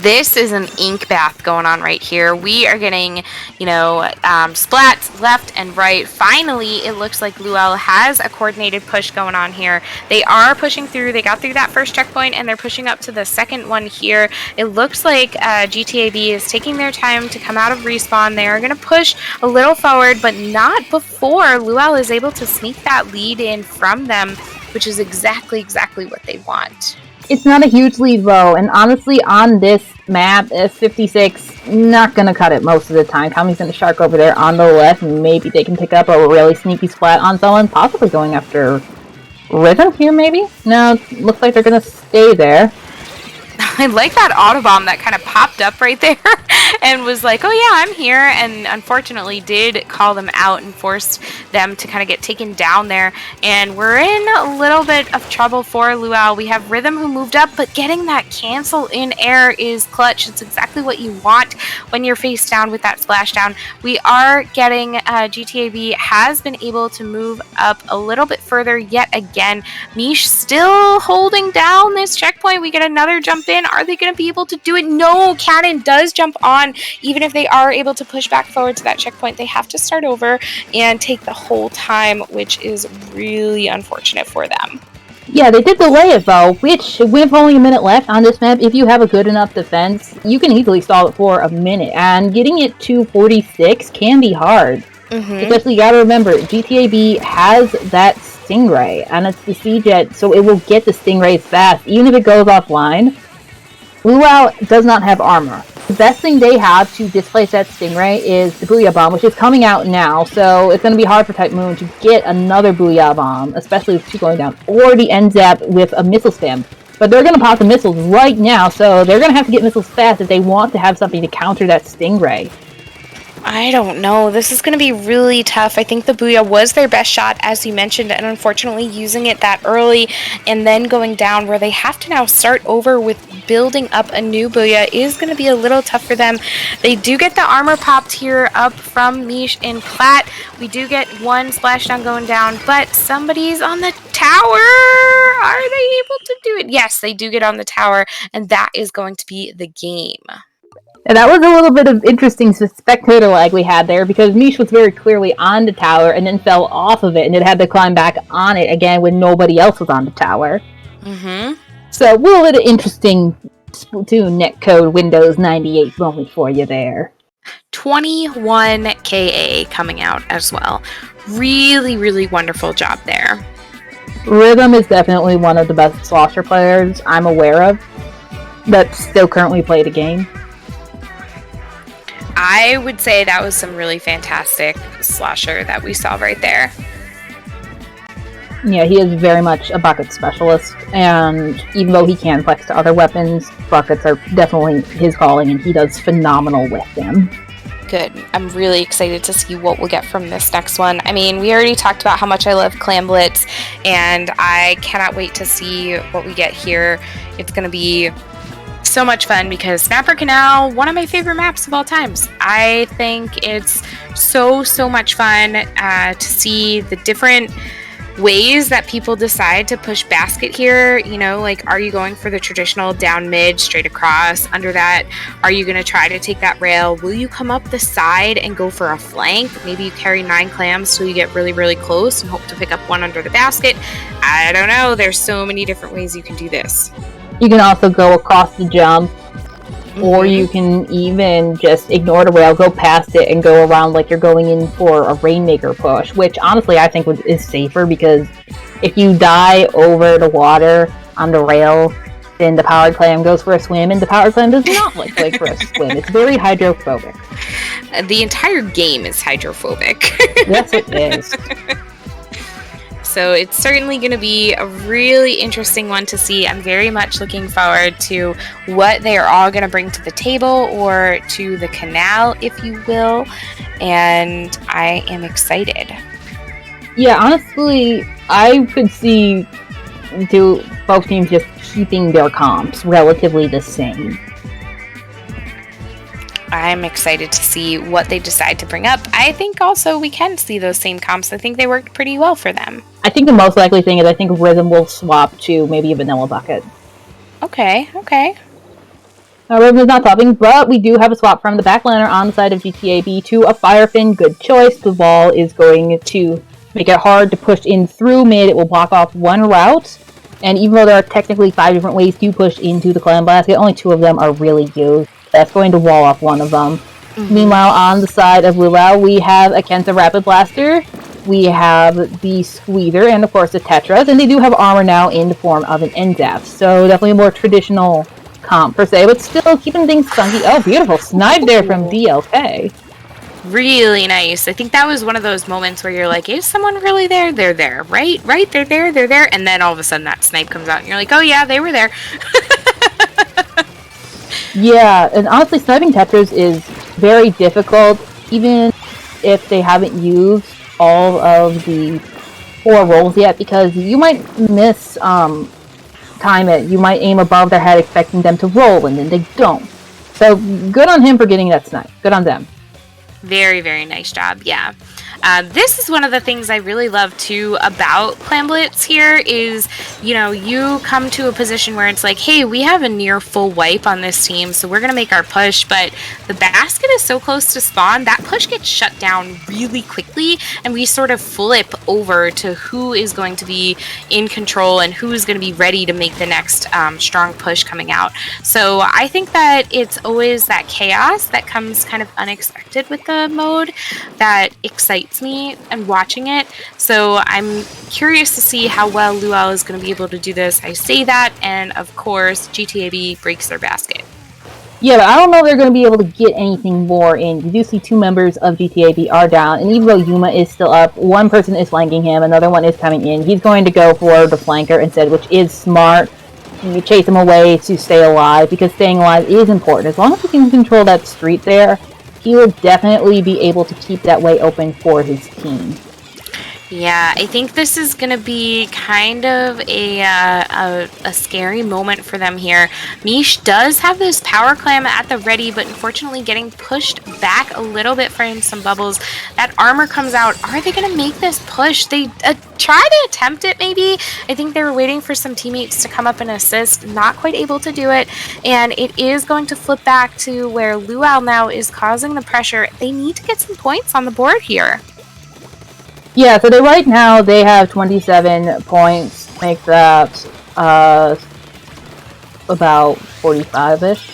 This is an ink bath going on right here. We are getting, splats left and right. Finally, it looks like Luau has a coordinated push going on here. They are pushing through. They got through that first checkpoint, and they're pushing up to the second one here. It looks like GTAB is taking their time to come out of respawn. They are going to push a little forward, but not before Luau is able to sneak that lead in from them, which is exactly what they want. It's not a huge lead though, and honestly on this map, 56, not gonna cut it most of the time. Kami's gonna shark over there on the left, maybe they can pick up a really sneaky splat on someone, possibly going after Rhythm here maybe? No, looks like they're gonna stay there. I like that Autobomb that kind of popped up right there and was like, oh yeah, I'm here, and unfortunately did call them out and forced them to kind of get taken down there. And we're in a little bit of trouble for Luau. We have Rhythm who moved up, but getting that cancel in air is clutch. It's exactly what you want when you're face down with that splashdown. We are getting GTAB has been able to move up a little bit further yet again. Mish still holding down this checkpoint. We get another jump in. Are they going to be able to do it? No, Cannon does jump on. Even if they are able to push back forward to that checkpoint, they have to start over and take the whole time, which is really unfortunate for them. Yeah, they did delay it though, which with only a minute left on this map, if you have a good enough defense, you can easily stall it for a minute, and getting it to 46 can be hard. Especially, you gotta remember, GTAB has that Stingray, and it's the C-Jet, so it will get the Stingrays fast, even if it goes offline. Luau does not have armor. The best thing they have to displace that Stingray is the Booyah Bomb, which is coming out now, so it's going to be hard for Type Moon to get another Booyah Bomb, especially with two going down, or the N-Zap with a missile stem. But they're going to pop the missiles right now, so they're going to have to get missiles fast if they want to have something to counter that Stingray. I don't know. This is going to be really tough. I think the Booyah was their best shot, as you mentioned, and unfortunately using it that early and then going down where they have to now start over with building up a new Booyah is going to be a little tough for them. They do get the armor popped here up from Mish and Plat. We do get one splashdown going down, but somebody's on the tower. Are they able to do it? Yes, they do get on the tower, and that is going to be the game. And that was a little bit of interesting spectator lag we had there, because Mish was very clearly on the tower and then fell off of it, and it had to climb back on it again when nobody else was on the tower. So a little bit of interesting Splatoon netcode Windows 98 moment for you there. 21 KA coming out as well. Really, really wonderful job there. Rhythm is definitely one of the best slosher players I'm aware of that still currently play the game. I would say that was some really fantastic slosher that we saw right there. Yeah, he is very much a bucket specialist, and even though he can flex to other weapons, buckets are definitely his calling, and he does phenomenal with them. Good. I'm really excited to see what we'll get from this next one. I mean, we already talked about how much I love Clam Blitz, and I cannot wait to see what we get here. It's going to be so much fun because Snapper Canal, one of my favorite maps of all times. I think it's so much fun to see the different ways that people decide to push basket here. You know, like, are you going for the traditional down mid straight across? Under that, are you going to try to take that rail? Will you come up the side and go for a flank? Maybe you carry 9 clams till you get really close and hope to pick up one under the basket. I don't know. There's so many different ways you can do this. You can also go across the jump, or you can even just ignore the rail, go past it, and go around like you're going in for a Rainmaker push, which honestly I think is safer, because if you die over the water on the rail, then the powered clam goes for a swim, and the powered clam does not like for a swim. It's very hydrophobic. The entire game is hydrophobic. Yes, it is. So it's certainly going to be a really interesting one to see. I'm very much looking forward to what they are all going to bring to the table, or to the canal, if you will. And I am excited. Yeah, honestly, I could see both teams just keeping their comps relatively the same. I'm excited to see what they decide to bring up. I think also we can see those same comps. I think they worked pretty well for them. I think the most likely thing is I think Rhythm will swap to maybe a Vanilla Bucket. Okay. Rhythm is not swapping, but we do have a swap from the backliner on the side of GTAB to a Firefin. Good choice. The wall is going to make it hard to push in through mid. It will block off one route. And even though there are technically 5 different ways to push into the Clam Basket, only 2 of them are really used. That's going to wall off one of them. Meanwhile, on the side of Luau, we have a Kenta Rapid Blaster, we have the Squeezer, and of course the Tetras, and they do have armor now in the form of an N-Zap, so definitely a more traditional comp per se, but still keeping things funky. Oh, beautiful snipe there from DLK. Really nice. I think that was one of those moments where you're like, is someone really there? They're there, right? They're there. And then all of a sudden that snipe comes out and you're like, oh yeah, they were there. Yeah, and honestly, sniping Tetras is very difficult, even if they haven't used all of the 4 rolls yet, because you might miss time it. You might aim above their head expecting them to roll, and then they don't. So good on him for getting that snipe. Good on them. Very, very nice job, yeah. This is one of the things I really love too about Clan Blitz here is, you know, you come to a position where it's like, hey, we have a near full wipe on this team, so we're going to make our push, but the basket is so close to spawn, that push gets shut down really quickly, and we sort of flip over to who is going to be in control and who is going to be ready to make the next strong push coming out. So I think that it's always that chaos that comes kind of unexpected with the mode that excites me and watching it. So I'm curious to see how well Luau is going to be able to do this. I say that, and of course GTAB breaks their basket. Yeah, but I don't know if they're going to be able to get anything more in. You do see 2 members of GTAB are down, and even though Yuma is still up, one person is flanking him, another one is coming in. He's going to go for the flanker instead, which is smart. You chase him away to stay alive, because staying alive is important. As long as he can control that street there, he will definitely be able to keep that way open for his team. Yeah, I think this is going to be kind of a scary moment for them here. Mish does have this power clam at the ready, but unfortunately getting pushed back a little bit for some bubbles. That armor comes out. Are they going to make this push? They try to attempt it maybe. I think they were waiting for some teammates to come up and assist. Not quite able to do it. And it is going to flip back to where Luau now is causing the pressure. They need to get some points on the board here. Yeah, so right now they have 27 points, make that about 45-ish.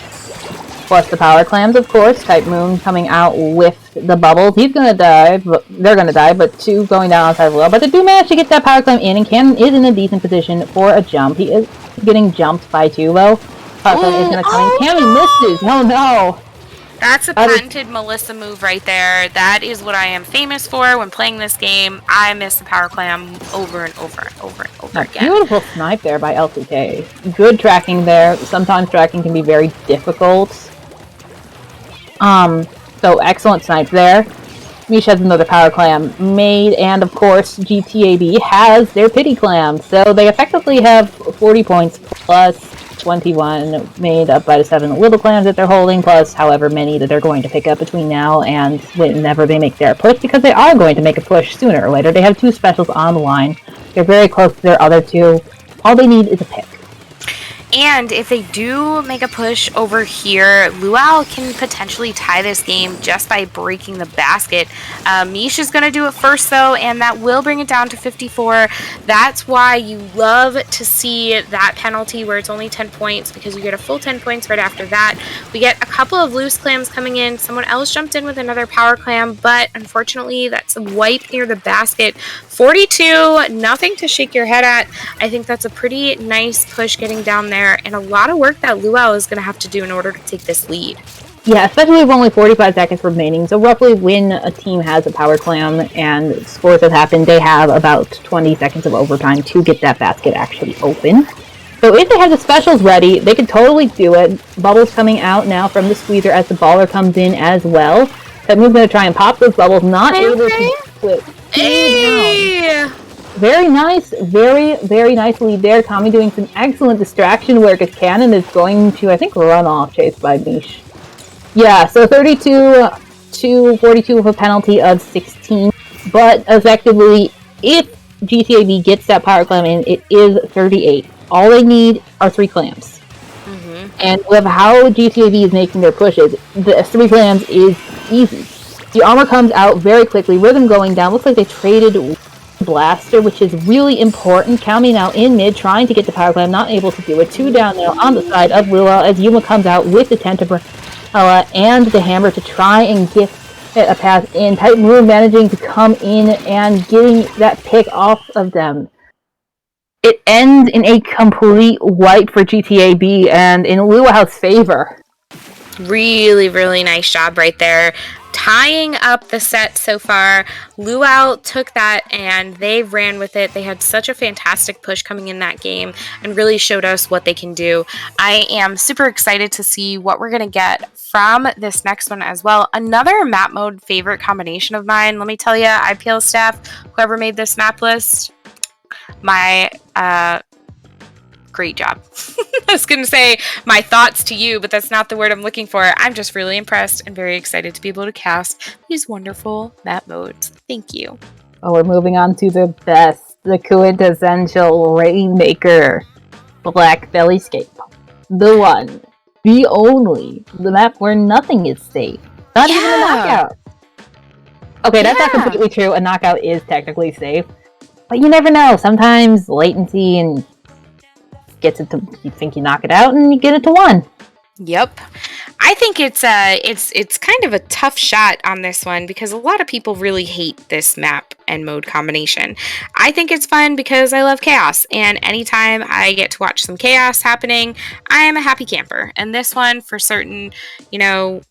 Plus the power clams, of course. Type Moon coming out with the bubbles. He's gonna die, but they're gonna die, but 2 going down outside of low. But they do manage to get that power clam in, and Cannon is in a decent position for a jump. He is getting jumped by 2 though. Power clam is gonna come in. Cannon misses! Oh no! That's a patented Melissa move right there. That is what I am famous for when playing this game. I miss the power clam over and over and over and over again. Beautiful snipe there by LCK. Good tracking there. Sometimes tracking can be very difficult. So excellent snipe there. Mish has another power clam made, and of course GTAB has their pity clam. So they effectively have 40 points plus 21 made up by the 7 little clams that they're holding, plus however many that they're going to pick up between now and whenever they make their push, because they are going to make a push sooner or later. They have 2 specials on the line. They're very close to their other 2. All they need is a pick. And if they do make a push over here, Luau can potentially tie this game just by breaking the basket. Mish is going to do it first, though, and that will bring it down to 54. That's why you love to see that penalty where it's only 10 points, because you get a full 10 points right after that. We get a couple of loose clams coming in. Someone else jumped in with another power clam, but unfortunately that's a wipe near the basket. 42, nothing to shake your head at. I think that's a pretty nice push getting down there, and a lot of work that Luau is going to have to do in order to take this lead. Yeah, especially with only 45 seconds remaining. So roughly when a team has a power clam and scores have happened, they have about 20 seconds of overtime to get that basket actually open. So if they have the specials ready, they could totally do it. Bubbles coming out now from the squeezer as the baller comes in as well. That move's going to try and pop those bubbles, not able to split. Hey! Very nice, very, very nice lead there. Tommy doing some excellent distraction work as Cannon is going to, I think, run off chased by Mish. Yeah, so 32 to 42 with a penalty of 16. But effectively, if GTAB gets that power clam in, it is 38. All they need are 3 clams. Mm-hmm. And with how GTAB is making their pushes, the 3 clams is easy. The armor comes out very quickly, rhythm going down. Looks like they traded Blaster, which is really important. Kami now in mid, trying to get the power clam, not able to do it. 2 down now on the side of Luau as Yuma comes out with the Tentabrella and the hammer to try and get a pass in. Type Moon managing to come in and getting that pick off of them. It ends in a complete wipe for GTAB and in Luau's favor. Really, really nice job right there. tying up the set so far. Luau took that and they ran with it. They had such a fantastic push coming in that game and really showed us what they can do. I am super excited to see what we're going to get from this next one as well. Another map mode favorite combination of mine. Let me tell you, IPL staff, whoever made this map list, my great job. I was going to say my thoughts to you, but that's not the word I'm looking for. I'm just really impressed and very excited to be able to cast these wonderful map modes. Thank you. Oh, we're moving on to the best, the quintessential Rainmaker Black Bellyscape. The one, the only, the map where nothing is safe. Not even a knockout. Okay, that's not completely true. A knockout is technically safe. But you never know. Sometimes latency and gets it to, you think you knock it out and you get it to 1. Yep. I think it's kind of a tough shot on this one because a lot of people really hate this map and mode combination. I think it's fun because I love chaos, and anytime I get to watch some chaos happening, I am a happy camper. And this one, for certain, you know,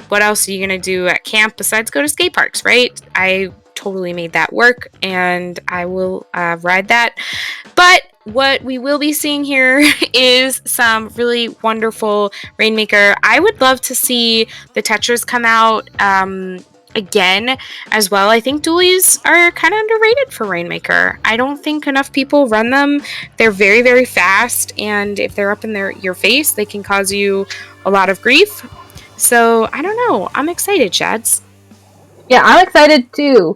what else are you going to do at camp besides go to skate parks, right? I totally made that work, and I will ride that. But what we will be seeing here is some really wonderful Rainmaker. I would love to see the Tetras come out again as well. I think dualies are kind of underrated for Rainmaker. I don't think enough people run them. They're very, very fast, and if they're up in your face, they can cause you a lot of grief. So, I don't know. I'm excited, Shads. Yeah, I'm excited too.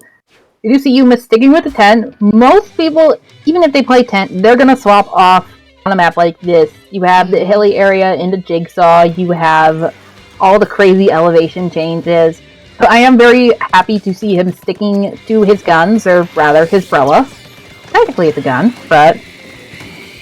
You do see Yuma sticking with the 10. Most people, even if they play 10, they're going to swap off on a map like this. You have the hilly area in the Jigsaw. You have all the crazy elevation changes. So I am very happy to see him sticking to his guns, or rather his Brella. Technically it's a gun, but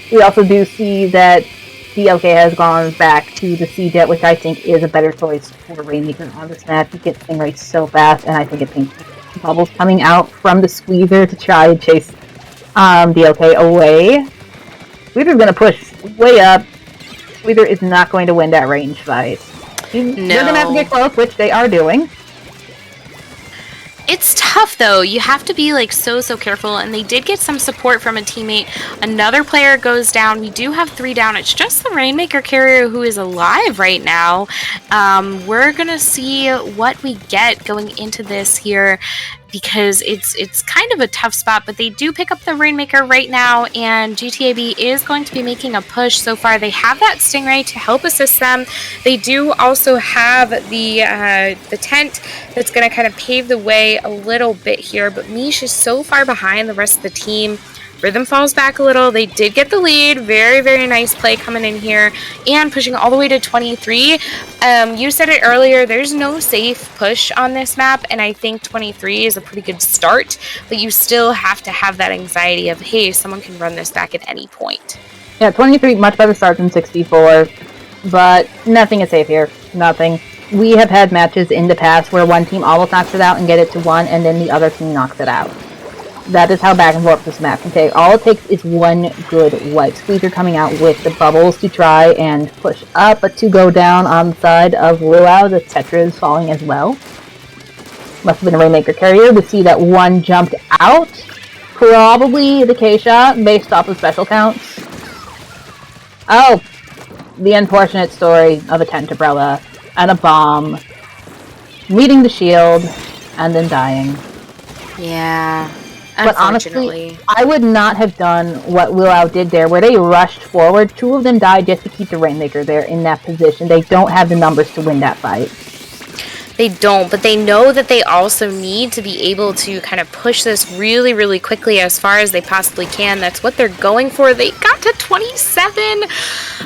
we also do see that DLK has gone back to the C-Jet, which I think is a better choice for Rainmaker on this map. You get Stingray so fast, and I think it thinks bubbles coming out from the Squeezer to try and chase DLK away. Squeezer's going to push way up. Squeezer is not going to win that range fight. They're going to have to get close, which they are doing. It's tough though. You have to be like so careful, and they did get some support from a teammate. Another player goes down. We do have 3 down. It's just the Rainmaker carrier who is alive right now. We're gonna see what we get going into this here, because it's kind of a tough spot, but they do pick up the Rainmaker right now, and GTAB is going to be making a push. So far they have that Stingray to help assist them. They do also have the tent that's going to kind of pave the way a little bit here, but Mish is so far behind the rest of the team. Rhythm falls back a little. They did get the lead. Very, very nice play coming in here and pushing all the way to 23. You said it earlier, there's no safe push on this map, and I think 23 is a pretty good start, but you still have to have that anxiety of, hey, someone can run this back at any point. Yeah, 23, much better start than 64, but nothing is safe here. Nothing. We have had matches in the past where one team almost knocks it out and get it to 1, and then the other team knocks it out. That is how back and forth this map can take. All it takes is one good wipe. Squeezer coming out with the bubbles to try and push up, but to go down on the side of Luau. The Tetra is falling as well. Must have been a Rainmaker carrier. We see that one jumped out. Probably the K-shot based off of special counts. Oh, the unfortunate story of a tent umbrella and a bomb meeting the shield and then dying. Yeah. But honestly, I would not have done what Luau did there, where they rushed forward. 2 of them died just to keep the Rainmaker there in that position. They don't have the numbers to win that fight. They don't, but they know that they also need to be able to kind of push this really, really quickly as far as they possibly can. That's what they're going for. They got to 27.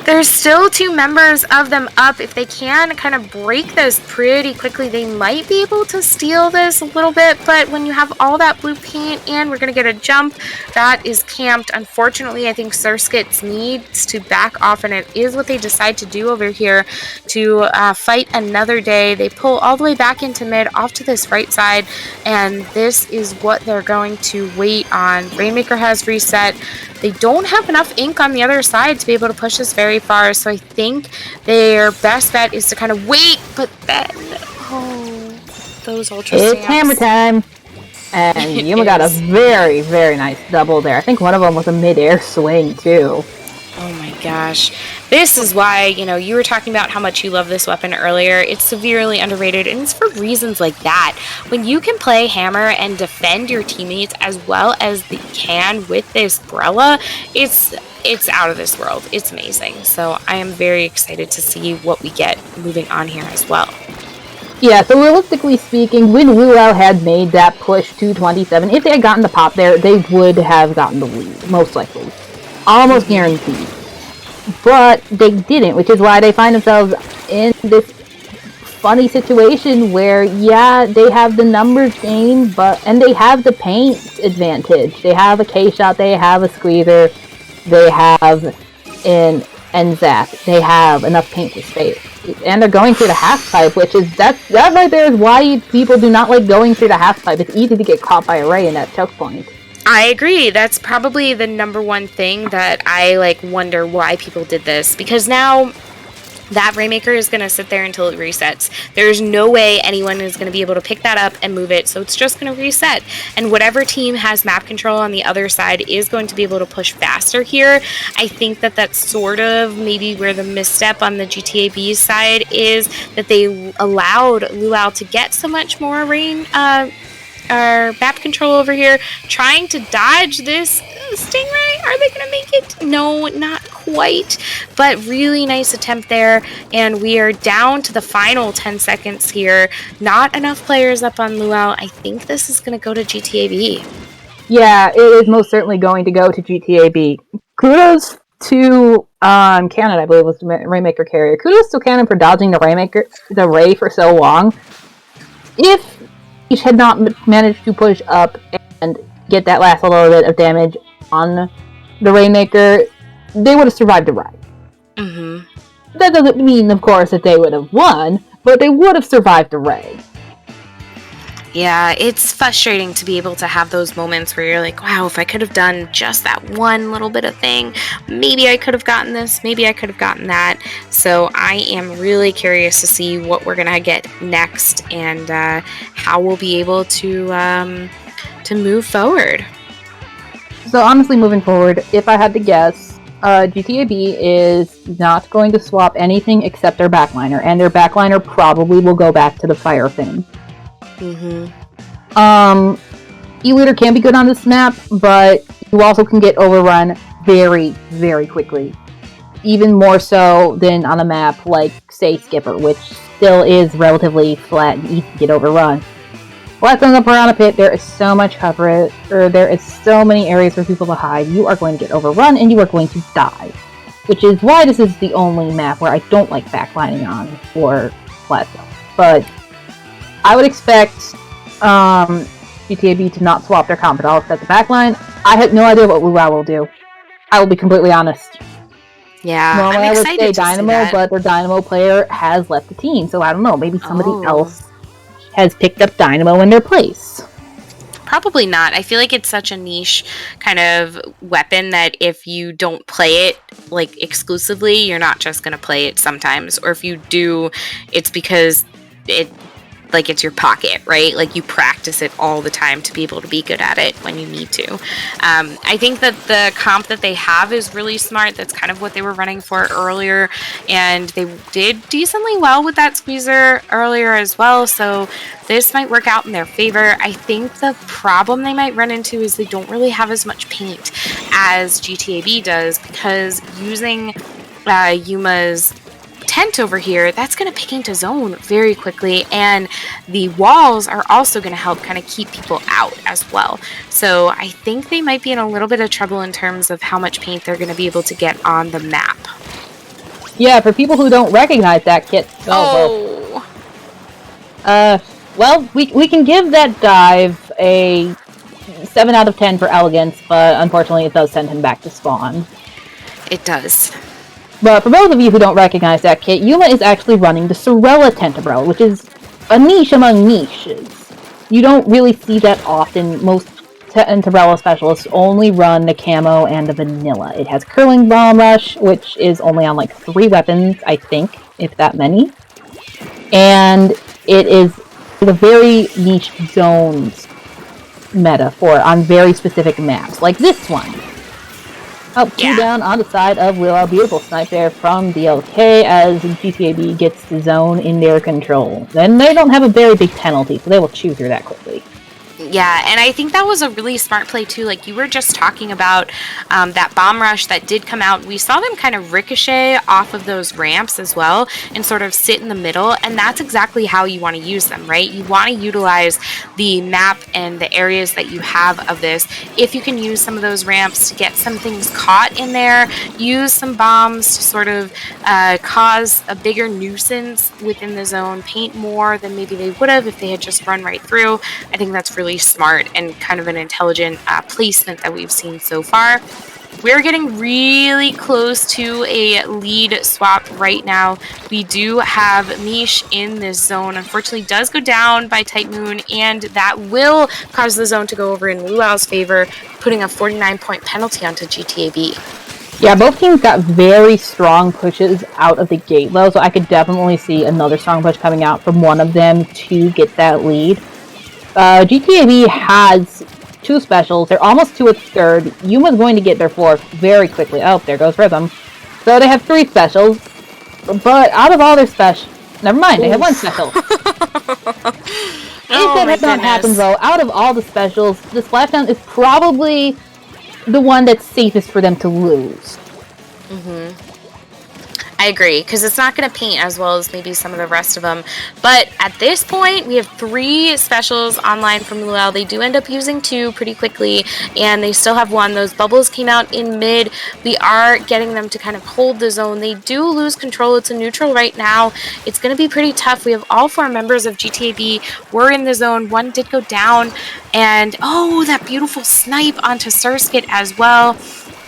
There's still 2 members of them up. If they can kind of break this pretty quickly, they might be able to steal this a little bit, but when you have all that blue paint and we're going to get a jump, that is camped. Unfortunately, I think Surskits needs to back off, and it is what they decide to do over here to fight another day. They pull all the way back into mid off to this right side, and this is what they're going to wait on. Rainmaker has reset. They don't have enough ink on the other side to be able to push this very far, so I think their best bet is to kind of wait, but then those ultra It's stamps. hammer time! And Yuma got a very, very nice double there. I think one of them was a mid-air swing, too. Oh my gosh. This is why, you were talking about how much you love this weapon earlier. It's severely underrated, and it's for reasons like that. When you can play hammer and defend your teammates as well as they can with this Brella, it's out of this world. It's amazing. So I am very excited to see what we get moving on here as well. Yeah, so realistically speaking, when Luau had made that push to 27, if they had gotten the pop there, they would have gotten the lead, most likely. Almost guaranteed. But they didn't, which is why they find themselves in this funny situation where, yeah, they have the numbers game, and they have the paint advantage. They have a K-shot, they have a squeezer, they have an NZAP, they have enough paint to space. And they're going through the half pipe, which is, that right there is why people do not like going through the half pipe. It's easy to get caught by a ray in that choke point. I agree. That's probably the number one thing that I wonder why people did this, because now that Rainmaker is going to sit there until it resets. There's no way anyone is going to be able to pick that up and move it, so it's just going to reset. And whatever team has map control on the other side is going to be able to push faster here. I think that that's sort of maybe where the misstep on the GTAB side is, that they allowed Luau to get so much more our map control over here, trying to dodge this Stingray. Are they going to make it? No, not quite, but really nice attempt there, and we are down to the final 10 seconds here. Not enough players up on Luau. I think this is going to go to GTAB. Yeah, it is most certainly going to go to GTAB. Kudos to Cannon, I believe was the Rainmaker carrier. Kudos to Cannon for dodging the Ray for so long. If he had not managed to push up and get that last little bit of damage on the Rainmaker, they would have survived the ride. Mm-hmm. That doesn't mean, of course, that they would have won, but they would have survived the raid. Yeah, it's frustrating to be able to have those moments where you're like, wow, if I could have done just that one little bit of thing, maybe I could have gotten this, maybe I could have gotten that. So I am really curious to see what we're going to get next and how we'll be able to move forward. So honestly, moving forward, if I had to guess, GTAB is not going to swap anything except their backliner, and their backliner probably will go back to the fire thing. Mm-hmm. E-Looter can be good on this map, but you also can get overrun very, very quickly. Even more so than on a map like, say, Skipper, which still is relatively flat and easy to get overrun. Last time up around a pit, there is so much coverage, or there is so many areas for people to hide. You are going to get overrun, and you are going to die. Which is why this is the only map where I don't like backlining on for Plateau. But I would expect GTAB to not swap their comp at all except the backline. I have no idea what Luau will do. I will be completely honest. Yeah, normally I'm I would say excited Dynamo, but their Dynamo player has left the team, so I don't know. Maybe somebody else has picked up Dynamo in their place. Probably not. I feel like it's such a niche kind of weapon that if you don't play it exclusively, you're not just going to play it sometimes. Or if you do, it's because it's your pocket, right? You practice it all the time to be able to be good at it when you need to. I think that the comp that they have is really smart. That's kind of what they were running for earlier, and they did decently well with that squeezer earlier as well, so this might work out in their favor. I think the problem they might run into is they don't really have as much paint as GTAB does, because using Yuma's tent over here, that's going to paint a zone very quickly, and the walls are also going to help kind of keep people out as well. So I think they might be in a little bit of trouble in terms of how much paint they're going to be able to get on the map. Yeah, for people who don't recognize that kit. Well, we can give that dive a 7 out of 10 for elegance, but unfortunately it does send him back to spawn. It does. But for those of you who don't recognize that kit, Yuma is actually running the Sorella tent umbrella, which is a niche among niches. You don't really see that often. Most tent umbrella specialists only run the camo and the vanilla. It has curling bomb rush, which is only on 3 weapons, I think, if that many. And it is a very niche zones metaphor on very specific maps, like this one. Oh, two down on the side of Luau. Beautiful snipe there from DLK as GTAB gets the zone in their control. Then they don't have a very big penalty, so they will chew through that quickly. Yeah, and I think that was a really smart play too. Like you were just talking about that bomb rush that did come out. We saw them kind of ricochet off of those ramps as well and sort of sit in the middle, and that's exactly how you want to use them, right? You want to utilize the map and the areas that you have of this. If you can use some of those ramps to get some things caught in there, use some bombs to sort of cause a bigger nuisance within the zone, paint more than maybe they would have if they had just run right through. I think that's really smart and kind of an intelligent placement that we've seen so far. We're getting really close to a lead swap right now. We do have Mish in this zone. Unfortunately, does go down by Type Moon, and that will cause the zone to go over in Luau's favor, putting a 49-point penalty onto GTAB. Yeah, both teams got very strong pushes out of the gate, though, so I could definitely see another strong push coming out from one of them to get that lead. GTAB has 2 specials. They're almost to a third. Yuma's going to get their 4th very quickly. Oh, there goes Rhythm. So they have 3 specials. But out of all their specials... Never mind, they have 1 special. If that head-on happens, though, out of all the specials, the Splashdown is probably the one that's safest for them to lose. I agree, because it's not going to paint as well as maybe some of the rest of them. But at this point, we have 3 specials online from Luau. They do end up using 2 pretty quickly, and they still have 1. Those bubbles came out in mid. We are getting them to kind of hold the zone. They do lose control. It's a neutral right now. It's going to be pretty tough. We have all 4 members of GTAB were in the zone. 1 did go down, and oh, that beautiful snipe onto Surskit as well.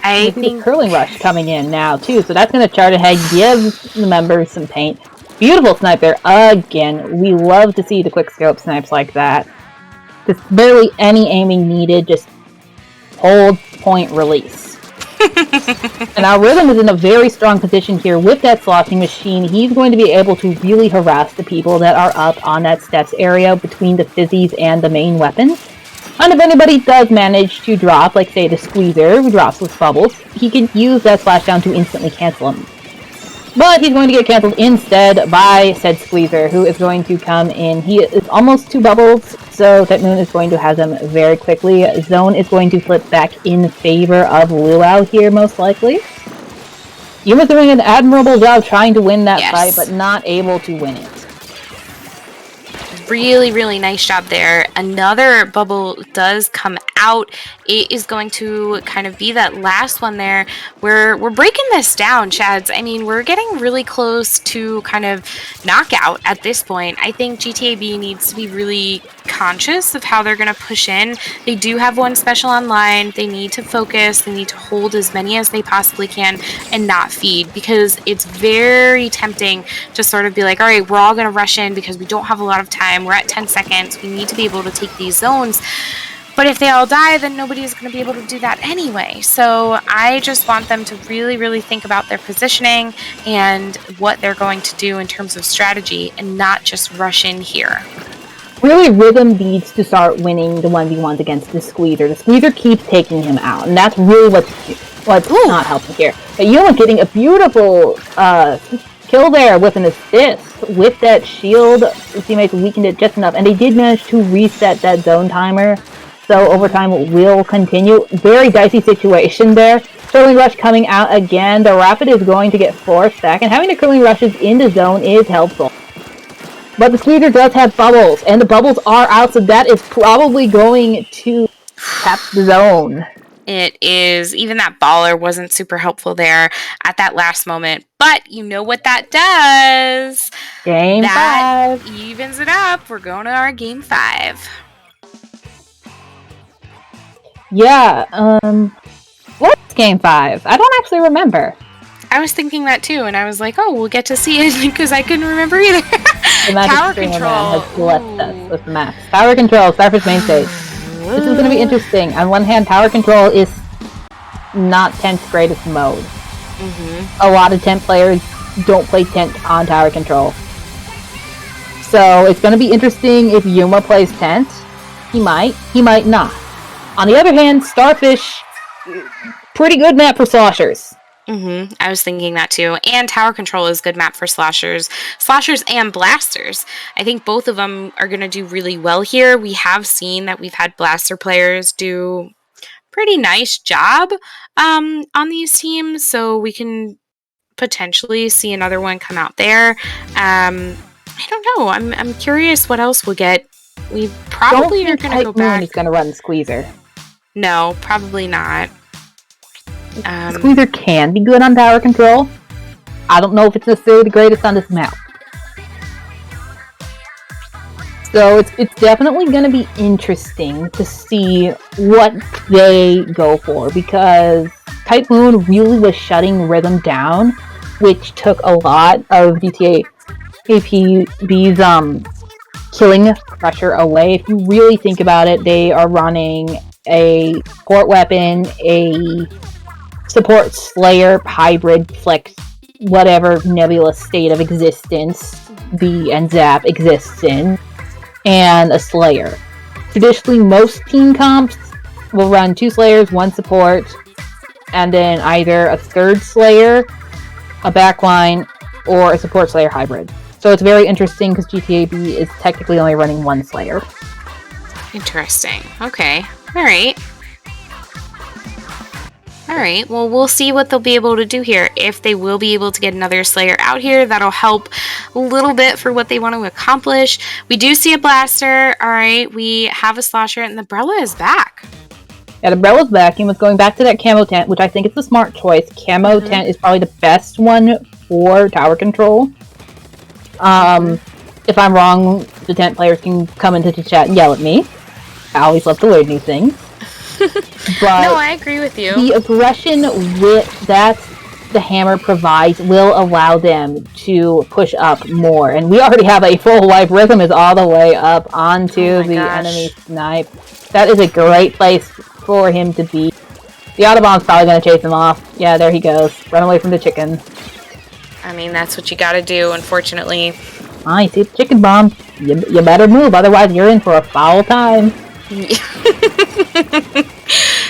I think the curling rush coming in now too, so that's going to charge ahead, give the members some paint. Beautiful snipe there again. We love to see the quick scope snipes like that. Just barely any aiming needed, just hold, point, release. And now Rhythm is in a very strong position here with that sloshing machine. He's going to be able to really harass the people that are up on that steps area between the fizzies and the main weapon. And if anybody does manage to drop, like say the Squeezer, who drops with bubbles, he can use that Splashdown to instantly cancel him. But he's going to get canceled instead by said Squeezer, who is going to come in. He is almost 2 bubbles, so Type Moon is going to have them very quickly. Zone is going to flip back in favor of Luau here, most likely. Yuma's doing an admirable job trying to win that fight, but not able to win it. Really, really nice job there. Another bubble does come out. It is going to kind of be that last one there. We're breaking this down, Chads. I mean, we're getting really close to kind of knockout at this point. I think GTAB needs to be really conscious of how they're going to push in. They do have 1 special online. They need to focus. They need to hold as many as they possibly can and not feed, because it's very tempting to sort of be like, all right, we're all going to rush in because we don't have a lot of time. We're at 10 seconds. We need to be able to take these zones. But if they all die, then nobody's going to be able to do that anyway. So I just want them to really, really think about their positioning and what they're going to do in terms of strategy and not just rush in here. Really, Rhythm needs to start winning the 1v1s against the Squeezer. The Squeezer keeps taking him out, and that's really what's not helping here. But Yuma getting a beautiful kill there with an assist with that shield. His teammates weakened it just enough, and they did manage to reset that zone timer. So overtime will continue. Very dicey situation there. Curling rush coming out again. The rapid is going to get forced back, and having the curling rushes in the zone is helpful. But the Squeezer does have bubbles, and the bubbles are out, so that is probably going to tap the zone. It is. Even that baller wasn't super helpful there at that last moment. But you know what that does? Game 5. That evens it up. We're going to our game 5. Yeah, what's game 5? I don't actually remember. I was thinking that too, and I was like, oh, we'll get to see it because I couldn't remember either. Tower Control has blessed us with the maps. Tower Control, Starfish main stage. This is going to be interesting. On one hand, Tower Control is not 10th greatest mode. A lot of 10th players don't play 10th on Tower Control. So it's going to be interesting if Yuma plays Tent. He might not. On the other hand, Starfish, pretty good map for sloshers. I was thinking that too. And Tower Control is good map for sloshers and blasters. I think both of them are going to do really well here. We have seen that we've had blaster players do pretty nice job on these teams, so we can potentially see another one come out there. I don't know. I'm curious what else we'll get. We probably are going to go back. He's going to run Squeezer. No, probably not. Squeezer can be good on Tower Control. I don't know if it's necessarily the greatest on this map. So it's definitely going to be interesting to see what they go for, because Type Moon really was shutting Rhythm down, which took a lot of GTA APB's killing pressure away. If you really think about it, they are running a support weapon, a support Slayer hybrid flex, whatever nebulous state of existence V and Zap exists in, and a Slayer. Traditionally, most team comps will run 2 Slayers, 1 support, and then either a 3rd Slayer, a backline, or a support Slayer hybrid. So it's very interesting because GTAB is technically only running 1 Slayer. Interesting. Okay. Alright, well, we'll see what they'll be able to do here. If they will be able to get another Slayer out here, that'll help a little bit for what they want to accomplish. We do see a Blaster. Alright, we have a Slosher, and the Brella is back. Yeah, the Brella's back. He was going back to that Camo Tent, which I think is a smart choice. Camo Tent is probably the best one for Tower Control. If I'm wrong, the Tent players can come into the chat and yell at me. I always love to learn new things. But no, I agree with you. The aggression that the hammer provides will allow them to push up more. And we already have a full life. Rhythm is all the way up onto enemy snipe. That is a great place for him to be. The Autobomb's probably going to chase him off. Yeah, there he goes. Run away from the chicken. I mean, that's what you gotta do, unfortunately. I see the chicken bomb. You better move, otherwise you're in for a foul time.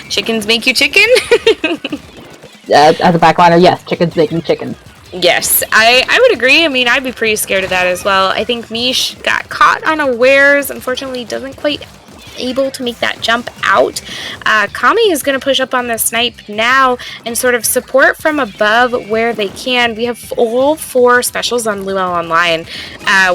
Chickens make you chicken? As a backliner, yes, chickens make you chicken. Yes, I would agree. I mean, I'd be pretty scared of that as well. I think Mish got caught unawares. Unfortunately, doesn't quite able to make that jump out. Kami is going to push up on the snipe now and sort of support from above where they can. We have all 4 specials on Luau Online.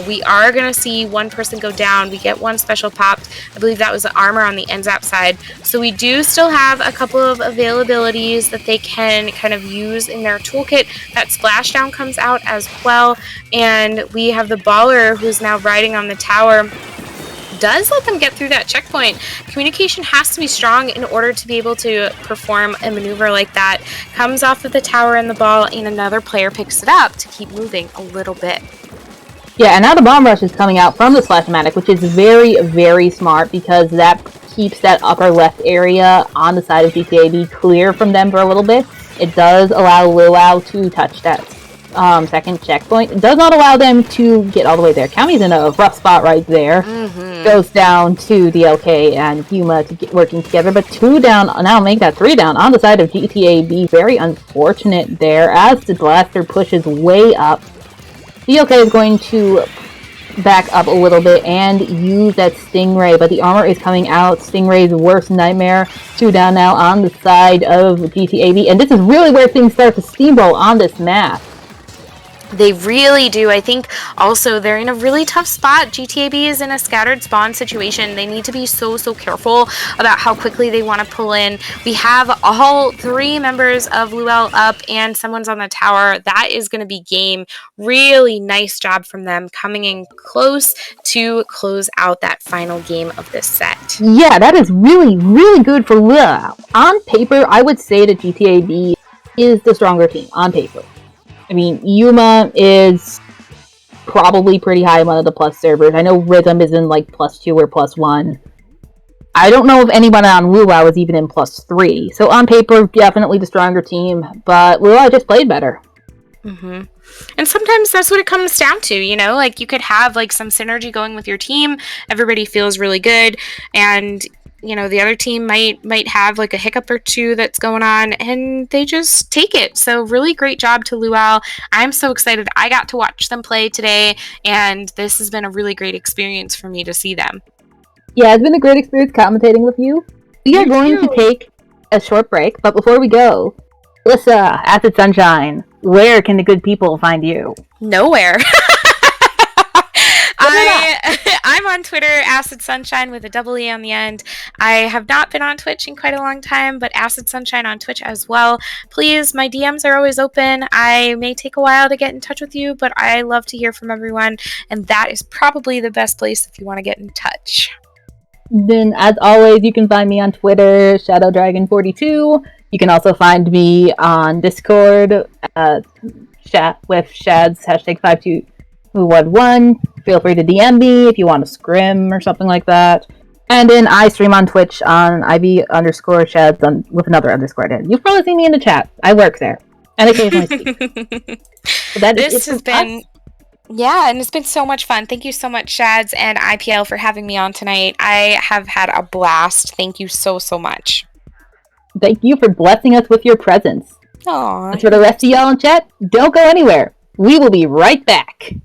We are going to see one person go down. We get 1 special popped. I believe that was the armor on the NZAP side. So we do still have a couple of availabilities that they can kind of use in their toolkit. That splashdown comes out as well. And we have the baller who's now riding on the tower. Does let them get through that checkpoint. Communication has to be strong in order to be able to perform a maneuver like that. Comes off of the tower and the ball, and another player picks it up to keep moving a little bit. Yeah, and now the bomb rush is coming out from the Splashmatic, which is very, very smart because that keeps that upper left area on the side of GTAB clear from them for a little bit. It does allow Luau to touch that second checkpoint. It does not allow them to get all the way there. Kami's in a rough spot right there. Goes down to the LK and Yuma to get working together, but 2 down, now make that 3 down on the side of GTAB. Very unfortunate there as the Blaster pushes way up. The LK is going to back up a little bit and use that Stingray, but the armor is coming out. Stingray's worst nightmare. 2 down now on the side of GTAB, and this is really where things start to steamroll on this map. They really do. I think also they're in a really tough spot. GTAB is in a scattered spawn situation. They need to be so careful about how quickly they want to pull in. We have all 3 members of Luau up and someone's on the tower. That is going to be game. Really nice job from them coming in close to close out that final game of this set. Yeah, that is really, really good for Luau. On paper, I would say that GTAB is the stronger team on paper. I mean, Yuma is probably pretty high on one of the plus servers. I know Rhythm is in like +2 or +1. I don't know if anyone on Luau is even in +3. So on paper, definitely the stronger team, but Luau just played better. And sometimes that's what it comes down to, you know, like you could have like some synergy going with your team. Everybody feels really good, and you know the other team might have like a hiccup or two that's going on, and they just take it. So really great job to Luau. I'm so excited. I got to watch them play today, and this has been a really great experience for me to see them. Yeah, it's been a great experience commentating with you. We are going to take a short break, but before we go, Alyssa, Acid Sunshine, where can the good people find you? Nowhere. I'm on Twitter, Acid Sunshine with a double E on the end. I have not been on Twitch in quite a long time, but Acid Sunshine on Twitch as well. Please, my DMs are always open. I may take a while to get in touch with you, but I love to hear from everyone, and that is probably the best place if you want to get in touch. Then, as always, you can find me on Twitter, ShadowDragon42. You can also find me on Discord with Shad's #52111. Feel free to DM me if you want to scrim or something like that. And then I stream on Twitch on IV_Shads with another underscore in. You've probably seen me in the chat. I work there. And occasionally speak. So this has been... Yeah, and it's been so much fun. Thank you so much, Shads and IPL, for having me on tonight. I have had a blast. Thank you so, so much. Thank you for blessing us with your presence. Aww. As for the rest of y'all in chat, don't go anywhere. We will be right back.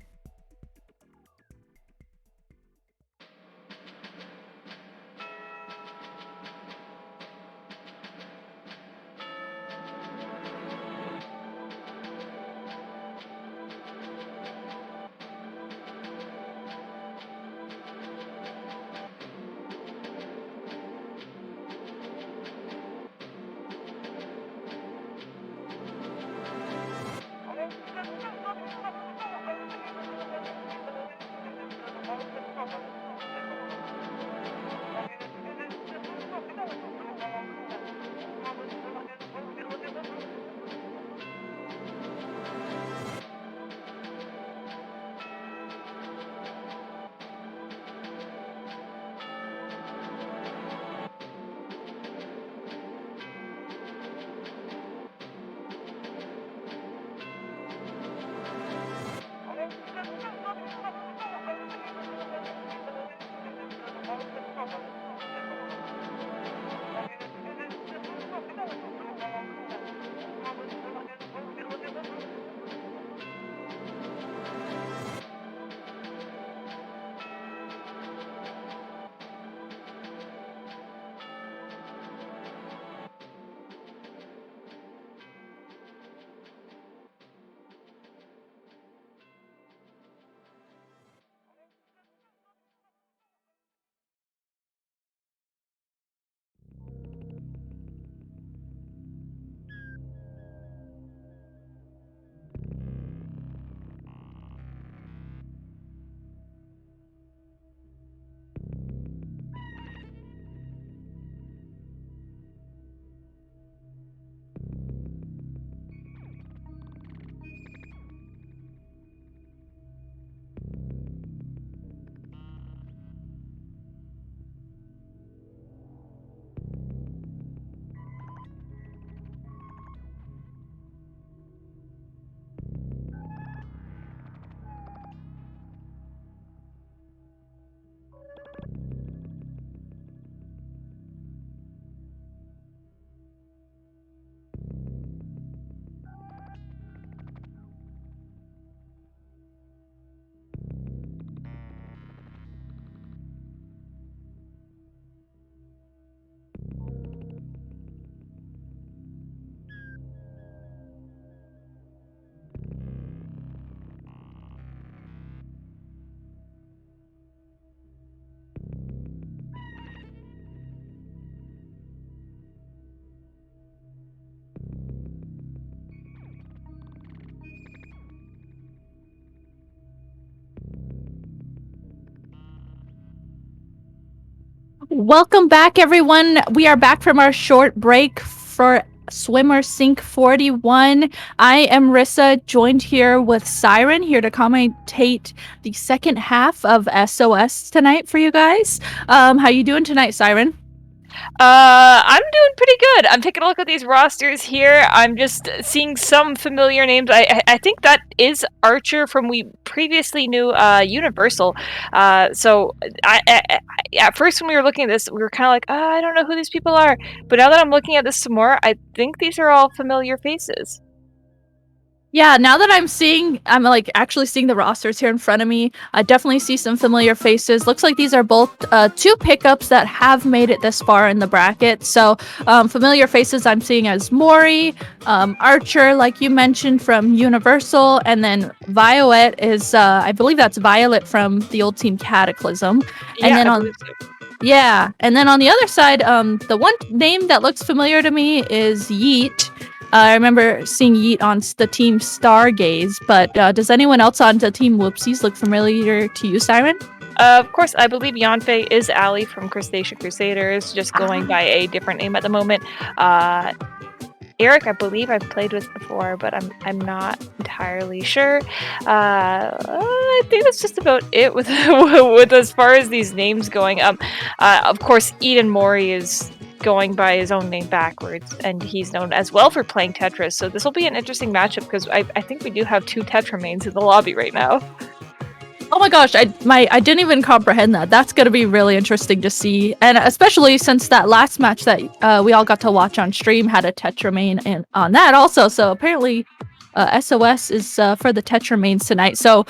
Welcome back, everyone. We are back from our short break for Swimmer Sync 41. I am Rissa, joined here with Siren, here to commentate the second half of SOS tonight for you guys. How you doing tonight, Siren? I'm doing pretty good. I'm taking a look at these rosters here. I'm just seeing some familiar names. I think that is Archer from we previously knew Universal. So at first when we were looking at this, we were kind of like, I don't know who these people are. But now that I'm looking at this some more, I think these are all familiar faces. Yeah, now that I'm like actually seeing the rosters here in front of me. I definitely see some familiar faces. Looks like these are both two pickups that have made it this far in the bracket. So familiar faces I'm seeing as Mori, Archer, like you mentioned from Universal, and then Violet is I believe that's Violet from the old team Cataclysm. And then on yeah, and then on the other side, the one name that looks familiar to me is Yeet. I remember seeing Yeet on the team Stargaze, but does anyone else on the team Woopsies look familiar to you, Siren? Of course, I believe Yanfei is Ali from Crustacean Crusaders, just going by a different name at the moment. Eric, I believe I've played with before, but I'm not entirely sure. I think that's just about it with with as far as these names going. Of course, Eden Mori is going by his own name backwards, and he's known as well for playing Tetris. So this will be an interesting matchup because I think we do have 2 Tetra mains in the lobby right now. Oh my gosh, I didn't even comprehend that. That's going to be really interesting to see. And especially since that last match that we all got to watch on stream had a Tetra main and on that also. So apparently SOS is for the Tetra mains tonight. So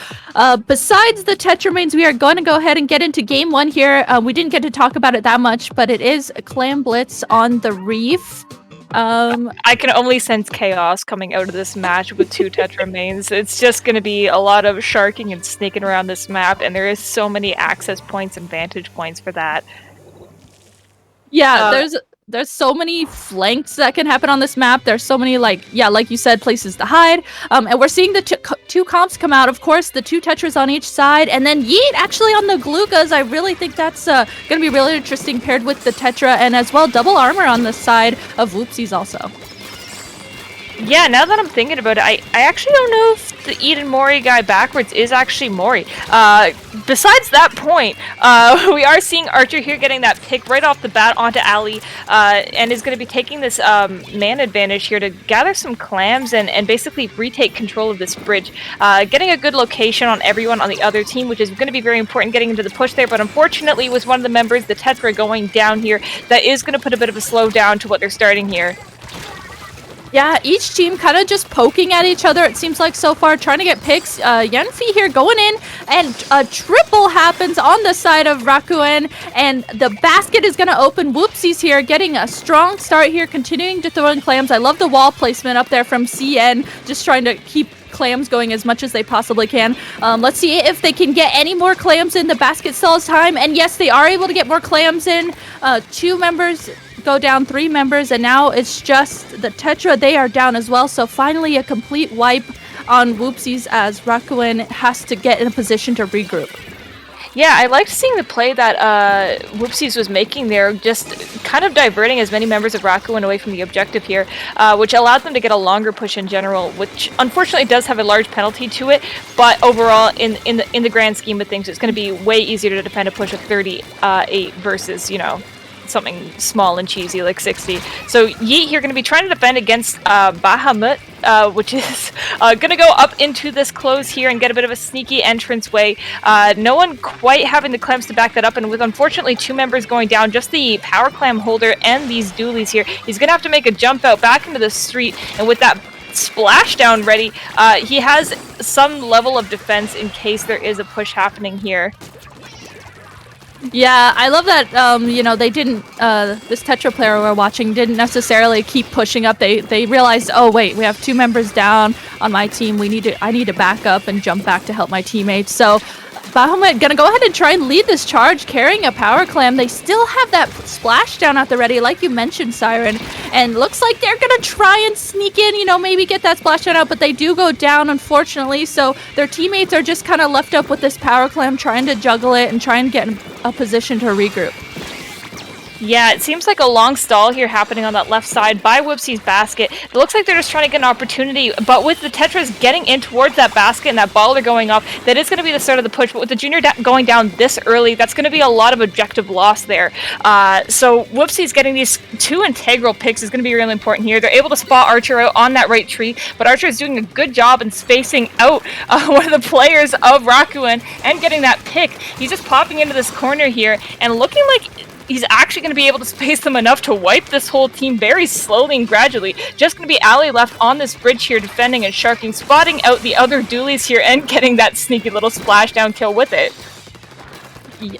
besides the Tetra mains, we are going to go ahead and get into game 1 here. We didn't get to talk about it that much, but it is a Clam Blitz on the Reef. I can only sense chaos coming out of this match with 2 Tetra mains. It's just going to be a lot of sharking and sneaking around this map, and there is so many access points and vantage points for that. Yeah, there's so many flanks that can happen on this map. There's so many, like you said, places to hide. And we're seeing the 2 comps come out. Of course, the 2 Tetras on each side. And then Yeet actually on the Glugas. I really think that's going to be really interesting paired with the Tetra. And as well, double armor on the side of Woopsies also. Yeah, now that I'm thinking about it, I actually don't know if the Eden Mori guy backwards is actually Mori. Besides that point, we are seeing Archer here getting that pick right off the bat onto Ali, and is going to be taking this man advantage here to gather some clams and basically retake control of this bridge. Getting a good location on everyone on the other team, which is going to be very important getting into the push there, but unfortunately with one of the members, the Tetra, going down here, that is going to put a bit of a slowdown to what they're starting here. Yeah, each team kind of just poking at each other, it seems like so far, trying to get picks. Yanfi here going in, and a triple happens on the side of Rakuen, and the basket is going to open. Woopsies here getting a strong start here, continuing to throw in clams. I love the wall placement up there from CN, just trying to keep clams going as much as they possibly can. Let's see if they can get any more clams in. The basket still has time, and yes, they are able to get more clams in. 2 members go down, 3 members, and now it's just the Tetra. They are down as well, so finally a complete wipe on Woopsies as Rakuen has to get in a position to regroup. Yeah, I liked seeing the play that Woopsies was making there, just kind of diverting as many members of Rakuen away from the objective here, which allowed them to get a longer push in general, which unfortunately does have a large penalty to it, but overall, in the grand scheme of things, it's going to be way easier to defend a push of 38 versus, you know, something small and cheesy like 60. So Yeet here going to be trying to defend against Bahamut, which is going to go up into this close here and get a bit of a sneaky entrance way. No one quite having the clams to back that up, and with unfortunately 2 members going down, just the power clam holder and these dualies here, he's going to have to make a jump out back into the street, and with that splashdown ready, he has some level of defense in case there is a push happening here. Yeah, I love that, you know, they didn't, this Tetra player we're watching didn't necessarily keep pushing up. They realized, oh wait, we have 2 members down on my team. I need to back up and jump back to help my teammates. So Bahamut gonna go ahead and try and lead this charge, carrying a power clam. They still have that splashdown at the ready, like you mentioned, Siren. And looks like they're gonna try and sneak in, you know, maybe get that splashdown out, but they do go down, unfortunately. So their teammates are just kind of left up with this power clam, trying to juggle it and try and get in a position to regroup. Yeah, it seems like a long stall here happening on that left side by Woopsies' basket. It looks like they're just trying to get an opportunity, but with the Tetras getting in towards that basket and that baller going up, that is going to be the start of the push. But with the Junior going down this early, that's going to be a lot of objective loss there. So Woopsies getting these 2 integral picks is going to be really important here. They're able to spot Archer out on that right tree, but Archer is doing a good job in spacing out one of the players of Rakuen and getting that pick. He's just popping into this corner here and looking like he's actually going to be able to space them enough to wipe this whole team very slowly and gradually. Just going to be Ali left on this bridge here defending and sharking, spotting out the other dualies here and getting that sneaky little splashdown kill with it.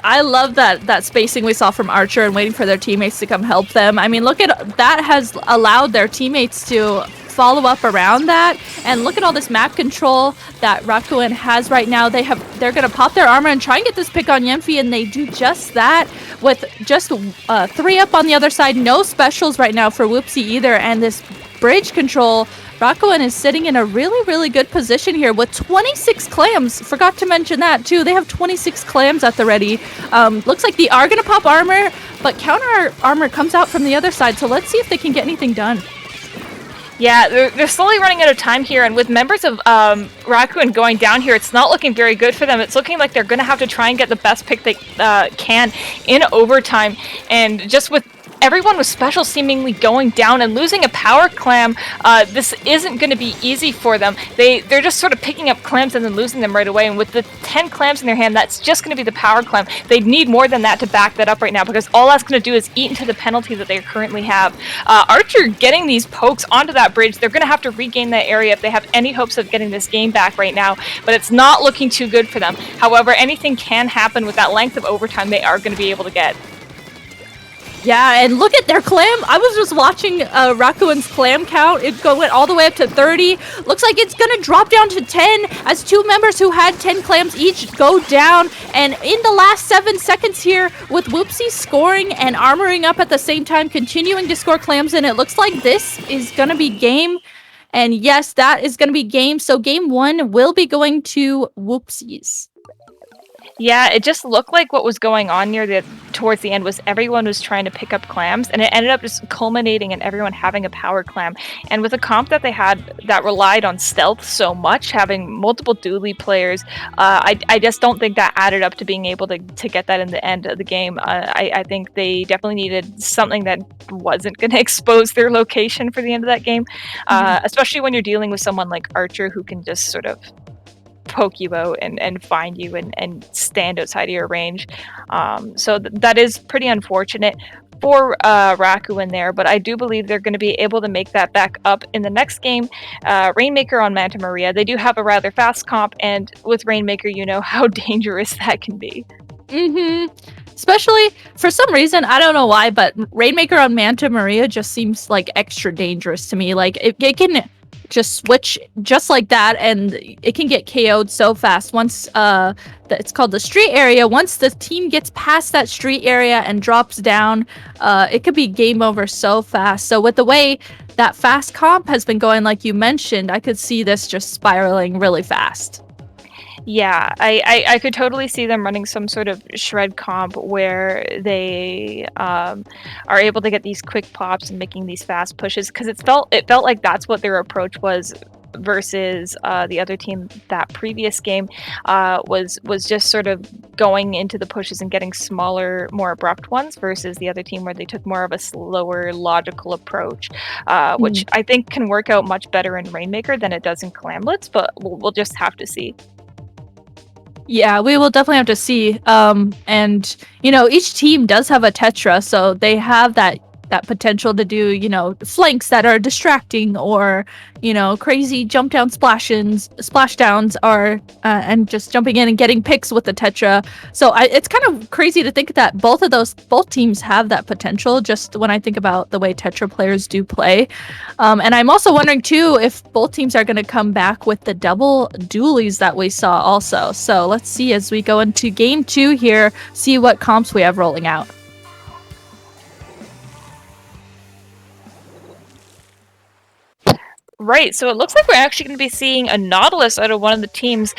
I love that spacing we saw from Archer and waiting for their teammates to come help them. I mean, look at that has allowed their teammates to follow up around that, and look at all this map control that Rakuen has right now. They're gonna pop their armor and try and get this pick on Yemphy, and they do just that with just 3 up on the other side. No specials right now for Woopsie either, and this bridge control. Rakuen is sitting in a really, really good position here with 26 clams. Forgot to mention that too. They have 26 clams at the ready. Looks like they are gonna pop armor, but counter armor comes out from the other side. So let's see if they can get anything done. Yeah, they're slowly running out of time here, and with members of Rakuen going down here, it's not looking very good for them. It's looking like they're going to have to try and get the best pick they can in overtime, and just with everyone with special seemingly going down and losing a power clam, this isn't going to be easy for them. They're just sort of picking up clams and then losing them right away, and with the 10 clams in their hand, that's just going to be the power clam. They need more than that to back that up right now, because all that's going to do is eat into the penalty that they currently have. Archer getting these pokes onto that bridge, they're going to have to regain that area if they have any hopes of getting this game back right now, but it's not looking too good for them. However, anything can happen with that length of overtime they are going to be able to get. Yeah, and look at their clam. I was just watching Rakuen's clam count. It went all the way up to 30. Looks like it's going to drop down to 10 as 2 members who had 10 clams each go down. And in the last 7 seconds here, with Woopsie scoring and armoring up at the same time, continuing to score clams, and it looks like this is going to be game. And yes, that is going to be game. So game 1 will be going to Woopsies. Yeah, it just looked like what was going on towards the end was everyone was trying to pick up clams, and it ended up just culminating in everyone having a power clam. And with a comp that they had that relied on stealth so much, having multiple dually players, I just don't think that added up to being able to get that in the end of the game. I think they definitely needed something that wasn't going to expose their location for the end of that game, especially when you're dealing with someone like Archer who can just sort of poke you out and find you and stand outside of your range. So that is pretty unfortunate for Rakuen there, but I do believe they're going to be able to make that back up in the next game. Rainmaker on Manta Maria, they do have a rather fast comp, and with Rainmaker, you know how dangerous that can be. Especially for some reason, I don't know why, but Rainmaker on Manta Maria just seems like extra dangerous to me. Like it can just switch just like that, and it can get KO'd so fast once it's called the street area. Once the team gets past that street area and drops down, it could be game over so fast. So with the way that fast comp has been going, like you mentioned, I could see this just spiraling really fast. Yeah, I could totally see them running some sort of shred comp where they are able to get these quick pops and making these fast pushes, because it felt like that's what their approach was versus the other team that previous game was just sort of going into the pushes and getting smaller, more abrupt ones, versus the other team where they took more of a slower, logical approach, which I think can work out much better in Rainmaker than it does in Clamlets, but we'll just have to see. Yeah, we will definitely have to see. And, you know, each team does have a Tetra, so they have that potential to do, you know, flanks that are distracting, or, you know, crazy jump down splashdowns, or and just jumping in and getting picks with the Tetra. So it's kind of crazy to think that both teams have that potential, just when I think about the way Tetra players do play. And I'm also wondering too if both teams are going to come back with the double dualies that we saw also. So let's see as we go into game 2 here, see what comps we have rolling out. Right, so it looks like we're actually going to be seeing a Nautilus out of one of the teams.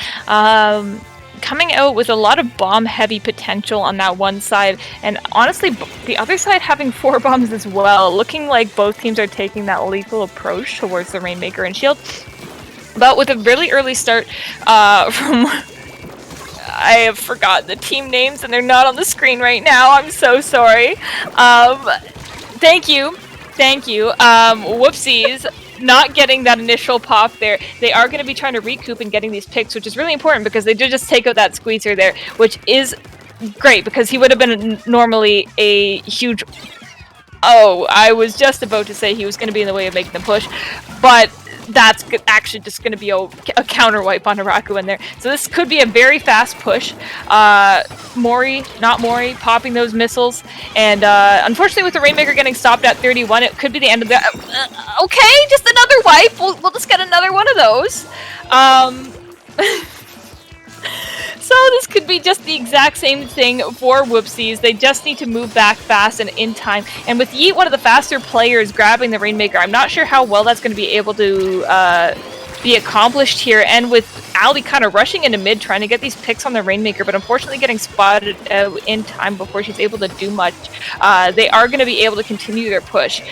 coming out with a lot of bomb-heavy potential on that one side, and honestly, the other side having 4 bombs as well, looking like both teams are taking that lethal approach towards the Rainmaker and Shield. But with a really early start from... I have forgotten the team names, and they're not on the screen right now. I'm so sorry. Thank you. Woopsies. Not getting that initial pop there. They are going to be trying to recoup and getting these picks, which is really important because they did just take out that Squeezer there, which is great because he would have been normally a huge... Oh, I was just about to say he was going to be in the way of making the push, but that's actually just going to be a counter wipe on Rakuen there. So this could be a very fast push. Mori, not Mori, popping those missiles. And unfortunately with the Rainmaker getting stopped at 31, it could be the end of the... okay, just another wipe. We'll just get another one of those. So this could be just the exact same thing for Woopsies. They just need to move back fast and in time. And with Yeet, one of the faster players, grabbing the Rainmaker, I'm not sure how well that's going to be able to be accomplished here. And with Ali kind of rushing into mid, trying to get these picks on the Rainmaker, but unfortunately getting spotted in time before she's able to do much, they are going to be able to continue their push.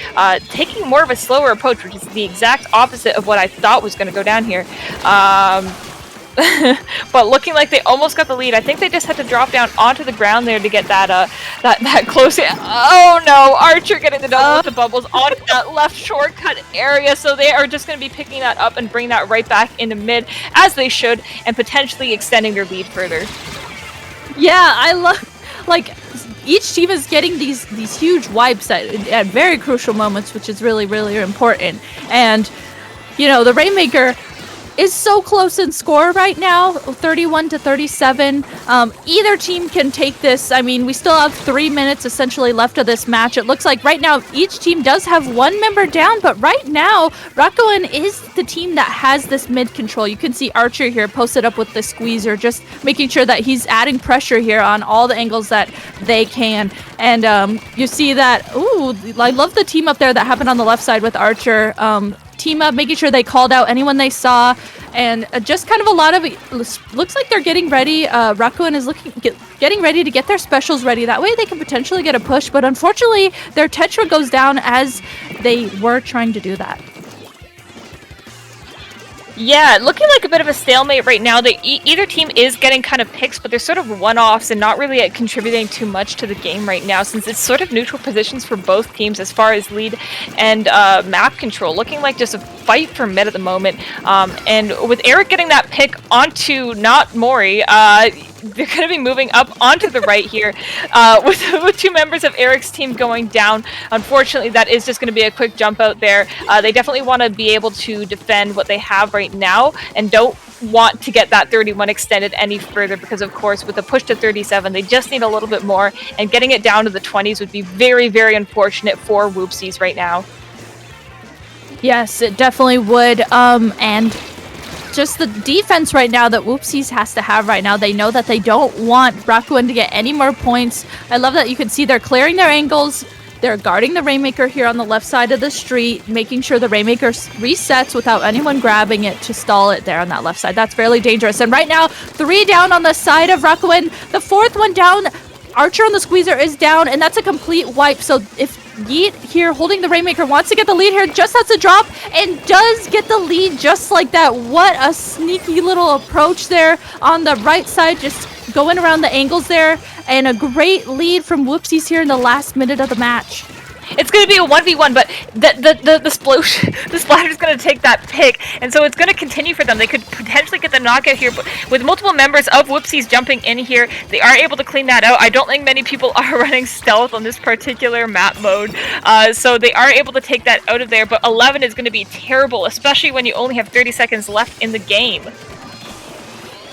Taking more of a slower approach, which is the exact opposite of what I thought was going to go down here. But looking like they almost got the lead. I think they just had to drop down onto the ground there to get that that close. Oh no, Archer getting the double with the bubbles on that left shortcut area. So they are just going to be picking that up and bring that right back into mid, as they should, and potentially extending their lead further. Yeah, I love, like, each team is getting these huge wipes at very crucial moments, which is really, really important. And, you know, the Rainmaker is so close in score right now, 31-37. Either team can take this. I mean, we still have 3 minutes essentially left of this match. It looks like right now each team does have 1 member down, but right now Rakuen is the team that has this mid control. You can see Archer here posted up with the squeezer, just making sure that he's adding pressure here on all the angles that they can. And you see that, ooh, I love the team up there that happened on the left side with Archer. Team up, making sure they called out anyone they saw, and just kind of a lot of looks like they're getting ready. Rakuen is getting ready to get their specials ready. That way they can potentially get a push, but unfortunately their Tetra goes down as they were trying to do that. Yeah, looking like a bit of a stalemate right now. Either team is getting kind of picks, but they're sort of one-offs and not really contributing too much to the game right now, since it's sort of neutral positions for both teams as far as lead and map control. Looking like just a fight for mid at the moment. And with Eric getting that pick onto not Mori, they're going to be moving up onto the right here with 2 members of Eric's team going down. Unfortunately, that is just going to be a quick jump out there. They definitely want to be able to defend what they have right now and don't want to get that 31 extended any further, because of course with a push to 37 they just need a little bit more, and getting it down to the 20s would be very, very unfortunate for Woopsies right now. Yes, it definitely would. And just the defense right now that Woopsies has to have right now. They know that they don't want Rakuen to get any more points. I love that you can see they're clearing their angles. They're guarding the Rainmaker here on the left side of the street, making sure the Rainmaker resets without anyone grabbing it to stall it there on that left side. That's fairly dangerous. And right now, 3 down on the side of Rakuen. The 4th one down. Archer on the squeezer is down, and that's a complete wipe. So if Yeet here holding the Rainmaker wants to get the lead here, just has to drop and does get the lead just like that. What a sneaky little approach there on the right side, just going around the angles there, and a great lead from Woopsies here in the last minute of the match. It's going to be a 1v1, but the splatter is going to take that pick, and so it's going to continue for them. They could potentially get the knockout here, but with multiple members of Woopsies jumping in here, they are able to clean that out. I don't think many people are running stealth on this particular map mode, so they are able to take that out of there, but 11 is going to be terrible, especially when you only have 30 seconds left in the game.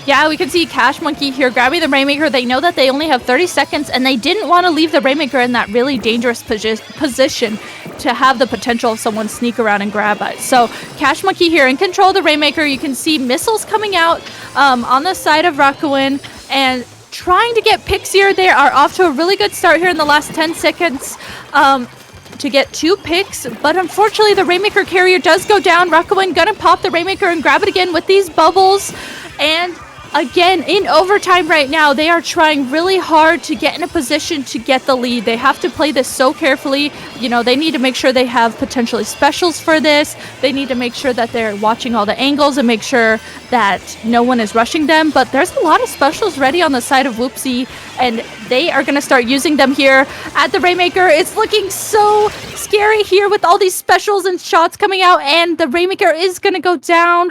Yeah, we can see Cash Monkey here grabbing the Rainmaker. They know that they only have 30 seconds, and they didn't want to leave the Rainmaker in that really dangerous position to have the potential of someone sneak around and grab it. So Cash Monkey here in control of the Rainmaker. You can see missiles coming out on the side of Rakuen, and trying to get picks here. They are off to a really good start here in the last 10 seconds. To get 2 picks, but unfortunately the Rainmaker carrier does go down. Rakuen gonna pop the Rainmaker and grab it again with these bubbles, and again, in overtime right now, they are trying really hard to get in a position to get the lead. They have to play this so carefully. You know, they need to make sure they have potentially specials for this. They need to make sure that they're watching all the angles and make sure that no one is rushing them. But there's a lot of specials ready on the side of Woopsie, and they are going to start using them here at the Rainmaker. It's looking so scary here with all these specials and shots coming out, and the Rainmaker is going to go down.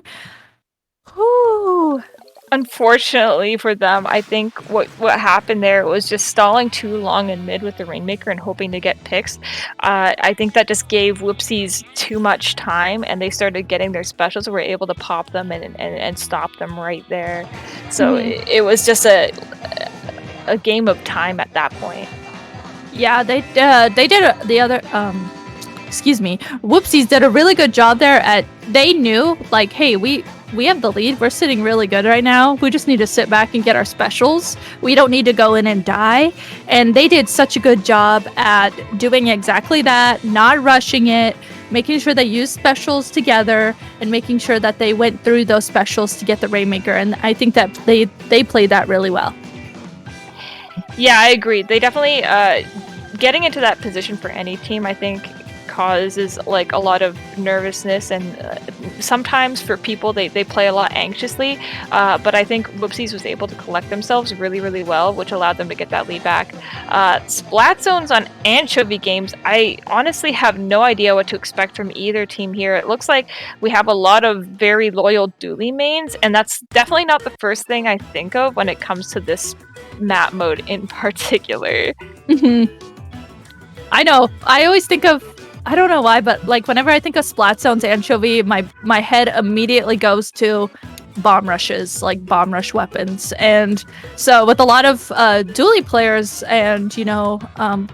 Whew. Unfortunately for them, I think what happened there was just stalling too long in mid with the Rainmaker and hoping to get picks. I think that just gave Woopsies too much time, and they started getting their specials and were able to pop them and stop them right there. So it was just a game of time at that point. Yeah, they did the other Woopsies did a really good job there. They knew, like, hey, we have the lead. We're sitting really good right now. We just need to sit back and get our specials. We don't need to go in and die. And they did such a good job at doing exactly that, not rushing it, making sure they used specials together, and making sure that they went through those specials to get the Rainmaker. And I think that they played that really well. Yeah, I agree. They definitely, getting into that position for any team, I think, causes like a lot of nervousness, and sometimes for people they play a lot anxiously, but I think Woopsies was able to collect themselves really, really well, which allowed them to get that lead back. Splat zones on Anchovy games, I honestly have no idea what to expect from either team here. It looks like we have a lot of very loyal dually mains, and that's definitely not the first thing I think of when it comes to this map mode in particular. I know. I always think of, I don't know why, but like whenever I think of Splat Zones Anchovy, my head immediately goes to bomb rushes, like bomb rush weapons. And so with a lot of dually players and, you know,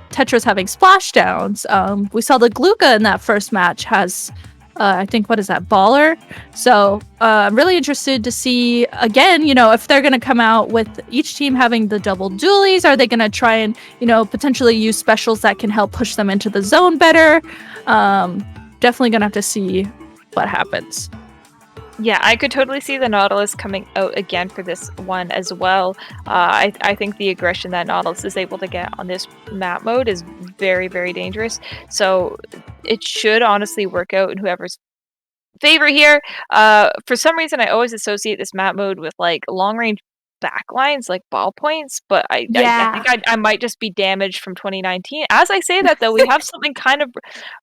Tetris having splashdowns, we saw the Gluka in that first match has, I think, what is that, Baller? So I'm really interested to see, again, you know, if they're going to come out with each team having the double dualies. Are they going to try and, you know, potentially use specials that can help push them into the zone better? Definitely going to have to see what happens. Yeah, I could totally see the Nautilus coming out again for this one as well. I think the aggression that Nautilus is able to get on this map mode is very, very dangerous. So it should honestly work out in whoever's favor here. For some reason, I always associate this map mode with like long-range backlines, like ballpoints, but I think I might just be damaged from 2019. As I say that, though, we have something kind of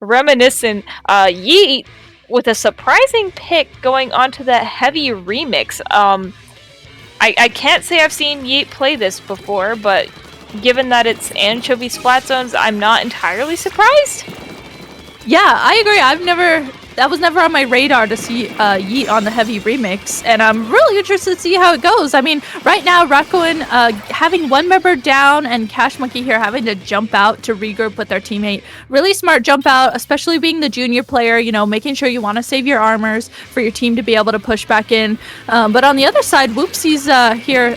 reminiscent. Yeet, with a surprising pick going onto the heavy remix. I can't say I've seen Yeet play this before, but given that it's Anchovy Splat Zones, I'm not entirely surprised. Yeah, I agree. That was never on my radar to see Yeet on the heavy remix, and I'm really interested to see how it goes. I mean, right now, Rakuen having one member down and Cash Monkey here having to jump out to regroup with their teammate. Really smart jump out, especially being the junior player, you know, making sure you want to save your armors for your team to be able to push back in. But on the other side, Woopsies here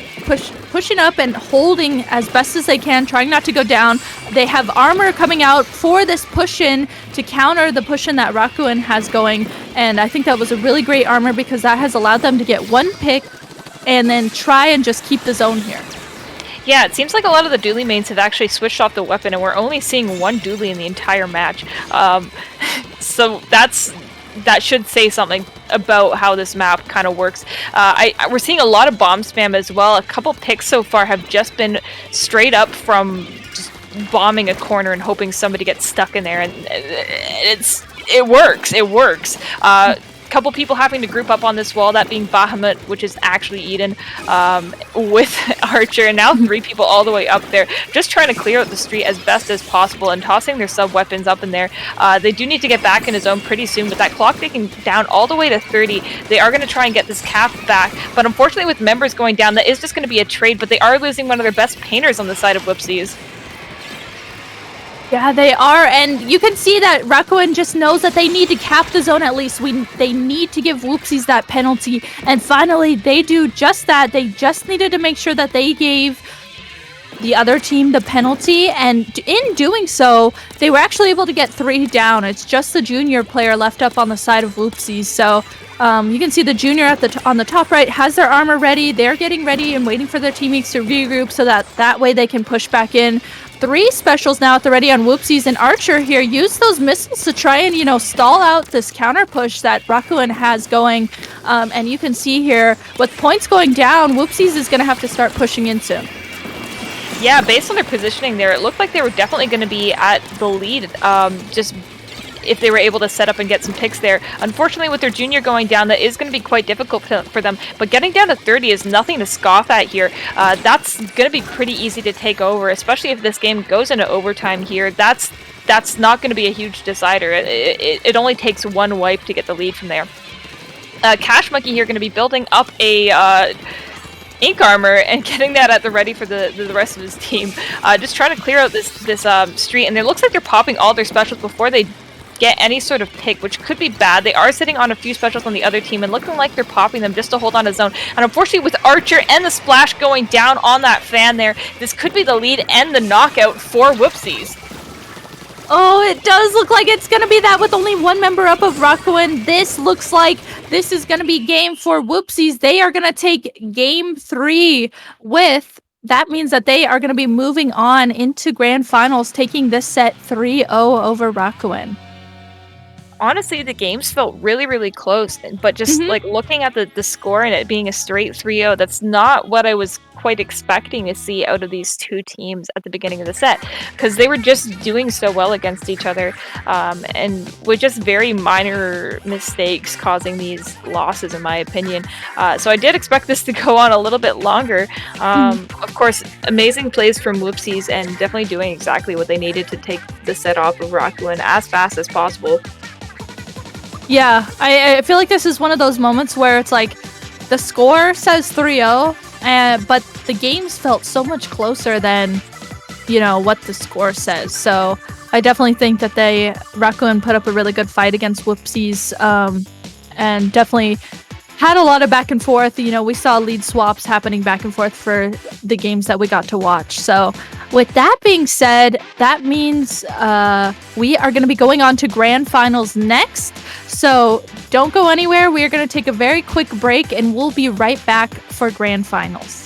pushing up and holding as best as they can, trying not to go down. They have armor coming out for this push-in to counter the push-in that Rakuen has going, and I think that was a really great armor because that has allowed them to get one pick and then try and just keep the zone here. Yeah, it seems like a lot of the dually mains have actually switched off the weapon, and we're only seeing one dually in the entire match. So that should say something about how this map kind of works. We're seeing a lot of bomb spam as well. A couple picks so far have just been straight up from just bombing a corner and hoping somebody gets stuck in there, and it works. Couple people having to group up on this wall, that being Bahamut, which is actually Eden, with Archer, and now 3 people all the way up there, just trying to clear out the street as best as possible and tossing their sub-weapons up in there. They do need to get back in his zone pretty soon, with that clock ticking down all the way to 30. They are going to try and get this cap back, but unfortunately with members going down, that is just going to be a trade, but they are losing one of their best painters on the side of Woopsies. Yeah, they are, and you can see that Rakuen just knows that they need to cap the zone at least. They need to give Woopsies that penalty, and finally they do just that. They just needed to make sure that they gave the other team the penalty, and in doing so, they were actually able to get 3 down. It's just the junior player left up on the side of Woopsies. So you can see the junior at on the top right has their armor ready. They're getting ready and waiting for their teammates to regroup so that way they can push back in. 3 specials now at the ready on Woopsies, and Archer here used those missiles to try and, stall out this counter push that Rakuen has going. And you can see here, with points going down, Woopsies is going to have to start pushing in soon. Yeah, based on their positioning there, it looked like they were definitely going to be at the lead, just if they were able to set up and get some picks there. Unfortunately, with their junior going down, that is going to be quite difficult for them, but getting down to 30 is nothing to scoff at here. That's going to be pretty easy to take over, especially if this game goes into overtime here. That's not going to be a huge decider. It only takes 1 wipe to get the lead from there. Cash Monkey here going to be building up a ink armor and getting that at the ready for the rest of his team. Just trying to clear out this street, and it looks like they're popping all their specials before they get any sort of pick, which could be bad. They are sitting on a few specials on the other team and looking like they're popping them just to hold on to zone. And unfortunately, with Archer and the splash going down on that fan there, this could be the lead and the knockout for Woopsies. Oh, it does look like it's going to be that with only 1 member up of Rakuen. This looks like this is going to be game for Woopsies. They are going to take game 3 with... That means that they are going to be moving on into grand finals, taking this set 3-0 over Rakuen. Honestly, the games felt really, really close, but just like looking at the score and it being a straight 3-0, that's not what I was quite expecting to see out of these 2 teams at the beginning of the set, because they were just doing so well against each other, and with just very minor mistakes causing these losses, in my opinion. So I did expect this to go on a little bit longer. Of course, amazing plays from Woopsies and definitely doing exactly what they needed to take the set off of Rakuen as fast as possible. Yeah, I feel like this is one of those moments where it's like the score says 3-0, but the games felt so much closer than, what the score says. So I definitely think that Rakuen put up a really good fight against Woopsies, and definitely had a lot of back and forth. We saw lead swaps happening back and forth for the games that we got to watch. So with that being said, that means we are going to be going on to grand finals next. So don't go anywhere. We are going to take a very quick break and we'll be right back for grand finals.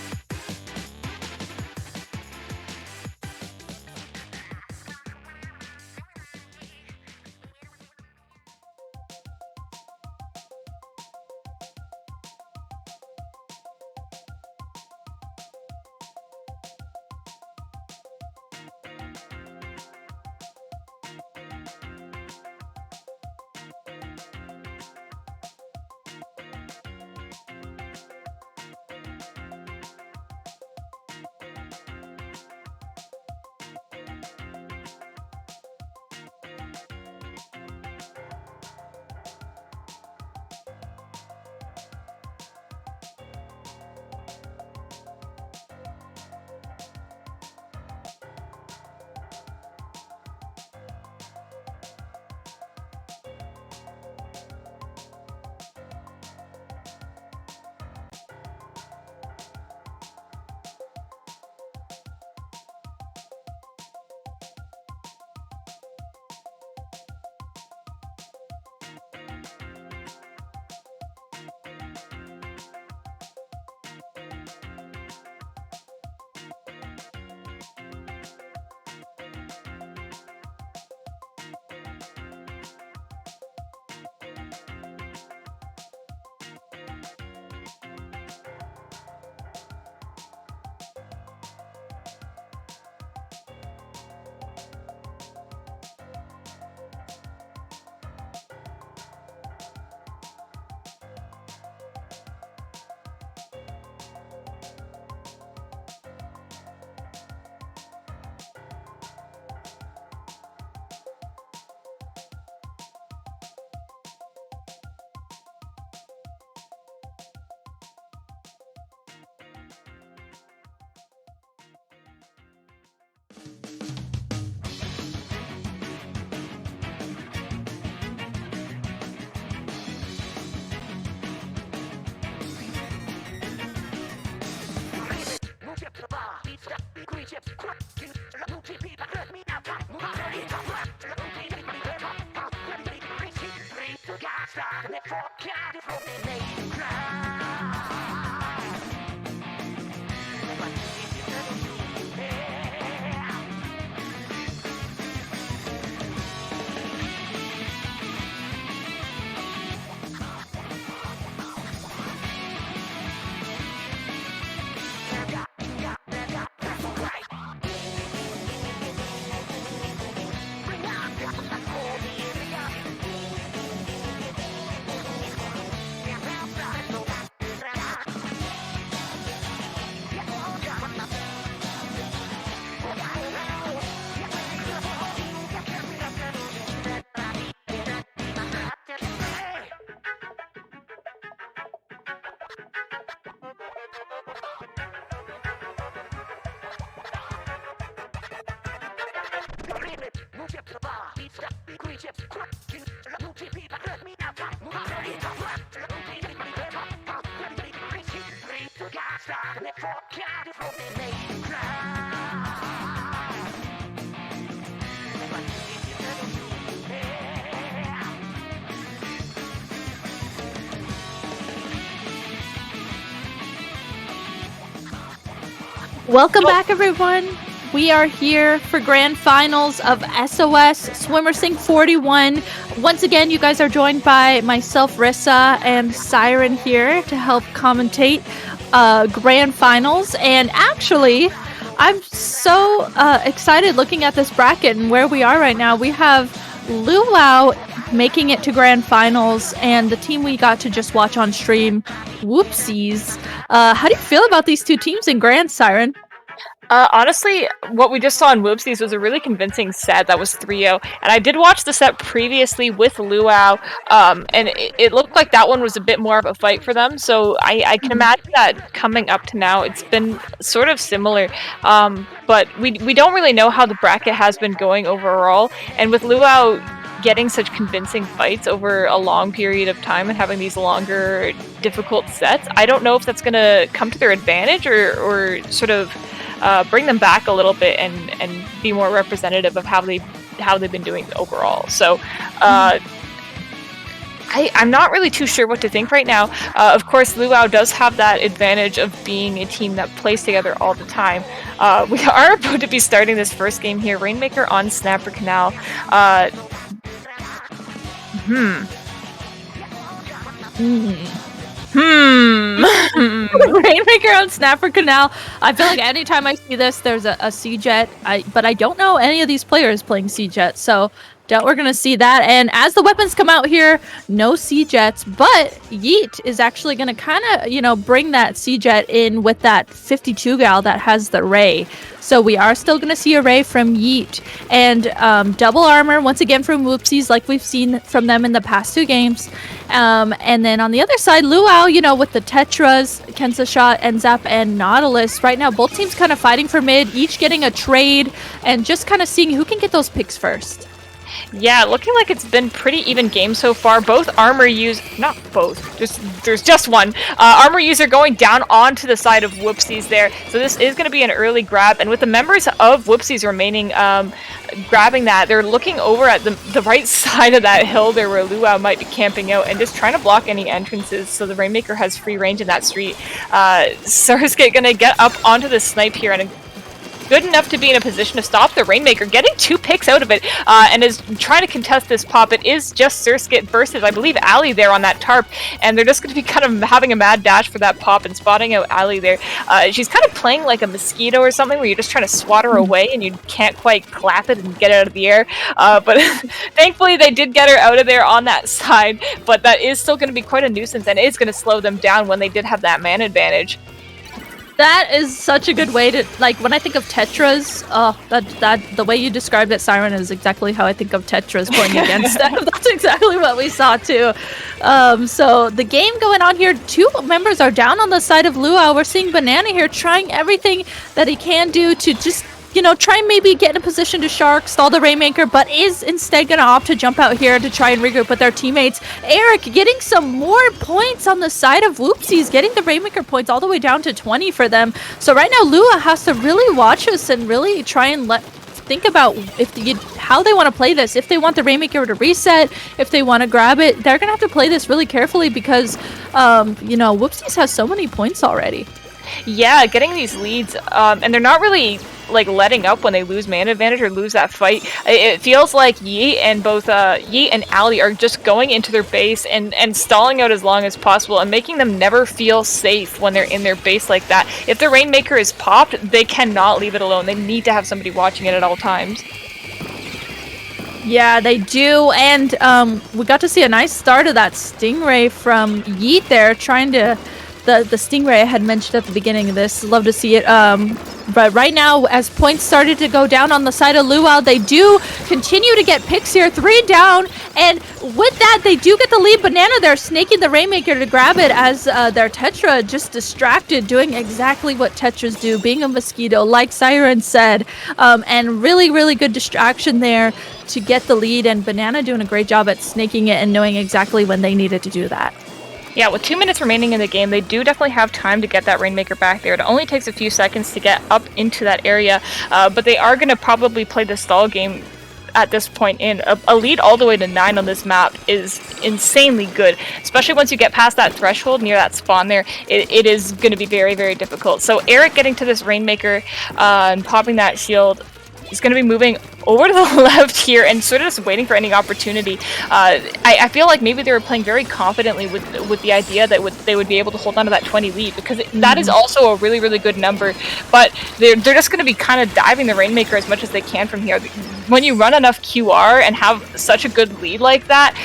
Welcome back, everyone. We are here for grand finals of SOS Swimmer Sync 41. Once again, you guys are joined by myself, Rissa, and Siren here to help commentate grand finals. And actually, I'm so excited looking at this bracket and where we are right now. We have Luau making it to grand finals, and the team we got to just watch on stream, Woopsies. How do you feel about these two teams in grand, Siren? Honestly, what we just saw in Woopsies was a really convincing set that was 3-0, and I did watch the set previously with Luau, and it looked like that one was a bit more of a fight for them, so I can imagine that coming up to now, it's been sort of similar, but we don't really know how the bracket has been going overall, and with Luau getting such convincing fights over a long period of time and having these longer, difficult sets, I don't know if that's going to come to their advantage or sort of bring them back a little bit and be more representative of how they've been doing overall. So I'm not really too sure what to think right now. Of course, Luau does have that advantage of being a team that plays together all the time. We are about to be starting this first game here. Rainmaker on Snapper Canal. Rainmaker on Snapper Canal. I feel like anytime I see this, there's a C-Jet. But I don't know any of these players playing C-Jet, so doubt we're gonna see that. And as the weapons come out here, no C-Jets, but Yeet is actually gonna kind of, bring that C-Jet in with that 52 gal that has the Ray. So we are still going to see a Ray from Yeet. And double armor, once again, from Woopsies, like we've seen from them in the past two games. And then on the other side, Luau, with the Tetras, Kensa Shot, and Zap, and Nautilus. Right now, both teams kind of fighting for mid, each getting a trade, and just kind of seeing who can get those picks first. Yeah, looking like it's been pretty even game so far. Both armor not both, there's just one. Armor user going down onto the side of Woopsies there. So this is going to be an early grab. And with the members of Woopsies remaining grabbing that, they're looking over at the right side of that hill there where Luau might be camping out and just trying to block any entrances so the Rainmaker has free range in that street. Surskit going to get up onto the snipe here and good enough to be in a position to stop the Rainmaker, getting 2 picks out of it, and is trying to contest this pop. It is just Surskit versus, I believe, Ali there on that tarp, and they're just going to be kind of having a mad dash for that pop and spotting out Ali there. She's kind of playing like a mosquito or something where you're just trying to swat her away and you can't quite clap it and get it out of the air, but thankfully they did get her out of there on that side, but that is still going to be quite a nuisance and is going to slow them down when they did have that man advantage. That is such a good way to, when I think of Tetras, that the way you described it, Siren, is exactly how I think of Tetras playing against them. That's exactly what we saw too. So the game going on here, 2 members are down on the side of Luau. We're seeing Banana here trying everything that he can do to just try and maybe get in a position to shark, stall the Rainmaker, but is instead going to opt to jump out here to try and regroup with their teammates. Eric getting some more points on the side of Woopsies, getting the Rainmaker points all the way down to 20 for them. So right now, Lua has to really watch this and really try and think about how they want to play this. If they want the Rainmaker to reset, if they want to grab it, they're going to have to play this really carefully because, Woopsies has so many points already. Yeah, getting these leads, and they're not really like letting up when they lose man advantage or lose that fight. It feels like Yeet and Yeet and Ali are just going into their base and stalling out as long as possible and making them never feel safe when they're in their base like that. If the Rainmaker is popped, they cannot leave it alone. They need to have somebody watching it at all times. Yeah, they do, and we got to see a nice start of that Stingray from Yeet there, trying to... The Stingray I had mentioned at the beginning of this. Love to see it. But right now, as points started to go down on the side of Luau, they do continue to get picks here. 3 down. And with that, they do get the lead. Banana there snaking the Rainmaker to grab it as their Tetra just distracted, doing exactly what Tetras do, being a mosquito, like Siren said. And really, really good distraction there to get the lead. And Banana doing a great job at snaking it and knowing exactly when they needed to do that. Yeah, with 2 minutes remaining in the game, they do definitely have time to get that Rainmaker back there. It only takes a few seconds to get up into that area, but they are going to probably play the stall game at this point in. A lead all the way to 9 on this map is insanely good, especially once you get past that threshold near that spawn there. It is going to be very, very difficult. So Eric getting to this Rainmaker and popping that shield is going to be moving over to the left here and sort of just waiting for any opportunity. I feel like maybe they were playing very confidently with the idea that they would be able to hold on to that 20 lead, because that is also a really, really good number, but they're just going to be kind of diving the Rainmaker as much as they can from here. When you run enough QR and have such a good lead like that,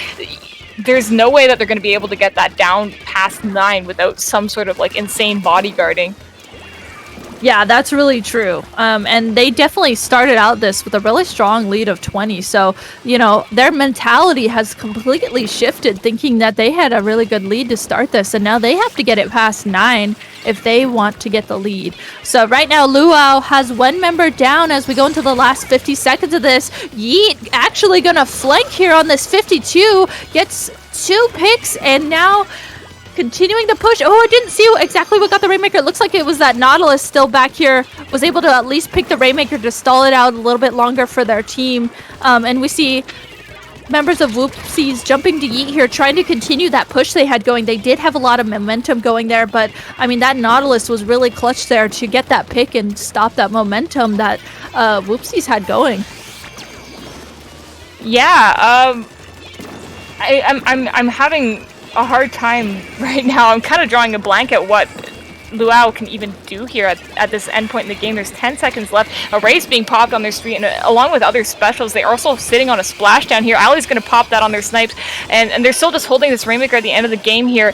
there's no way that they're going to be able to get that down past 9 without some sort of like insane bodyguarding. Yeah, that's really true. And they definitely started out this with a really strong lead of 20. So, their mentality has completely shifted, thinking that they had a really good lead to start this. And now they have to get it past 9 if they want to get the lead. So right now, Luau has 1 member down as we go into the last 50 seconds of this. Yeet actually going to flank here on this 52. Gets 2 picks and now... continuing the push. Oh, I didn't see exactly what got the Rainmaker. It looks like it was that Nautilus still back here. Was able to at least pick the Rainmaker to stall it out a little bit longer for their team. And we see members of Woopsies jumping to Yeet here, trying to continue that push they had going. They did have a lot of momentum going there, but I mean, that Nautilus was really clutch there to get that pick and stop that momentum that Woopsies had going. Yeah, I'm having a hard time right now. I'm kind of drawing a blank at what Luau can even do here at this end point in the game. There's 10 seconds left. A race being popped on their street, and along with other specials, they're also sitting on a splashdown here. Ali's going to pop that on their snipes, and they're still just holding this Rainmaker at the end of the game here.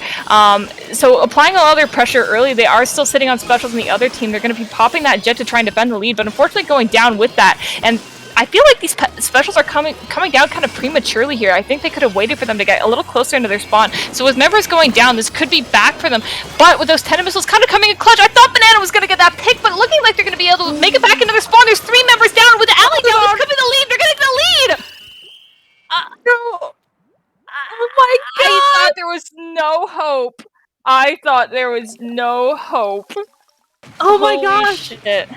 So applying a lot of their pressure early, they are still sitting on specials in the other team. They're going to be popping that Jet to try and defend the lead, but unfortunately going down with that. And I feel like these specials are coming down kind of prematurely here. I think they could have waited for them to get a little closer into their spawn. So with members going down, this could be back for them. But with those 10 missiles kind of coming in clutch, I thought Banana was going to get that pick, but looking like they're going to be able to make it back into their spawn. There's 3 members down with Ali down. This could be the lead. They're getting the lead. No. Oh my God. I thought there was no hope. I thought there was no hope. Oh my Holy gosh. Shit.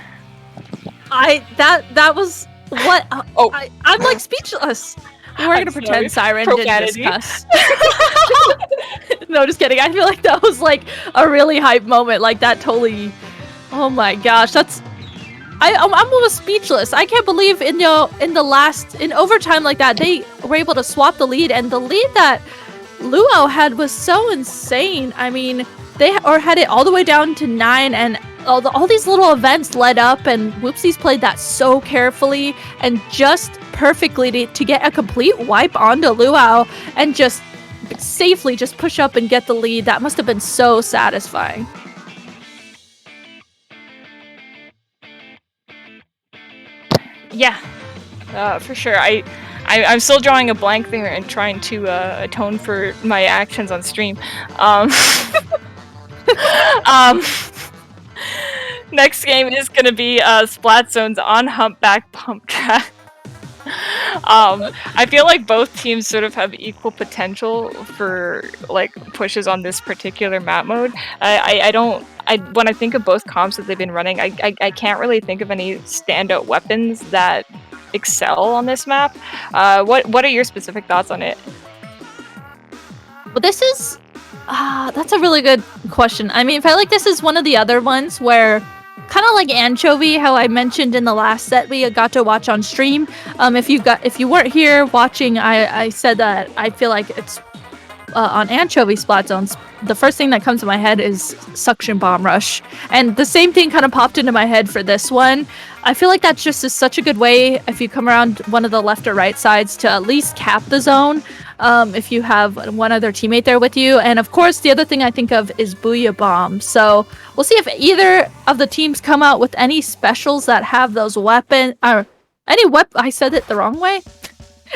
That was... What? Oh. I'm like speechless. We're gonna pretend Siren didn't discuss. No, just kidding. I feel like that was like a really hype moment. Like that totally. Oh my gosh, that's. I'm almost speechless. I can't believe in overtime like that they were able to swap the lead, and the lead that Luau had was so insane. I mean, they had it all the way down to 9, and all these little events led up, and Woopsies played that so carefully and just perfectly to get a complete wipe onto Luau and just safely just push up and get the lead. That must have been so satisfying. Yeah, for sure. I'm still drawing a blank there and trying to atone for my actions Next game is going to be Splat Zones on Humpback Pump Track. I feel like both teams sort of have equal potential for like pushes on this particular map mode. When I think of both comps that they've been running, I can't really think of any standout weapons that excel on this map. What are your specific thoughts on it? Well, this is that's a really good question. I mean, I feel like this is one of the other ones where, kind of like Anchovy, how I mentioned in the last set we got to watch on stream. If you weren't here watching, I said that I feel like it's on Anchovy Splat Zones. The first thing that comes to my head is Suction Bomb Rush, and the same thing kind of popped into my head for this one. I feel like that's just such a good way if you come around one of the left or right sides to at least cap the zone. If you have one other teammate there with you. And of course, the other thing I think of is Booyah Bomb. So we'll see if either of the teams come out with any specials that have those weapons, or I said it the wrong way.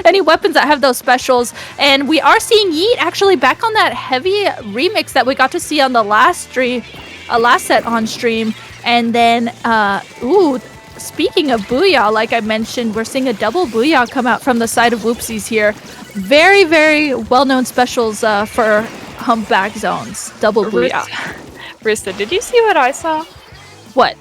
Any weapons that have those specials. And we are seeing Yeet actually back on that heavy remix that we got to see on the last set on stream. And then, speaking of Booyah, like I mentioned, we're seeing a double Booyah come out from the side of Woopsies here. Very, very well-known specials for Humpback Zones. Double Booyah. Rista, did you see what I saw? What?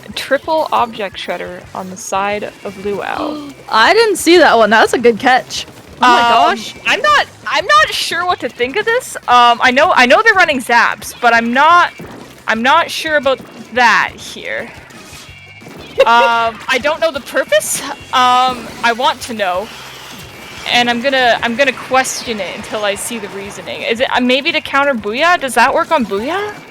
A triple object shredder on the side of Luau. I didn't see that one. That was a good catch. Oh my gosh. I'm not sure what to think of this. I know they're running zaps, but I'm not sure about that here. I don't know the purpose. I want to know, and I'm gonna question it until I see the reasoning. Is it maybe to counter Booyah? Does that work on Booyah?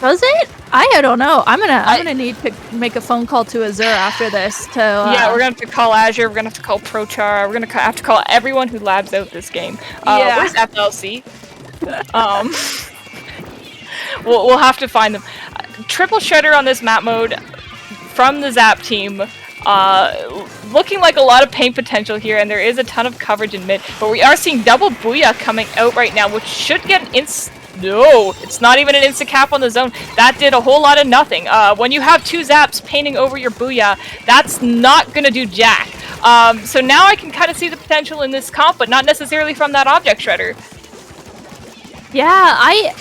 Does it? I don't know. I'm gonna need to make a phone call to Azure after this. Yeah, we're gonna have to call Azure. We're gonna have to call ProChar. We're gonna have to call everyone who labs out this game. Where's FLC? We'll have to find them. Triple shredder on this map mode from the Zap team. Looking like a lot of paint potential here, and there is a ton of coverage in mid, but we are seeing double Booyah coming out right now, which should get an No, it's not even an insta-cap on the zone. That did a whole lot of nothing. When you have two Zaps painting over your Booyah, that's not gonna do jack. So now I can kind of see the potential in this comp, but not necessarily from that object shredder. Yeah,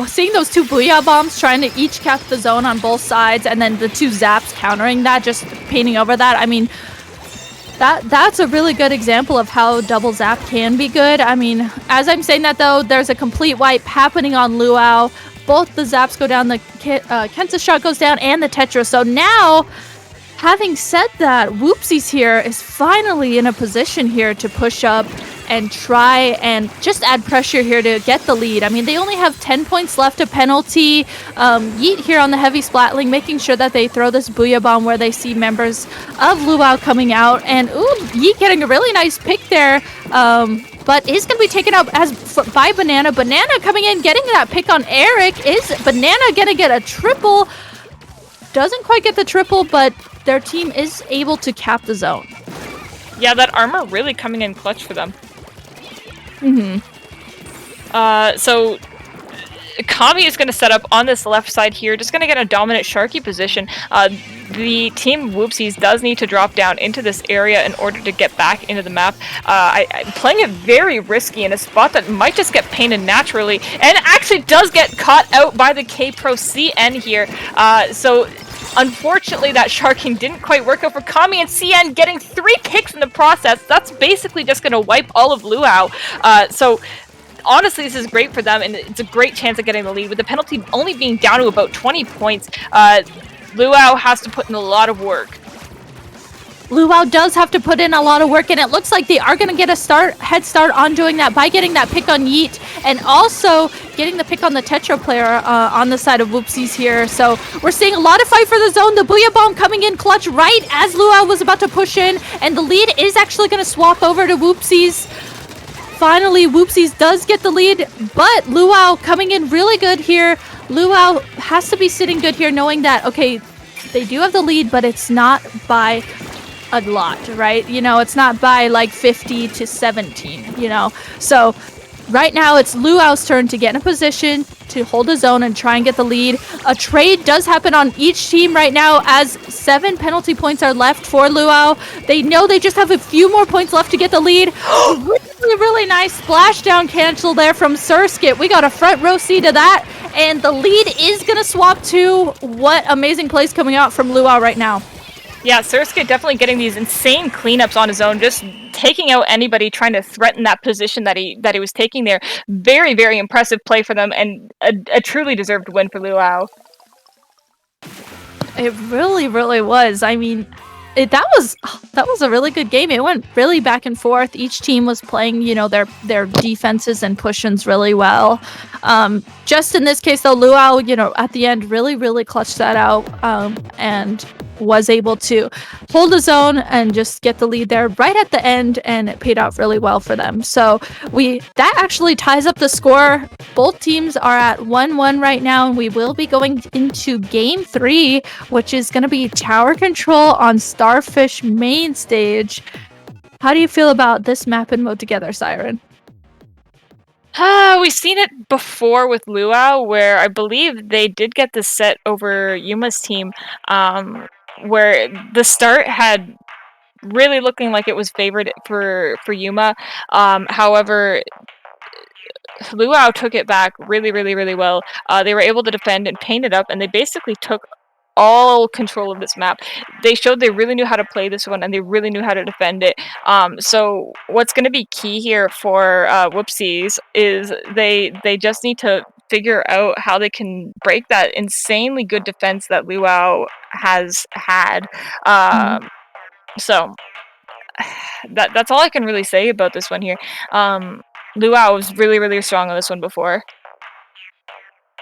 seeing those two Booyah bombs trying to each cap the zone on both sides, and then the two Zaps countering that, just painting over that. I mean, that's a really good example of how double Zap can be good. I mean, as I'm saying that though, there's a complete wipe happening on Luau. Both the Zaps go down, the Kensa shot goes down, and the Tetra. So now, having said that, Woopsies here is finally in a position here to push up and try and just add pressure here to get the lead. I mean, they only have 10 points left, a penalty. Yeet here on the heavy splatling, making sure that they throw this Booyah Bomb where they see members of Luau coming out. And Yeet getting a really nice pick there, but is going to be taken out by Banana. Banana coming in, getting that pick on Eric. Is Banana going to get a triple? Doesn't quite get the triple, but their team is able to cap the zone. Yeah, that armor really coming in clutch for them. So Kami is going to set up on this left side here, just going to get a dominant Sharky position. The team Woopsies does need to drop down into this area in order to get back into the map. I'm playing it very risky in a spot that might just get painted naturally, and actually does get caught out by the K-Pro CN here. So unfortunately, that sharking didn't quite work out for Kami, and CN getting 3 picks in the process. That's basically just going to wipe all of Luau. So honestly, this is great for them, and it's a great chance of getting the lead. With the penalty only being down to about 20 points, Luau has to put in a lot of work. Luau does have to put in a lot of work, and it looks like they are going to get a head start on doing that by getting that pick on Yeet, and also getting the pick on the Tetra player on the side of Woopsies here. So we're seeing a lot of fight for the zone. The Booyah Bomb coming in clutch right as Luau was about to push in, and the lead is actually going to swap over to Woopsies. Finally, Woopsies does get the lead, but Luau coming in really good here. Luau has to be sitting good here, knowing that, okay, they do have the lead, but it's not by a lot, right? It's not by like 50 to 17, So right now it's Luau's turn to get in a position to hold his own and try and get the lead. A trade does happen on each team right now as 7 penalty points are left for Luau. They know they just have a few more points left to get the lead. Really nice splashdown cancel there from Surskit. We got a front row seat of that, and the lead is going to swap to what amazing plays coming out from Luau right now. Yeah, Surskit definitely getting these insane cleanups on his own, just taking out anybody trying to threaten that position that he was taking there. Very, very impressive play for them, and a truly deserved win for Luau. It really, really was. I mean, that was a really good game. It went really back and forth. Each team was playing, their defenses and push-ins really well. Just in this case, though, Luau, at the end really, really clutched that out and was able to hold his own and just get the lead there right at the end, and it paid off really well for them. So that actually ties up the score. Both teams are at 1-1 right now, and we will be going into game 3, which is going to be tower control on Starfish main stage. How do you feel about this map and mode together, Siren? We've seen it before with Luau, where I believe they did get the set over Yuma's team, where the start had really looking like it was favored for Yuma. However, Luau took it back really, really, really well. They were able to defend and paint it up, and they basically took all control of this map. They showed they really knew how to play this one, and they really knew how to defend it. So what's going to be key here for Woopsies is they just need to figure out how they can break that insanely good defense that Luau has had. So that's all I can really say about this one here. Luau was really, really strong on this one before.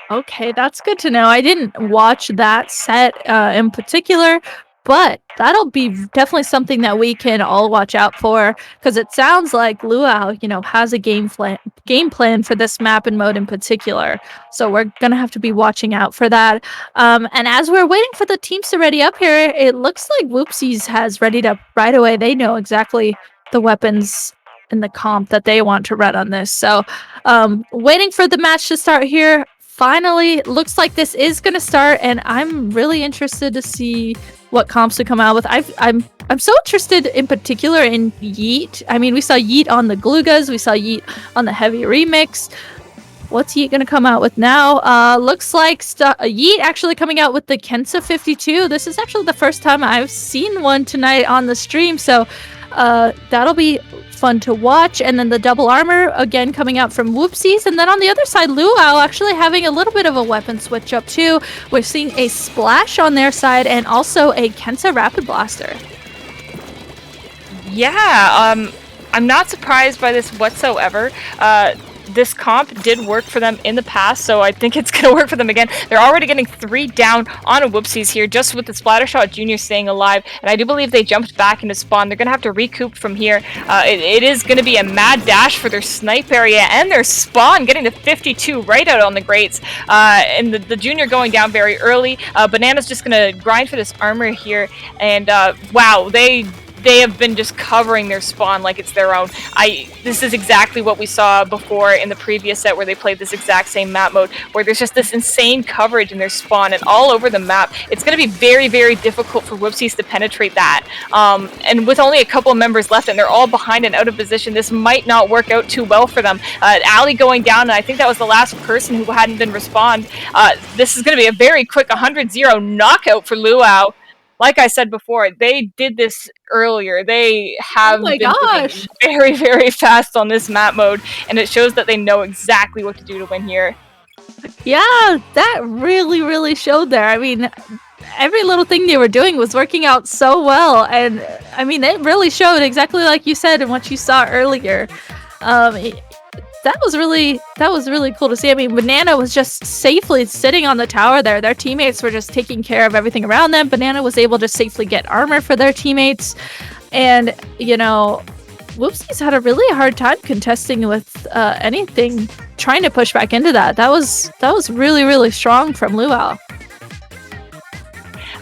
Okay, that's good to know. I didn't watch that set in particular, but that'll be definitely something that we can all watch out for, because it sounds like Luau, has a game plan for this map and mode in particular. So we're gonna have to be watching out for that. And as we're waiting for the teams to ready up here, it looks like Woopsies has readied up right away. They know exactly the weapons in the comp that they want to run on this. So waiting for the match to start here. Finally, looks like this is going to start, and I'm really interested to see what comps to come out with. I'm so interested in particular in Yeet. I mean, we saw Yeet on the Glugas, we saw Yeet on the Heavy Remix. What's Yeet going to come out with now? Looks like Yeet actually coming out with the Kensa 52. This is actually the first time I've seen one tonight on the stream, so that'll be fun to watch. And then the double armor again coming out from Woopsies, and then on the other side, Luau actually having a little bit of a weapon switch up too. We're seeing a splash on their side and also a Kensa rapid blaster. Yeah, I'm not surprised by this whatsoever. This comp did work for them in the past, so I think it's going to work for them again. They're already getting 3 down on a Woopsies here, just with the Splattershot Jr. staying alive, and I do believe they jumped back into spawn. They're going to have to recoup from here. It is going to be a mad dash for their snipe area and their spawn, getting to 52 right out on the grates, and the Junior going down very early. Banana's just going to grind for this armor here, and wow, they have been just covering their spawn like it's their own. This is exactly what we saw before in the previous set where they played this exact same map mode, where there's just this insane coverage in their spawn and all over the map. It's going to be very, very difficult for Woopsies to penetrate that. And with only a couple of members left and they're all behind and out of position, this might not work out too well for them. Ali going down, and I think that was the last person who hadn't been respawned. This is going to be a very quick 100-0 knockout for Luau. Like I said before, they did this earlier. They have been moving very, very fast on this map mode, and it shows that they know exactly what to do to win here. Yeah, that really, really showed there. I mean, every little thing they were doing was working out so well, and I mean, it really showed exactly like you said and what you saw earlier. That was really cool to see. I mean, Banana was just safely sitting on the tower there. Their teammates were just taking care of everything around them. Banana was able to safely get armor for their teammates. And, Woopsies had a really hard time contesting with anything, trying to push back into that. That was really, really strong from Luau.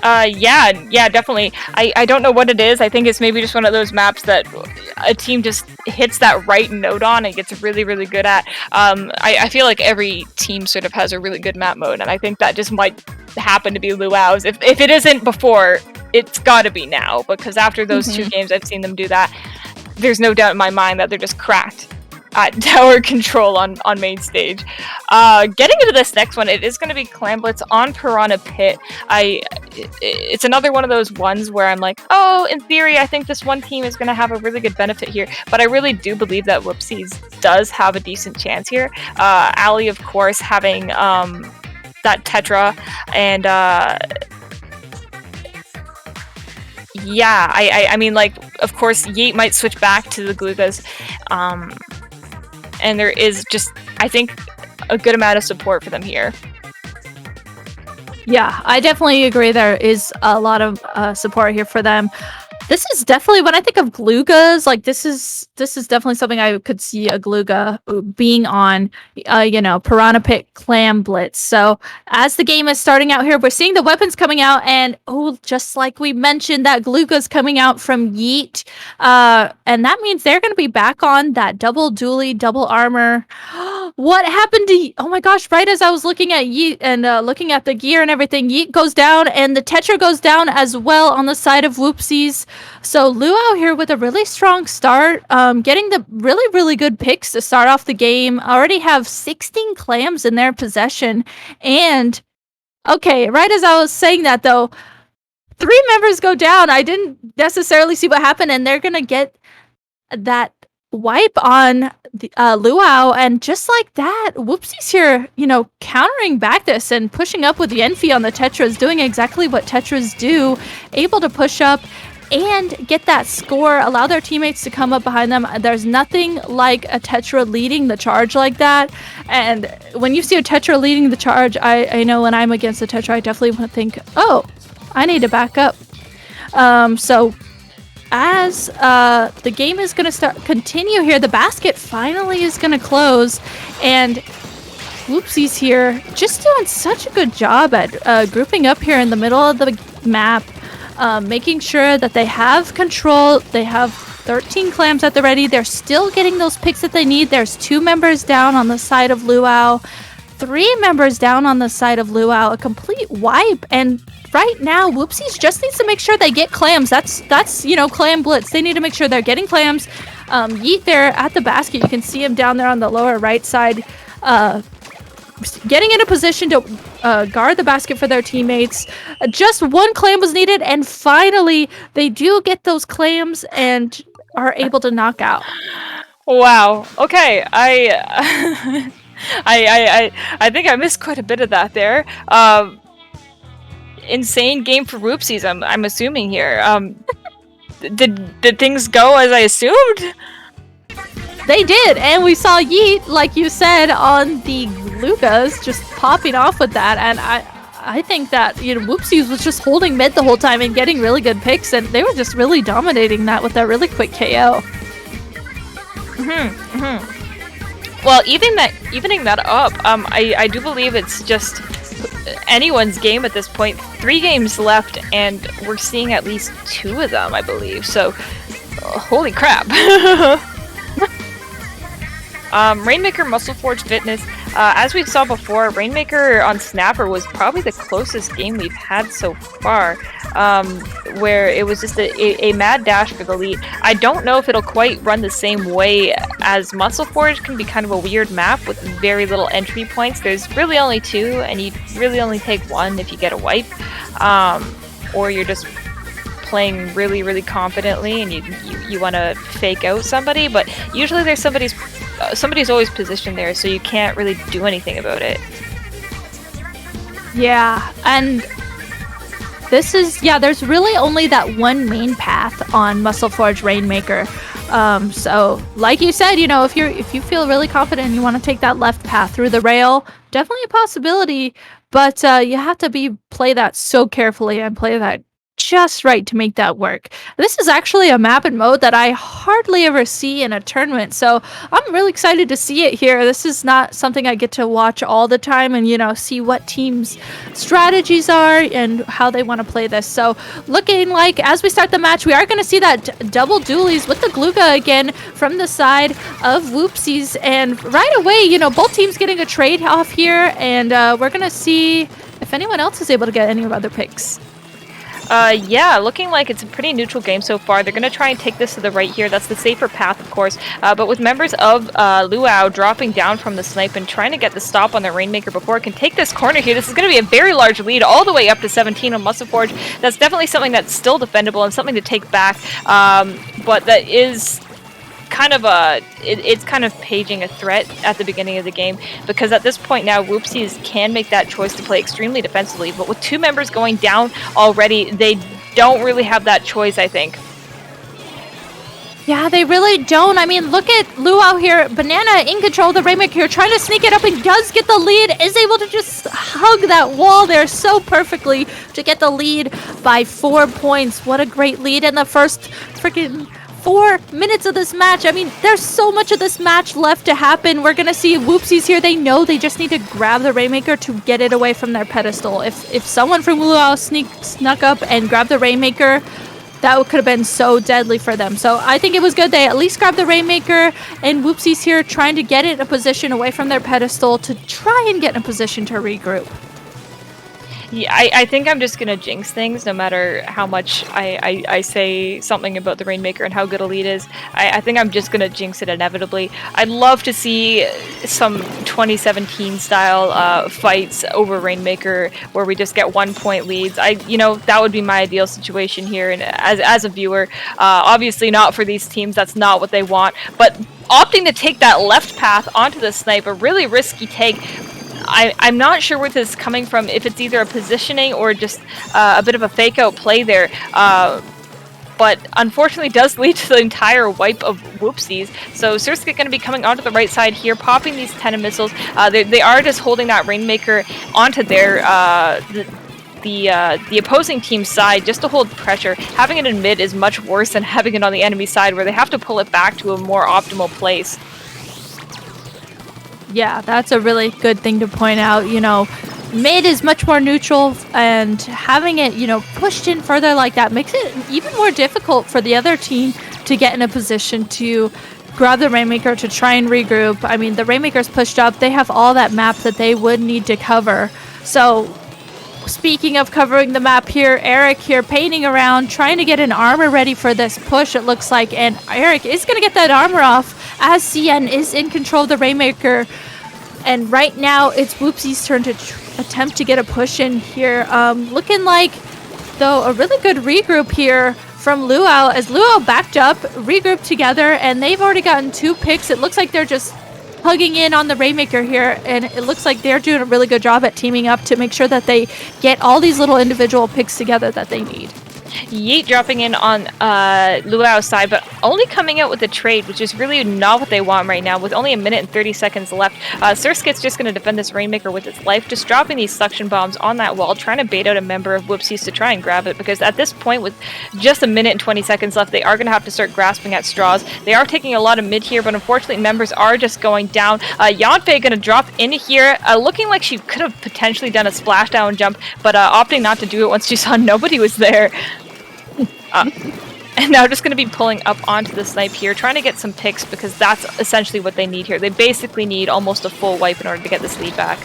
Yeah, definitely. I don't know what it is. I think it's maybe just one of those maps that a team just hits that right note on and gets really, really good at. I feel like every team sort of has a really good map mode, and I think that just might happen to be Luau's. If it isn't before, it's got to be now, because after those 2 games I've seen them do that, there's no doubt in my mind that they're just cracked at tower control on main stage. Getting into this next one, it is going to be Clam Blitz on Piranha Pit. It's another one of those ones where I'm like, oh, in theory, I think this one team is going to have a really good benefit here, but I really do believe that Woopsies does have a decent chance here. Ali, of course, having that Tetra, and yeah, I mean, like, of course, Yeet might switch back to the Glugas, and there is just, I think, a good amount of support for them here. Yeah, I definitely agree. There is a lot of support here for them. This is definitely, when I think of Glugas, like this is definitely something I could see a Gluga being on, Piranha Pit Clam Blitz. So as the game is starting out here, we're seeing the weapons coming out, and just like we mentioned, that Gluga's coming out from Yeet, and that means they're going to be back on that double dually, double armor. What happened to? Oh my gosh! Right as I was looking at Yeet and looking at the gear and everything, Yeet goes down, and the Tetra goes down as well on the side of Woopsies. So Luau here with a really strong start, getting the really, really good picks to start off the game. Already have 16 clams in their possession. And, okay, right as I was saying that, though, 3 members go down. I didn't necessarily see what happened, and they're going to get that wipe on the, Luau, and just like that, Woopsies here, countering back this and pushing up with the Envy on the Tetras, doing exactly what Tetras do, able to push up and get that score, allow their teammates to come up behind them. There's nothing like a Tetra leading the charge like that. And when you see a Tetra leading the charge, I know when I'm against a Tetra, I definitely would think, oh, I need to back up. So as the game is going to continue here, the basket finally is going to close, and Woopsies here just doing such a good job at grouping up here in the middle of the map, making sure that they have control. They have 13 clams at the ready. They're still getting those picks that they need. There's 2 members down on the side of Luau, 3 members down on the side of Luau, a complete wipe. And right now, Woopsies just needs to make sure they get clams. That's Clam Blitz. They need to make sure they're getting clams. Yeet there at the basket. You can see him down there on the lower right side, getting in a position to guard the basket for their teammates. Just 1 clam was needed, and finally they do get those clams and are able to knock out. Wow. Okay. I think I missed quite a bit of that there. Insane game for Woopsies, I'm assuming here. Did things go as I assumed? They did, and we saw Yeet, like you said, on the Glugas, just popping off with that, and I think that, Woopsies was just holding mid the whole time and getting really good picks, and they were just really dominating that with that really quick KO. Well, evening that up, I do believe it's just anyone's game at this point. 3 games left, and we're seeing at least 2 of them, I believe, so holy crap. Rainmaker Muscle Forge Fitness, as we saw before, Rainmaker on Snapper was probably the closest game we've had so far, where it was just a mad dash for the lead. I don't know if it'll quite run the same way, as Muscle Forge can be kind of a weird map with very little entry points. There's really only 2, and you really only take 1 if you get a wipe, or you're just playing really, really confidently and you want to fake out somebody, but usually there's somebody's always positioned there, so you can't really do anything about it. Yeah, and there's really only that one main path on Muscle Forge Rainmaker. So like you said, if you feel really confident and you want to take that left path through the rail, definitely a possibility, but you have to play that so carefully and play that just right to make that work. This is actually a map and mode that I hardly ever see in a tournament, so I'm really excited to see it here. This is not something I get to watch all the time and, you know, see what teams' strategies are and how they want to play this. So looking like as we start the match, we are going to see that double dualies with the Gluga again from the side of Woopsies, and right away, you know, both teams getting a trade off here, and we're going to see if anyone else is able to get any other picks. Yeah, looking like it's a pretty neutral game so far. They're going to try and take this to the right here. That's the safer path, of course. But with members of Luau dropping down from the snipe and trying to get the stop on the Rainmaker before it can take this corner here, this is going to be a very large lead all the way up to 17 on Muscle Forge. That's definitely something that's still defendable and something to take back. But that is kind of it's kind of paging a threat at the beginning of the game, because at this point now Woopsies can make that choice to play extremely defensively, but with 2 members going down already, they don't really have that choice, I think. Yeah, they really don't. I mean, look at Luau here. Banana in control of the Rainmaker here, trying to sneak it up and does get the lead. Is able to just hug that wall there so perfectly to get the lead by 4 points. What a great lead in the first freaking 4 minutes of this match. I mean, there's so much of this match left to happen. We're going to see Woopsies here. They know they just need to grab the Rainmaker to get it away from their pedestal. If someone from Luau snuck up and grabbed the Rainmaker, that could have been so deadly for them. So I think it was good they at least grabbed the Rainmaker, and Woopsies here trying to get it in a position away from their pedestal to try and get in a position to regroup. Yeah, I think I'm just gonna jinx things no matter how much I say something about the Rainmaker and how good a lead is. I think I'm just gonna jinx it inevitably. I'd love to see some 2017 style fights over Rainmaker where we just get 1 point leads. You know, that would be my ideal situation here, and as a viewer, obviously not for these teams. That's not what they want. But opting to take that left path onto the snipe, a really risky take. I'm not sure where this is coming from, if it's either a positioning or just a bit of a fake out play there, but unfortunately does lead to the entire wipe of Woopsies. So Surskit going to be coming onto the right side here, popping these 10 missiles. They are just holding that Rainmaker onto their the opposing team's side just to hold pressure. Having it in mid is much worse than having it on the enemy side, where they have to pull it back to a more optimal place. Yeah, that's a really good thing to point out. You know, mid is much more neutral, and having it, you know, pushed in further like that makes it even more difficult for the other team to get in a position to grab the Rainmaker to try and regroup. I mean, the Rainmaker's pushed up. They have all that map that they would need to cover. So speaking of covering the map here, Eric here painting around, trying to get an armor ready for this push, it looks like. And Eric is going to get that armor off as CN is in control of the Rainmaker. And right now, it's Woopsies' turn to attempt to get a push in here. Looking like, though, a really good regroup here from Luau, as Luau backed up, regrouped together, and they've already gotten 2 picks. It looks like they're just hugging in on the Rainmaker here, and it looks like they're doing a really good job at teaming up to make sure that they get all these little individual picks together that they need. Yeet dropping in on Luau's side, but only coming out with a trade, which is really not what they want right now, with only 1 minute and 30 seconds left. Surskit's just going to defend this Rainmaker with its life, just dropping these suction bombs on that wall, trying to bait out a member of Woopsies to try and grab it, because at this point, with just 1 minute and 20 seconds left, they are going to have to start grasping at straws. They are taking a lot of mid here, but unfortunately, members are just going down. Yanfei going to drop in here, looking like she could have potentially done a splashdown jump, but opting not to do it once she saw nobody was there. And now just going to be pulling up onto the snipe here, trying to get some picks, because that's essentially what they need here. They basically need almost a full wipe in order to get this lead back.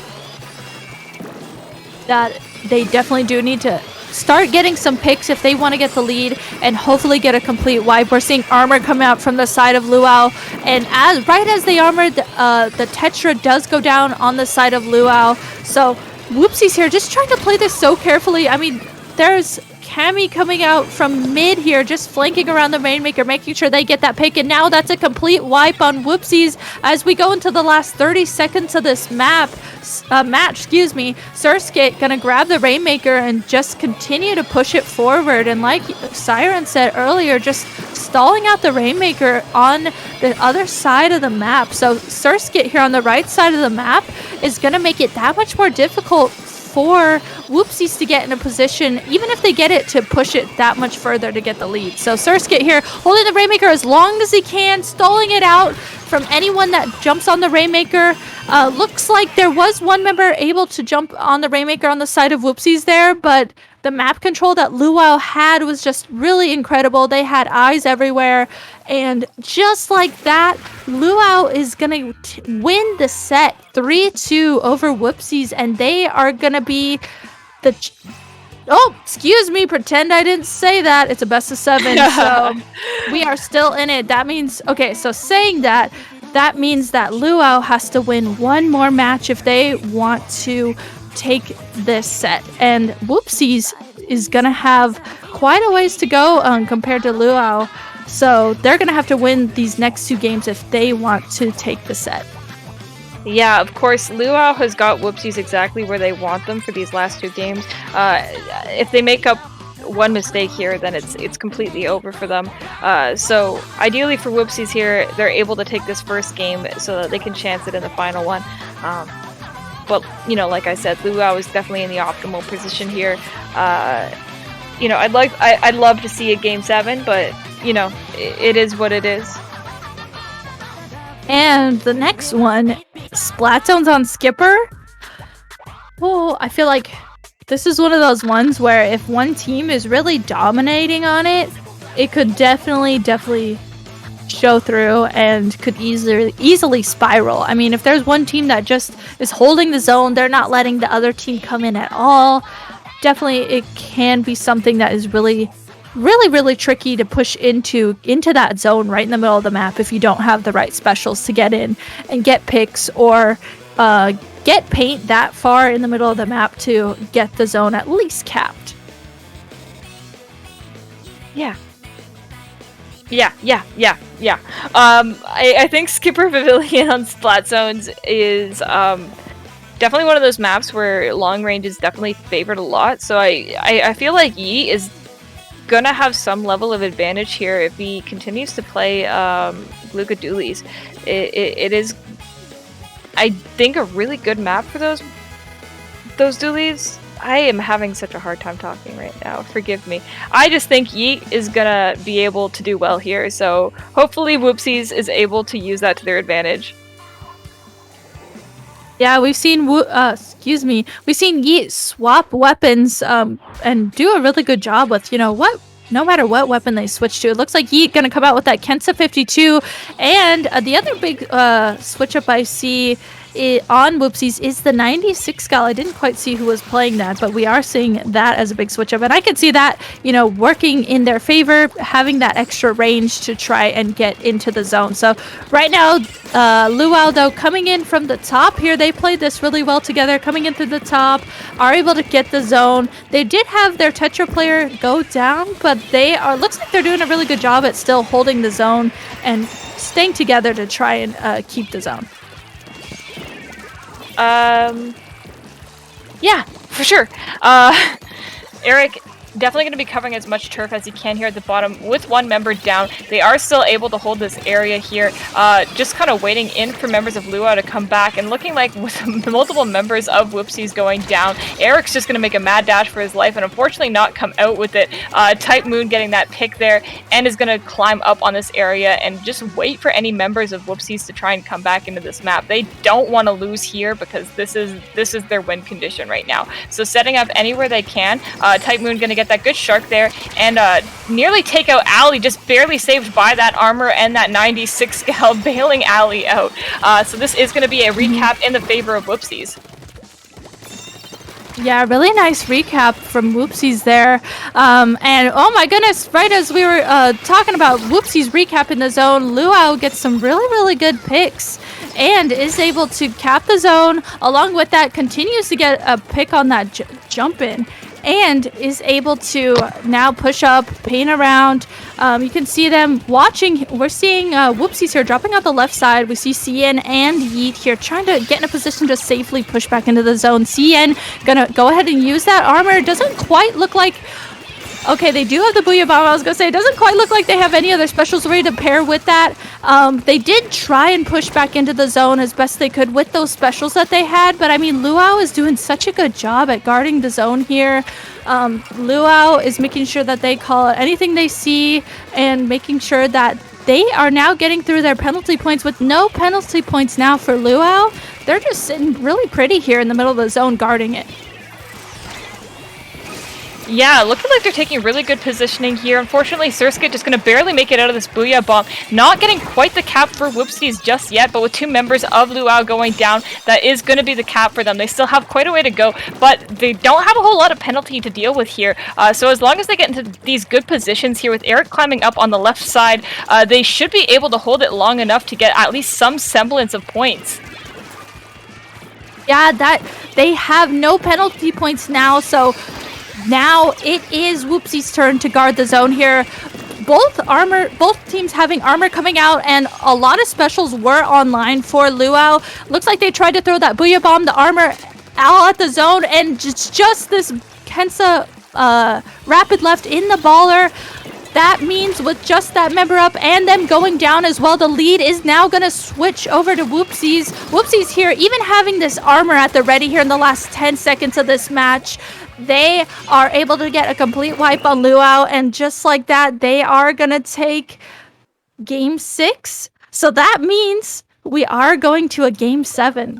That they definitely do need to start getting some picks if they want to get the lead and hopefully get a complete wipe. We're seeing armor come out from the side of Luau, and right as they armored, the Tetra does go down on the side of Luau. So Woopsies here just trying to play this so carefully. I mean, there's Cammy coming out from mid here, just flanking around the Rainmaker, making sure they get that pick, and now that's a complete wipe on Woopsies as we go into the last 30 seconds of this match. Surskit gonna grab the Rainmaker and just continue to push it forward, and like Siren said earlier, just stalling out the Rainmaker on the other side of the map. So Surskit here on the right side of the map is gonna make it that much more difficult for Woopsies to get in a position, even if they get it, to push it that much further to get the lead. So Surskit here holding the Rainmaker as long as he can, stalling it out from anyone that jumps on the Rainmaker. Looks like there was one member able to jump on the Rainmaker on the side of Woopsies there, but the map control that Luau had was just really incredible. They had eyes everywhere. And just like that, Luau is going to win the set 3-2 over Woopsies. And they are going to be the... Oh, excuse me. Pretend I didn't say that. It's a best of 7. So we are still in it. That means... Okay, so saying that, that means that Luau has to win one more match if they want to take this set, and Woopsies is gonna have quite a ways to go compared to Luau, so they're gonna have to win these next 2 games if they want to take the set. Yeah, of course, Luau has got Woopsies exactly where they want them for these last 2 games. If they make up one mistake here, then it's completely over for them. So ideally for Woopsies here, they're able to take this first game so that they can chance it in the final one. But, you know, like I said, Luau is definitely in the optimal position here. You know, I'd love to see a Game 7, but, you know, it is what it is. And the next one, Splatzone's on Skipper. Oh, I feel like this is one of those ones where if one team is really dominating on it, it could definitely show through and could easily spiral. I mean, if there's one team that just is holding the zone, they're not letting the other team come in at all, definitely it can be something that is really tricky to push into that zone right in the middle of the map if you don't have the right specials to get in and get picks or get paint that far in the middle of the map to get the zone at least capped. Yeah. I think Skipper Pavilion on Splat Zones is definitely one of those maps where long range is definitely favored a lot. So I feel like Yi is gonna have some level of advantage here if he continues to play Gluga Doolies. It is, I think, a really good map for those Doolies. I am having such a hard time talking right now. Forgive me. I just think Yeet is gonna be able to do well here, so hopefully Woopsies is able to use that to their advantage. Yeah, we've seen Yeet swap weapons and do a really good job with, you know, no matter what weapon they switch to. It looks like Yeet gonna come out with that Kensa 52, and the other big switch up I see on Woopsies is the 96 Gal. I didn't quite see who was playing that, but we are seeing that as a big switch up, and I could see that, you know, working in their favor, having that extra range to try and get into the zone. So right now, Luau, though, coming in from the top here, they played this really well together, coming in through the top, are able to get the zone. They did have their Tetra player go down, but looks like they're doing a really good job at still holding the zone and staying together to try and keep the zone. Yeah, for sure. Eric definitely going to be covering as much turf as he can here at the bottom with one member down. They are still able to hold this area here, just kind of waiting in for members of Luau to come back, and looking like with multiple members of Woopsies going down, Eric's just going to make a mad dash for his life and unfortunately not come out with it. Type Moon getting that pick there and is going to climb up on this area and just wait for any members of Woopsies to try and come back into this map. They don't want to lose here because this is their win condition right now. So setting up anywhere they can. Type Moon going to get that good shark there and nearly take out Ali, just barely saved by that armor and that 96 Gal bailing Ali out. So this is going to be a recap in the favor of Woopsies. Yeah, really nice recap from Woopsies there. And oh my goodness, right as we were talking about Woopsies recap in the zone, Luau gets some really good picks and is able to cap the zone. Along with that, continues to get a pick on that jump in and is able to now push up, paint around. You can see them watching. We're seeing Woopsies here dropping out the left side. We see CN and Yeet here trying to get in a position to safely push back into the zone. CN gonna go ahead and use that armor. Doesn't quite look like Okay, they do have the Booyah Bomb. I was going to say, it doesn't quite look like they have any other specials ready to pair with that. They did try and push back into the zone as best they could with those specials that they had, but I mean, Luau is doing such a good job at guarding the zone here. Luau is making sure that they call out anything they see and making sure that they are now getting through their penalty points with no penalty points now for Luau. They're just sitting really pretty here in the middle of the zone guarding it. Yeah, looking like they're taking really good positioning here. Unfortunately, Surskit just going to barely make it out of this Booyah Bomb. Not getting quite the cap for Woopsies just yet, but with 2 members of Luau going down, that is going to be the cap for them. They still have quite a way to go, but they don't have a whole lot of penalty to deal with here. So as long as they get into these good positions here with Eric climbing up on the left side, they should be able to hold it long enough to get at least some semblance of points. Yeah, that they have no penalty points now, so now it is Woopsies' turn to guard the zone here. Both teams having armor coming out, and a lot of specials were online for Luau. Looks like they tried to throw that Booyah Bomb, the armor out at the zone, and just this Kensa rapid left in the baller. That means with just that member up and them going down as well, the lead is now going to switch over to Woopsies. Woopsies here, even having this armor at the ready here in the last 10 seconds of this match, they are able to get a complete wipe on Luau, and just like that, they are going to take Game 6. So that means we are going to a Game 7.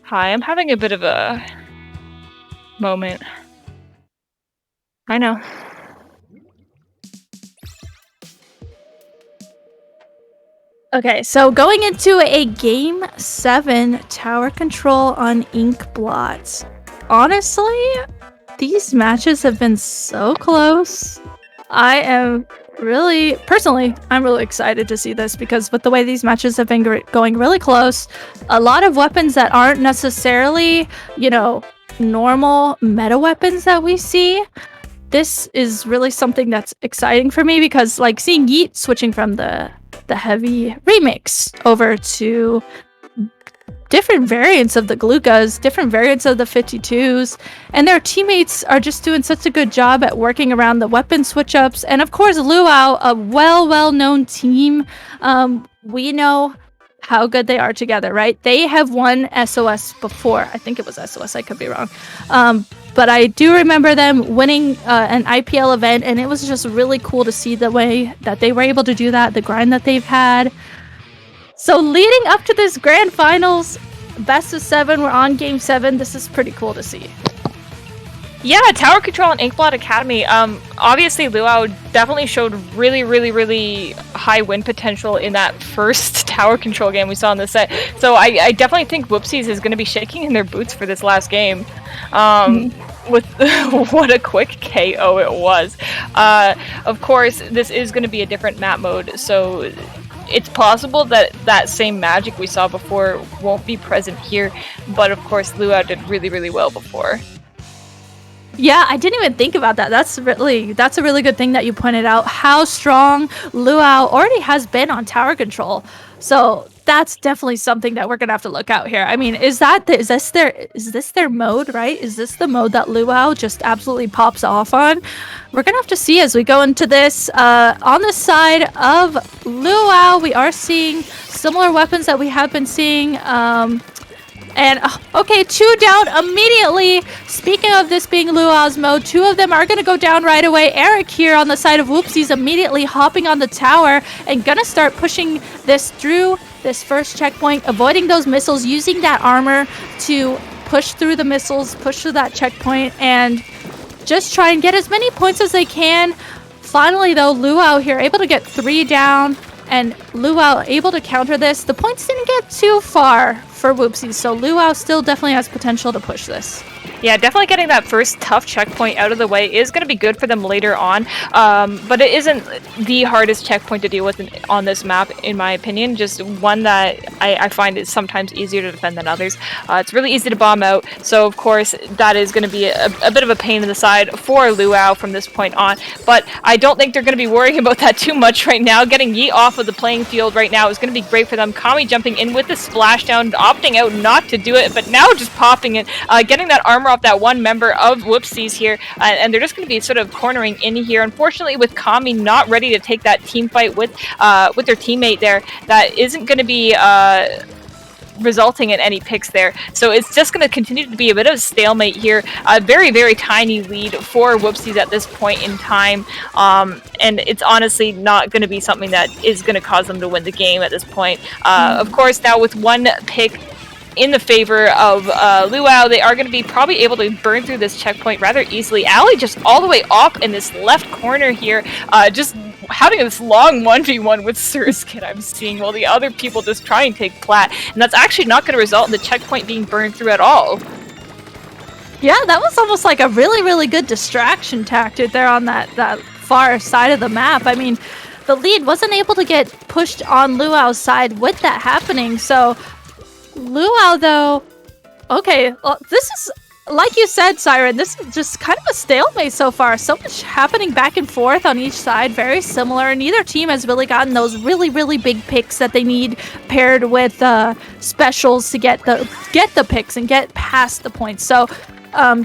Hi, I'm having a bit of a moment. I know. Okay, so going into a Game 7 tower control on Inkblot. Honestly, these matches have been so close. I'm really excited to see this, because with the way these matches have been going really close, a lot of weapons that aren't necessarily, normal meta weapons that we see. This is really something that's exciting for me, because like seeing Yeet switching from the heavy remix over to different variants of the Glukas, different variants of the 52s, and their teammates are just doing such a good job at working around the weapon switch-ups. And of course, Luau, a well-known team. We know how good they are together, right? They have won SOS before. I think it was SOS, I could be wrong. But I do remember them winning an IPL event, and it was just really cool to see the way that they were able to do that, the grind that they've had. So leading up to this grand finals, best of 7, we're on Game 7. This is pretty cool to see. Yeah, Tower Control and Inkblot Academy. Obviously, Luau definitely showed really high win potential in that first Tower Control game we saw in the set. So I definitely think Woopsies is going to be shaking in their boots for this last game. With what a quick KO it was. Of course, this is going to be a different map mode, so it's possible that that same magic we saw before won't be present here, but of course Luau did really well before. Yeah, I didn't even think about that. That's a really good thing that you pointed out, how strong Luau already has been on tower control. So that's definitely something that we're gonna have to look out here. I mean, is this their mode, right? Is this the mode that Luau just absolutely pops off on? We're gonna have to see as we go into this. On the side of Luau, we are seeing similar weapons that we have been seeing. Okay, 2 down immediately. Speaking of this being Luau's mode, 2 of them are going to go down right away. Eric here on the side of Woopsies immediately hopping on the tower and going to start pushing this through this first checkpoint, avoiding those missiles, using that armor to push through the missiles, push through that checkpoint, and just try and get as many points as they can. Finally, though, Luau here able to get 3 down, and Luau able to counter this. The points didn't get too far for Woopsies, so Luau still definitely has potential to push this. Yeah, definitely getting that first tough checkpoint out of the way is going to be good for them later on, but it isn't the hardest checkpoint to deal with on this map, in my opinion. Just one that I find is sometimes easier to defend than others. It's really easy to bomb out, so of course that is going to be a bit of a pain in the side for Luau from this point on, but I don't think they're going to be worrying about that too much right now. Getting Yi off of the playing field right now is going to be great for them. Kami jumping in with the splashdown, opting out not to do it, but now just popping it, getting that armor off that one member of Woopsies here, and they're just going to be sort of cornering in here. Unfortunately, with Kami not ready to take that team fight with their teammate there, that isn't going to be resulting in any picks there. So it's just going to continue to be a bit of a stalemate here. A very, very tiny lead for Woopsies at this point in time. And it's honestly not going to be something that is going to cause them to win the game at this point. Of course, now with one pick in the favor of Luau, they are going to be probably able to burn through this checkpoint rather easily. Ali just all the way off in this left corner here, just having this long 1v1 with Surskit I'm seeing, while the other people just try and take plat, and that's actually not going to result in the checkpoint being burned through at all. Yeah, that was almost like a really, really good distraction tactic there on that far side of the map. I mean, the lead wasn't able to get pushed on Luau's side with that happening, so Luau, though, okay, well, this is, like you said, Siren, this is just kind of a stalemate so far. So much happening back and forth on each side, very similar. Neither team has really gotten those really, really big picks that they need paired with specials to get the picks and get past the points. So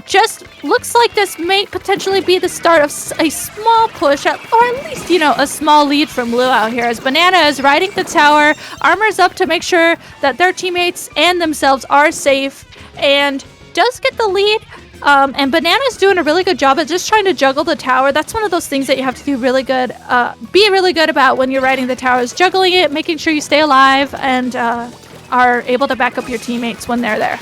just looks like this may potentially be the start of a small push, or at least, a small lead from Luau here, as Banana is riding the tower, armors up to make sure that their teammates and themselves are safe, and does get the lead. And Banana's doing a really good job at just trying to juggle the tower. That's one of those things that you have to do really good, be really good about when you're riding the towers, juggling it, making sure you stay alive, and are able to back up your teammates when they're there.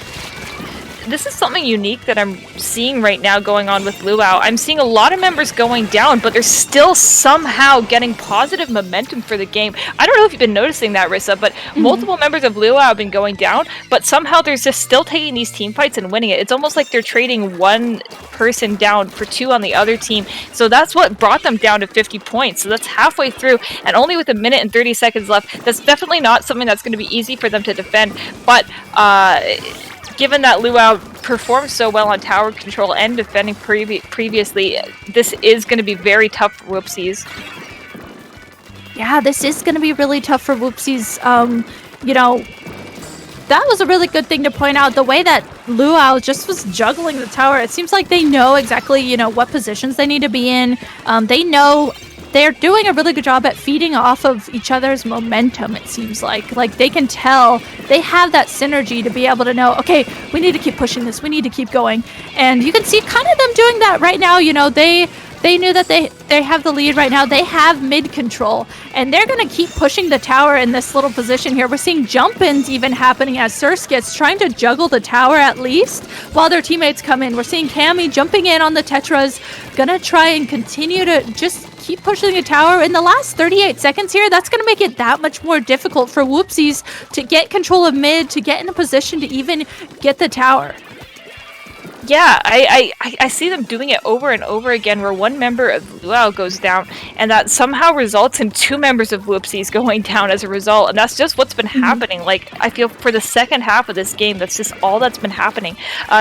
This is something unique that I'm seeing right now going on with Luau. I'm seeing a lot of members going down, but they're still somehow getting positive momentum for the game. I don't know if you've been noticing that, Rissa, but multiple members of Luau have been going down, but somehow they're just still taking these team fights and winning it. It's almost like they're trading one person down for two on the other team. So that's what brought them down to 50 points. So that's halfway through, and only with 1 minute and 30 seconds left. That's definitely not something that's going to be easy for them to defend, but given that Luau performed so well on tower control and defending previously, this is going to be very tough for Woopsies. Yeah, this is going to be really tough for Woopsies. That was a really good thing to point out. The way that Luau just was juggling the tower, it seems like they know exactly, what positions they need to be in. They know they're doing a really good job at feeding off of each other's momentum, it seems like. Like, they can tell they have that synergy to be able to know, okay, we need to keep pushing this, we need to keep going. And you can see kind of them doing that right now. They knew that they have the lead right now. They have mid control, and they're going to keep pushing the tower in this little position here. We're seeing jump-ins even happening as Surskit's trying to juggle the tower at least while their teammates come in. We're seeing Cammy jumping in on the Tetras, going to try and continue to just keep pushing the tower. In the last 38 seconds here, that's going to make it that much more difficult for Woopsies to get control of mid, to get in a position to even get the tower. Yeah, I see them doing it over and over again, where one member of Luau goes down, and that somehow results in two members of Woopsies going down as a result, and that's just what's been happening. Like, I feel for the second half of this game, that's just all that's been happening.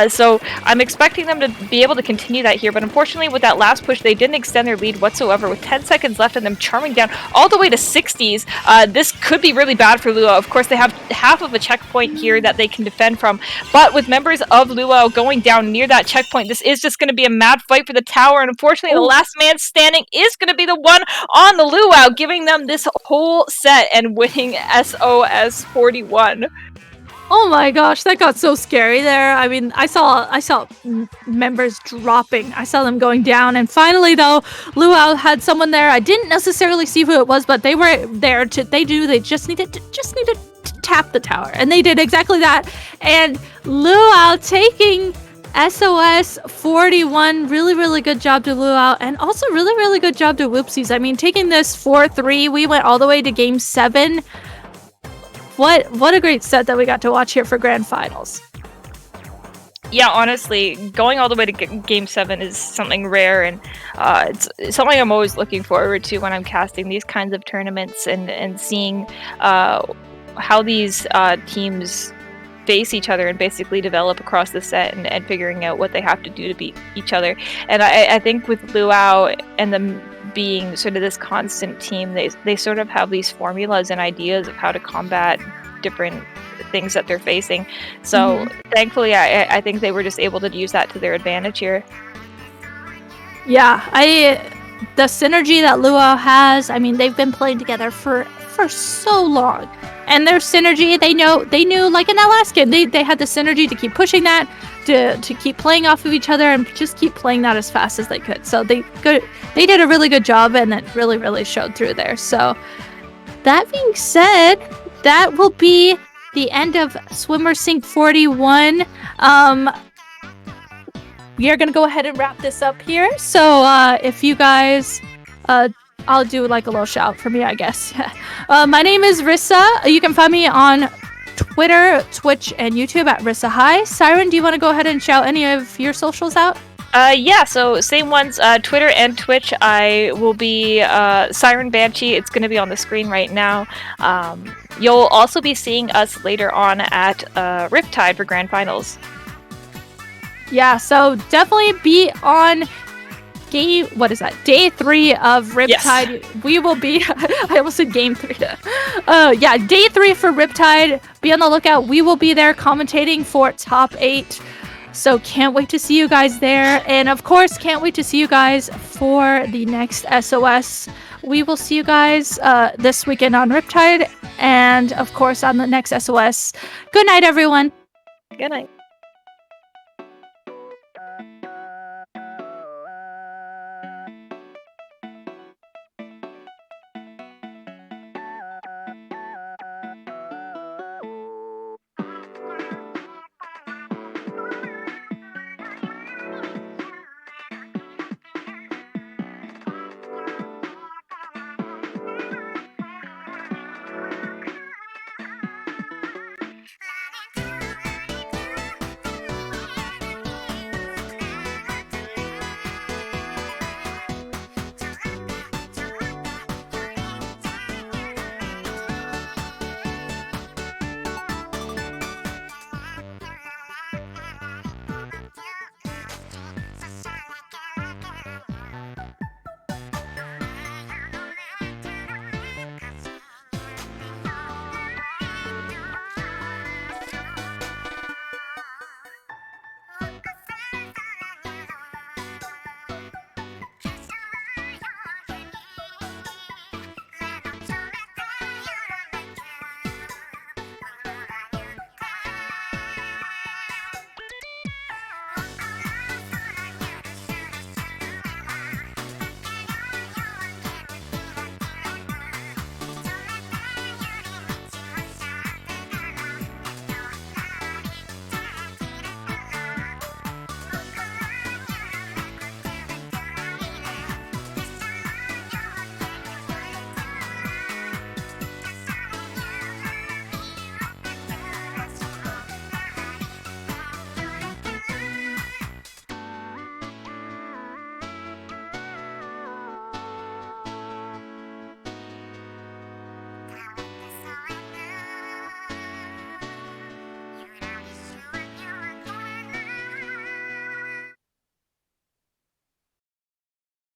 So I'm expecting them to be able to continue that here, but unfortunately with that last push, they didn't extend their lead whatsoever, with 10 seconds left and them charming down all the way to 60s. This could be really bad for Luau. Of course, they have half of a checkpoint here that they can defend from, but with members of Luau going down near that checkpoint, this is just going to be a mad fight for the tower, and unfortunately the last man standing is going to be the one on the Luau, giving them this whole set and winning SOS 41. Oh my gosh, that got so scary there. I mean, I saw members dropping. I saw them going down, and finally though, Luau had someone there. I didn't necessarily see who it was, but they were there to they just needed to tap the tower, and they did exactly that. And Luau taking SOS 41, really, really good job to Luau, and also really, really good job to Woopsies. I mean, taking this 4-3, we went all the way to Game 7. What a great set that we got to watch here for Grand Finals. Yeah, honestly, going all the way to Game 7 is something rare, and it's something I'm always looking forward to when I'm casting these kinds of tournaments and seeing how these teams face each other and basically develop across the set and figuring out what they have to do to beat each other. And I think with Luau and them being sort of this constant team, they sort of have these formulas and ideas of how to combat different things that they're facing. So thankfully, I think they were just able to use that to their advantage here. Yeah, the synergy that Luau has, I mean, they've been playing together for so long. And their synergy, they knew like in that last game, they had the synergy to keep pushing that, to keep playing off of each other and just keep playing that as fast as they could. So they did a really good job, and it really, really showed through there. So that being said, that will be the end of Swimmer Sync 41. We are going to go ahead and wrap this up here. So if you guys... I'll do like a little shout for me, I guess. My name is Rissa. You can find me on Twitter, Twitch, and YouTube at Rissa High. Siren, do you want to go ahead and shout any of your socials out? Yeah, so same ones, Twitter and Twitch. I will be Siren Banshee. It's going to be on the screen right now. You'll also be seeing us later on at Riptide for Grand Finals. Yeah, so definitely be on day 3 of Riptide. Yes. We will be I almost said game 3. Yeah, day 3 for Riptide. Be on the lookout. We will be there commentating for top 8. So can't wait to see you guys there. And of course, can't wait to see you guys for the next SOS. We will see you guys this weekend on Riptide, and of course on the next SOS. Good night, everyone. Good night.